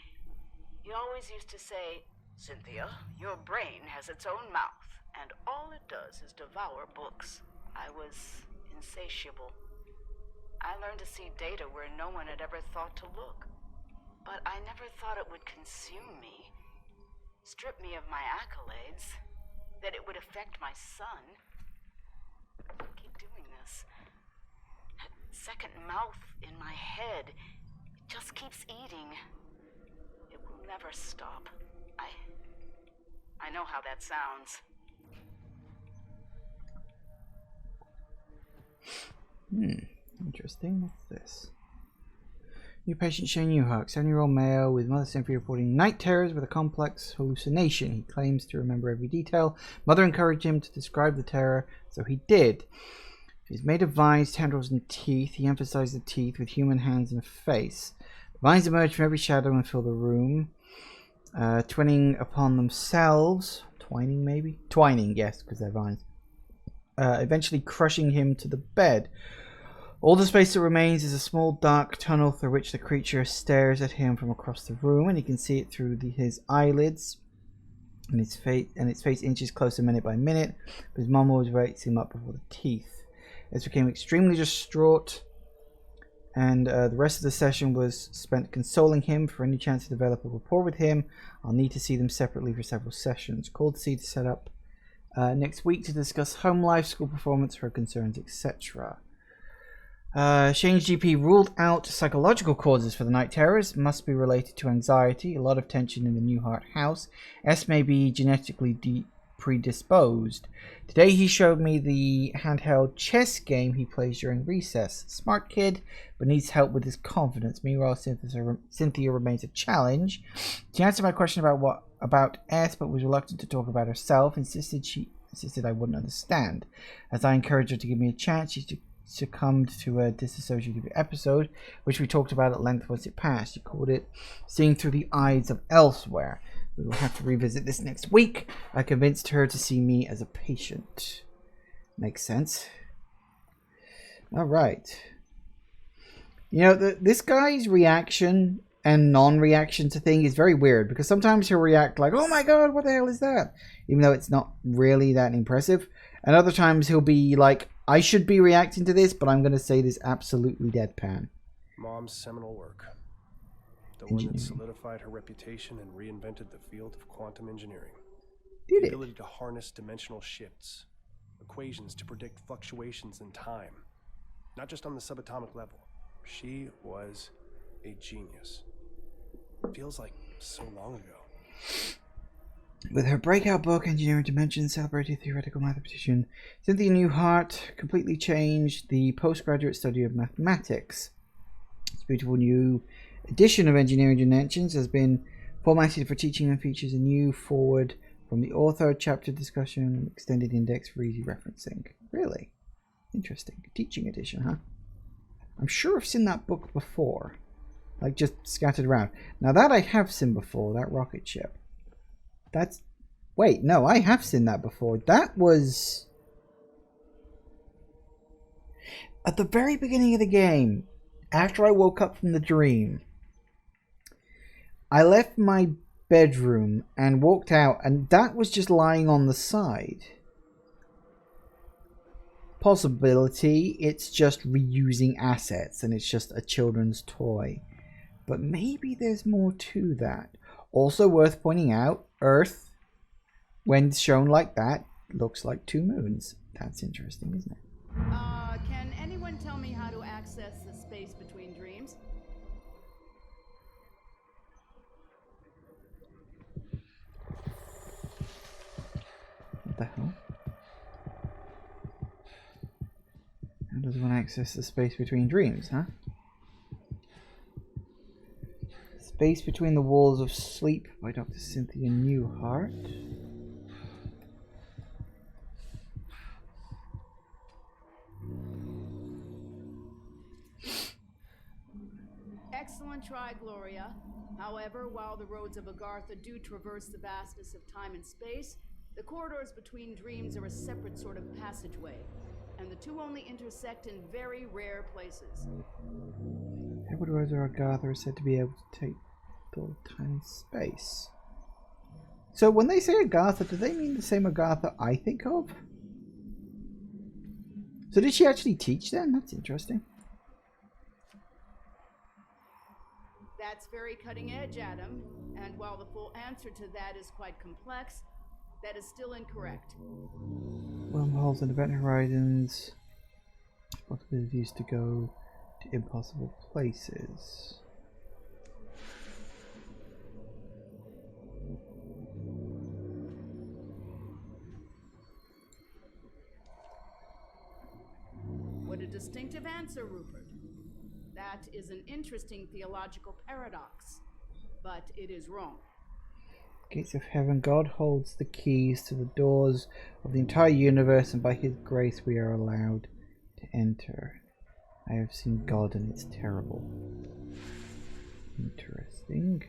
he always used to say, "Cynthia, your brain has its own mouth." and all it does is devour books. I was insatiable. I learned to see data where no one had ever thought to look. But I never thought it would consume me, strip me of my accolades, that it would affect my son. I keep doing this. That second mouth in my head just keeps eating. It will never stop. I know how that sounds. Interesting. What's this? New patient Shane Newhart, 7-year-old male with mother Cynthia reporting night terrors with a complex hallucination. He claims to remember every detail. Mother encouraged him to describe the terror, so he did. He's made of vines, tendrils, and teeth. He emphasized the teeth with human hands and a face. The vines emerge from every shadow and fill the room, twining upon themselves. Twining, maybe? Twining, yes, because they're vines. Eventually crushing him to the bed. All the space that remains is a small dark tunnel through which the creature stares at him from across the room, and he can see it through his eyelids, and its face inches closer minute by minute. But his mum always wakes him up before the teeth. Ez became extremely distraught, and the rest of the session was spent consoling him. For any chance to develop a rapport with him, I'll need to see them separately for several sessions. Called to see to set up next week to discuss home life, school performance, her concerns, etc. Shane's GP ruled out psychological causes for the night terrors. Must be related to anxiety, a lot of tension in the Newhart house. S may be genetically predisposed. Today he showed me the handheld chess game he plays during recess. Smart kid, but needs help with his confidence. Meanwhile, Cynthia remains a challenge. She answered my question about S, but was reluctant to talk about herself. Insisted I wouldn't understand. As I encouraged her to give me a chance, she succumbed to a disassociative episode, which we talked about at length once it passed. She called it seeing through the eyes of elsewhere. We will have to revisit this next week. I convinced her to see me as a patient. Makes sense. All right. You know, this guy's reaction and non-reaction to things is very weird, because sometimes he'll react like, oh my god, what the hell is that? Even though it's not really that impressive. And other times he'll be like, I should be reacting to this, but I'm going to say this absolutely deadpan. Mom's seminal work. The one that solidified her reputation and reinvented the field of quantum engineering. Did the it? ability to harness dimensional shifts, equations to predict fluctuations in time, not just on the subatomic level. She was a genius. Feels like so long ago. With her breakout book, Engineering Dimensions, celebrated theoretical mathematician Cynthia Newhart completely changed the postgraduate study of mathematics. This beautiful new edition of Engineering Dimensions has been formatted for teaching and features a new foreword from the author, chapter discussion, and extended index for easy referencing. Really? Interesting. Teaching edition, huh? I'm sure I've seen that book before. Like, just scattered around. Now, that I have seen before, that rocket ship. That's... Wait, no, I have seen that before. That was... at the very beginning of the game, after I woke up from the dream, I left my bedroom and walked out, and that was just lying on the side. Possibility, it's just reusing assets, and it's just a children's toy. But maybe there's more to that. Also worth pointing out, Earth, when shown like that, looks like two moons. That's interesting, isn't it? Can anyone tell me how to access the space between dreams? What the hell? How does one access the space between dreams, huh? Space Between the Walls of Sleep by Dr. Cynthia Newhart. Excellent try, Gloria. However, while the roads of Agartha do traverse the vastness of time and space, the corridors between dreams are a separate sort of passageway, and the two only intersect in very rare places. Edward Rosa Agartha is said to be able to take both time and space. So when they say Agatha, do they mean the same Agatha I think of? So did she actually teach then? That's interesting. That's very cutting edge, Adam. And while the full answer to that is quite complex, that is still incorrect. Wormholes and event horizons. Possibilities to go to impossible places. What a distinctive answer, Rupert. That is an interesting theological paradox, but it is wrong. Gates of heaven. God holds the keys to the doors of the entire universe, and by his grace we are allowed to enter. I have seen God and it's terrible. Interesting.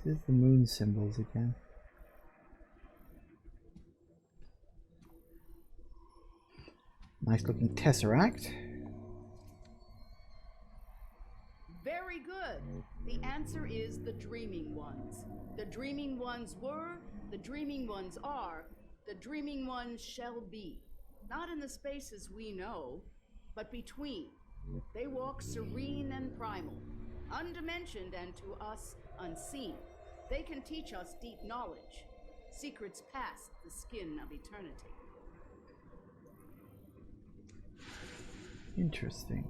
This is the moon symbols again. Nice looking tesseract. Very good. The answer is the Dreaming Ones. The Dreaming Ones were, the Dreaming Ones are, the Dreaming Ones shall be. Not in the spaces we know, but between. They walk serene and primal, undimensioned and to us unseen. They can teach us deep knowledge, secrets past the skin of eternity. Interesting.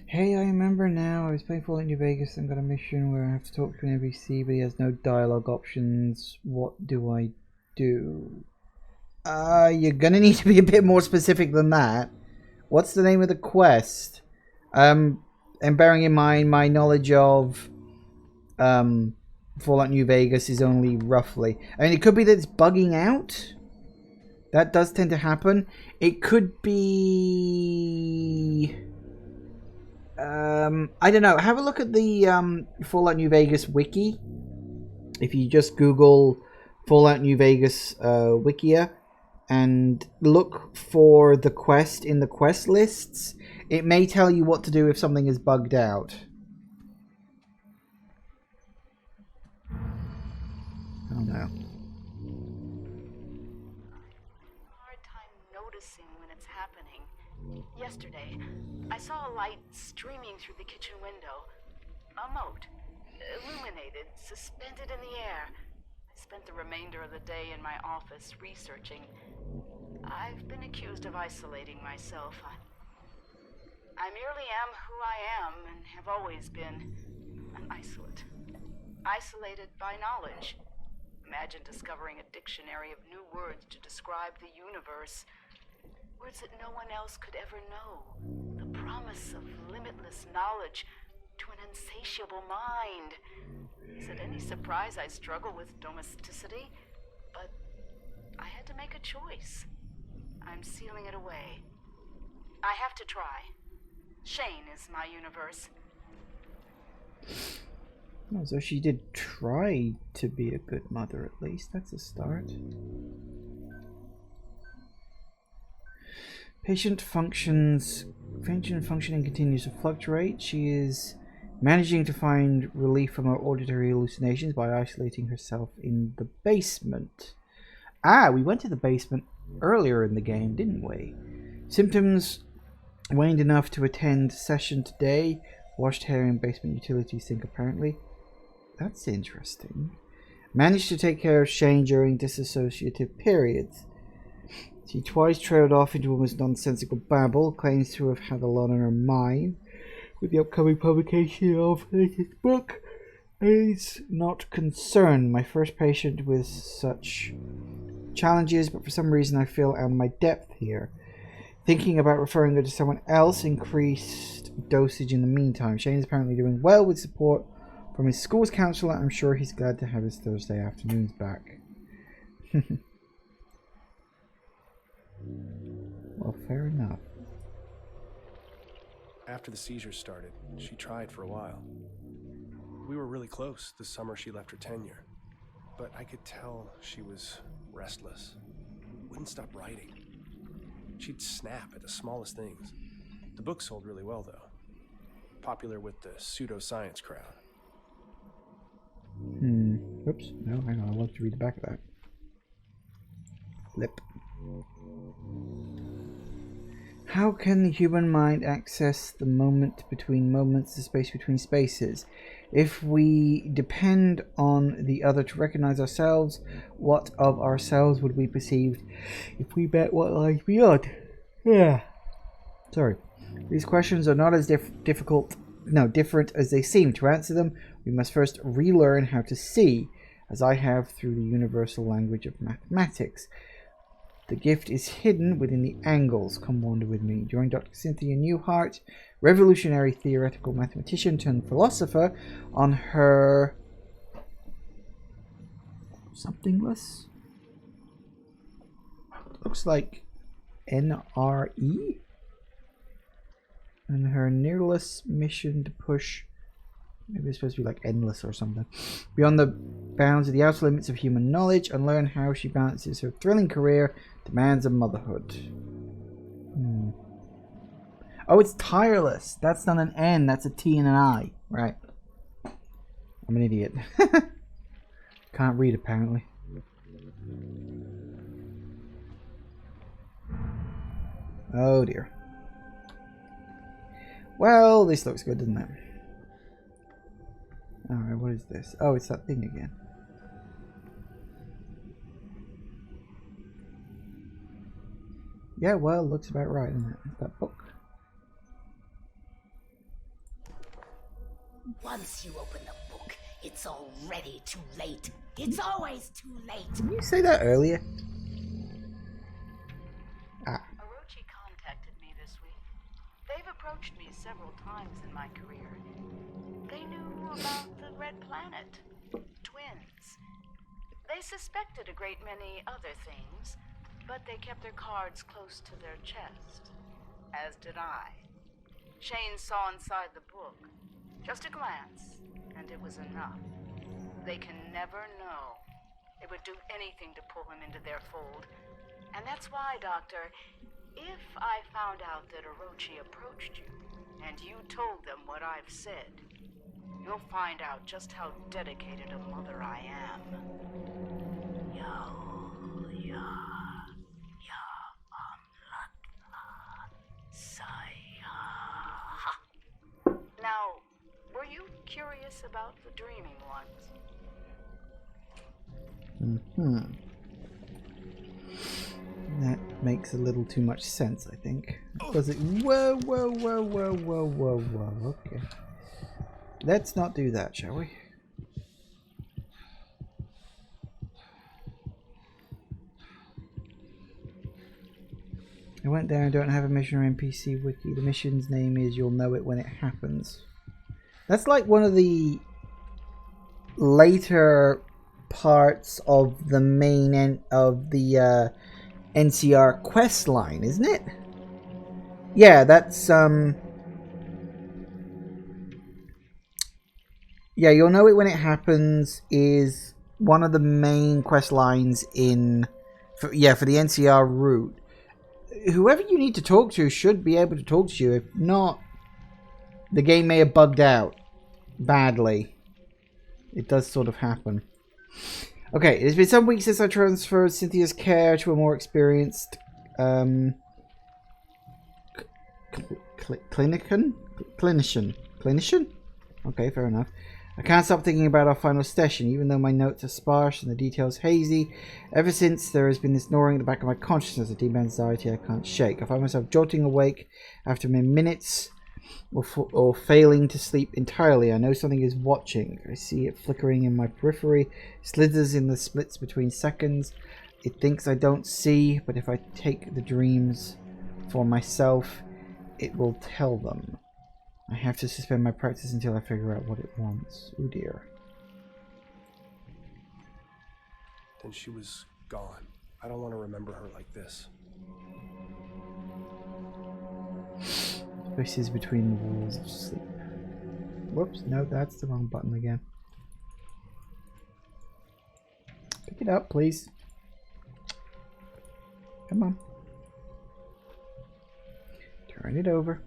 Hey, I remember now. I was playing Fallout New Vegas and got a mission where I have to talk to an NPC, but he has no dialogue options. What do I do? You're gonna need to be a bit more specific than that. What's the name of the quest? And bearing in mind my knowledge of Fallout New Vegas is only roughly. I mean, it could be that it's bugging out. That does tend to happen. It could be... I don't know. Have a look at the Fallout New Vegas wiki. If you just Google Fallout New Vegas Wikia and look for the quest in the quest lists, it may tell you what to do if something is bugged out. Oh no. Hard time noticing when it's happening. Yesterday, I saw a light streaming through the kitchen window. A mote, illuminated, suspended in the air. I spent the remainder of the day in my office researching. I've been accused of isolating myself. I merely am who I am and have always been an isolate. Isolated by knowledge. Imagine discovering a dictionary of new words to describe the universe. Words that no one else could ever know. The promise of limitless knowledge to an insatiable mind. Is it any surprise I struggle with domesticity? But I had to make a choice. I'm sealing it away. I have to try. Shane is my universe. Oh, so she did try to be a good mother at least. That's a start. Patient functioning continues to fluctuate. She is managing to find relief from her auditory hallucinations by isolating herself in the basement. Ah, we went to the basement earlier in the game, didn't we? Symptoms waned enough to attend session today. Washed hair in basement utility sink apparently. That's interesting. Managed to take care of Shane during disassociative periods. She twice trailed off into almost nonsensical babble, claims to have had a lot on her mind with the upcoming publication of her latest book. Is not concerned. My first patient with such challenges, but for some reason I feel out of my depth here. Thinking about referring her to someone else, increased dosage in the meantime. Shane is apparently doing well with support from his school's counselor. I'm sure he's glad to have his Thursday afternoons back. Well, fair enough. After the seizures started, she tried for a while. We were really close the summer she left her tenure, but I could tell she was restless. Wouldn't stop writing. She'd snap at the smallest things. The book sold really well, though. Popular with the pseudoscience crowd. Oops. No, hang on. I want to read the back of that. Lip. How can the human mind access the moment between moments, the space between spaces? If we depend on the other to recognize ourselves, what of ourselves would we perceive if we met what lies beyond? Yeah. Sorry. These questions are not as different as they seem. To answer them, we must first relearn how to see, as I have through the universal language of mathematics. The gift is hidden within the angles. Come wander with me. Join Dr. Cynthia Newhart, revolutionary theoretical mathematician turned philosopher, on her somethingless. Looks like NRE, and her nearless mission to push. Maybe it's supposed to be like endless or something. Beyond the bounds of the outer limits of human knowledge, and learn how she balances her thrilling career, demands of motherhood. Oh, it's tireless. That's not an N, that's a T and an I. Right. I'm an idiot. Can't read, apparently. Oh dear. Well, this looks good, doesn't it? Alright, what is this? Oh, it's that thing again. Yeah, well, looks about right, isn't it? It's that book. Once you open the book, it's already too late. It's always too late. Didn't you say that earlier? Orochi contacted me this week. They've approached me several times in my career. They knew about the Red Planet. Twins. They suspected a great many other things, but they kept their cards close to their chest. As did I. Shane saw inside the book. Just a glance, and it was enough. They can never know. They would do anything to pull him into their fold. And that's why, Doctor, if I found out that Orochi approached you, and you told them what I've said, you'll find out just how dedicated a mother I am. Now, were you curious about the dreaming ones? That makes a little too much sense, I think. Does it? Whoa. Okay. Let's not do that, shall we? I went there and don't have a mission or NPC wiki. The mission's name is You'll Know It When It Happens. That's like one of the later parts of the main NCR quest line, isn't it? Yeah, that's yeah, You'll Know It When It Happens is one of the main quest lines for the NCR route. Whoever you need to talk to should be able to talk to you. If not, the game may have bugged out badly. It does sort of happen. Okay, it's been some weeks since I transferred Cynthia's care to a more experienced clinician? Okay, fair enough. I can't stop thinking about our final session, even though my notes are sparse and the details hazy. Ever since, there has been this gnawing at the back of my consciousness, a deep anxiety I can't shake. I find myself jolting awake after mere minutes or failing to sleep entirely. I know something is watching. I see it flickering in my periphery, slithers in the splits between seconds. It thinks I don't see, but if I take the dreams for myself, it will tell them. I have to suspend my practice until I figure out what it wants. Oh dear. Then she was gone. I don't want to remember her like this. Spaces between the walls of sleep. Whoops, no, that's the wrong button again. Pick it up, please. Come on. Turn it over.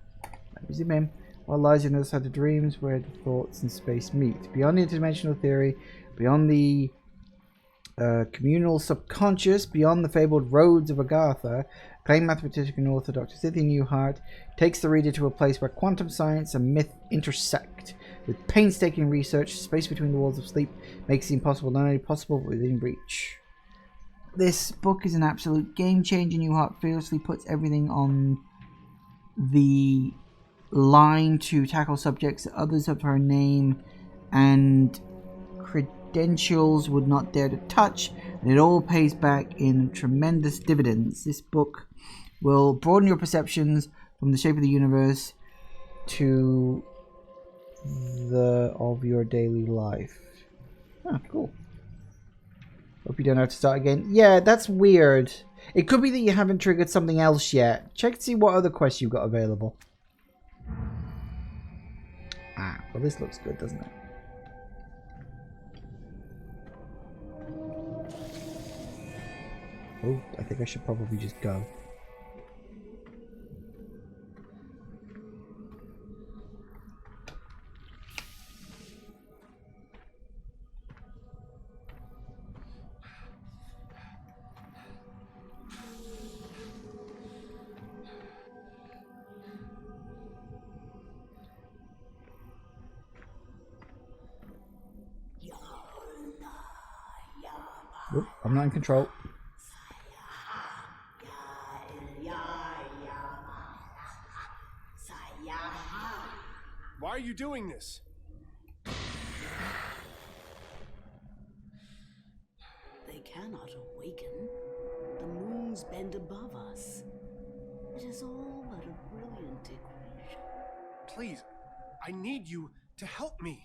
We zoom in. What lies on the other side of dreams, where the thoughts and space meet. Beyond the interdimensional theory, beyond the communal subconscious, beyond the fabled roads of Agartha, acclaimed mathematician and author Dr. Cynthia Newhart takes the reader to a place where quantum science and myth intersect. With painstaking research, space between the walls of sleep makes the impossible not only possible but within reach. This book is an absolute game changer. Newhart fearlessly puts everything on the line to tackle subjects that others of her name and credentials would not dare to touch, and it all pays back in tremendous dividends. This book will broaden your perceptions from the shape of the universe to the of your daily life. Ah, cool. Hope you don't have to start again. Yeah, that's weird. It could be that you haven't triggered something else yet. Check to see what other quests you've got available. Ah, well this looks good, doesn't it? Oh, I think I should probably just go. Oop, I'm not in control. Why are you doing this? They cannot awaken. The moons bend above us. It is all but a brilliant equation. Please, I need you to help me.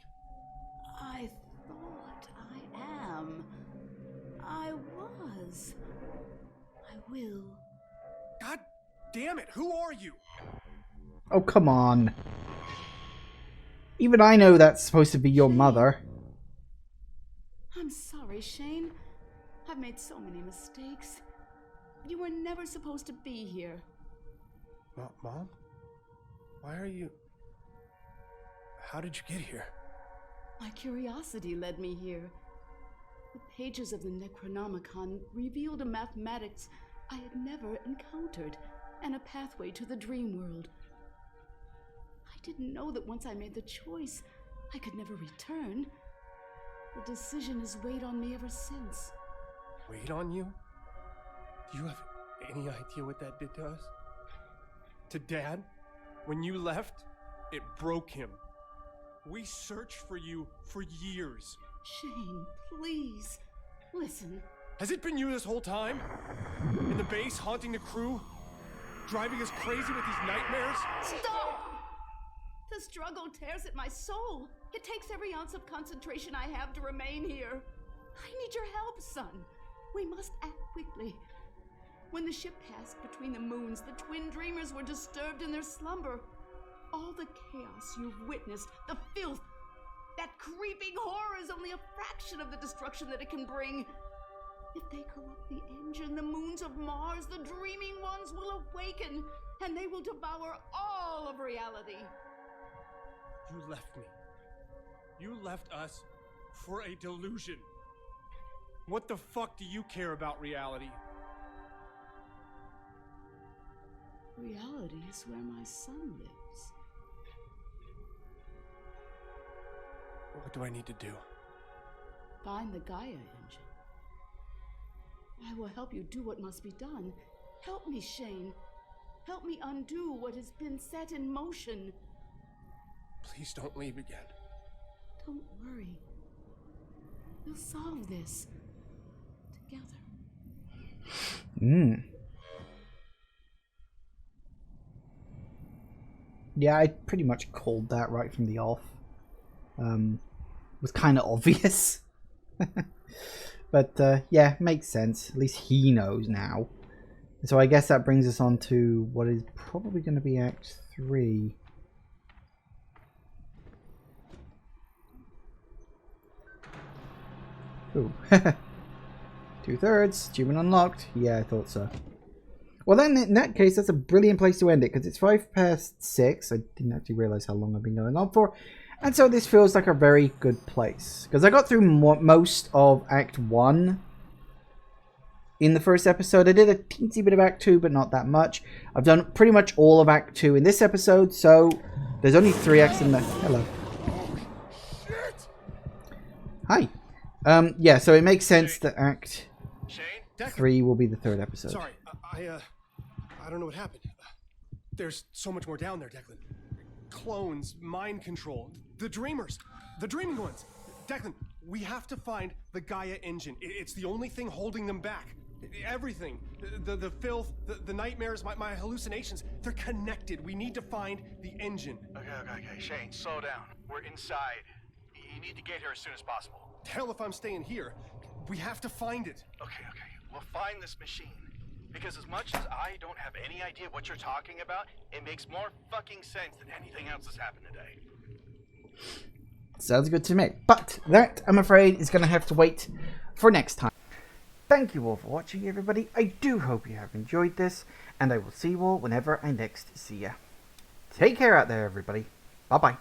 I thought I am. I was. I will. God damn it, who are you? Oh, come on. Even I know that's supposed to be your mother. I'm sorry, Shane. I've made so many mistakes. You were never supposed to be here. Mom? Why are you... How did you get here? My curiosity led me here. The pages of the Necronomicon revealed a mathematics I had never encountered, and a pathway to the dream world. I didn't know that once I made the choice, I could never return. The decision has weighed on me ever since. Weighed on you? Do you have any idea what that did to us? To Dad? When you left, it broke him. We searched for you for years. Shane, please, listen. Has it been you this whole time? In the base, haunting the crew? Driving us crazy with these nightmares? Stop! The struggle tears at my soul. It takes every ounce of concentration I have to remain here. I need your help, son. We must act quickly. When the ship passed between the moons, the twin dreamers were disturbed in their slumber. All the chaos you've witnessed, the filth, that creeping horror is only a fraction of the destruction that it can bring. If they corrupt the engine, the moons of Mars, the dreaming ones will awaken, and they will devour all of reality. You left me. You left us for a delusion. What the fuck do you care about reality? Reality is where my son lives. What do I need to do? Find the Gaia engine. I will help you do what must be done. Help me, Shane. Help me undo what has been set in motion. Please don't leave again. Don't worry. We'll solve this. Together. Yeah, I pretty much called that right from the off. Was kind of obvious. But yeah, makes sense. At least he knows now. So I guess that brings us on to what is probably going to be Act 3. Ooh. 2/3. Achievement unlocked. Yeah, I thought so. Well, then in that case, that's a brilliant place to end it because it's 6:05. I didn't actually realize how long I've been going on for. And so this feels like a very good place because I got through most of Act 1 in the first episode. I did a teensy bit of Act 2, but not that much. I've done pretty much all of Act 2 in this episode, so there's only 3 acts in the... Hello. Hi. Yeah, so it makes sense that Act 3 will be the 3rd episode. Sorry, I don't know what happened. There's so much more down there, Declan. Clones, mind control, the dreamers, the dreaming ones. Declan, we have to find the Gaia engine. It's the only thing holding them back. Everything, the filth, the nightmares, my hallucinations, they're connected. We need to find the engine. Okay, Shane, slow down. We're inside. You need to get here as soon as possible. Hell if I'm staying here. We have to find it. Okay. We'll find this machine. Because as much as I don't have any idea what you're talking about, it makes more fucking sense than anything else that's happened today. Sounds good to me. But that, I'm afraid, is going to have to wait for next time. Thank you all for watching, everybody. I do hope you have enjoyed this, and I will see you all whenever I next see you. Take care out there, everybody. Bye-bye.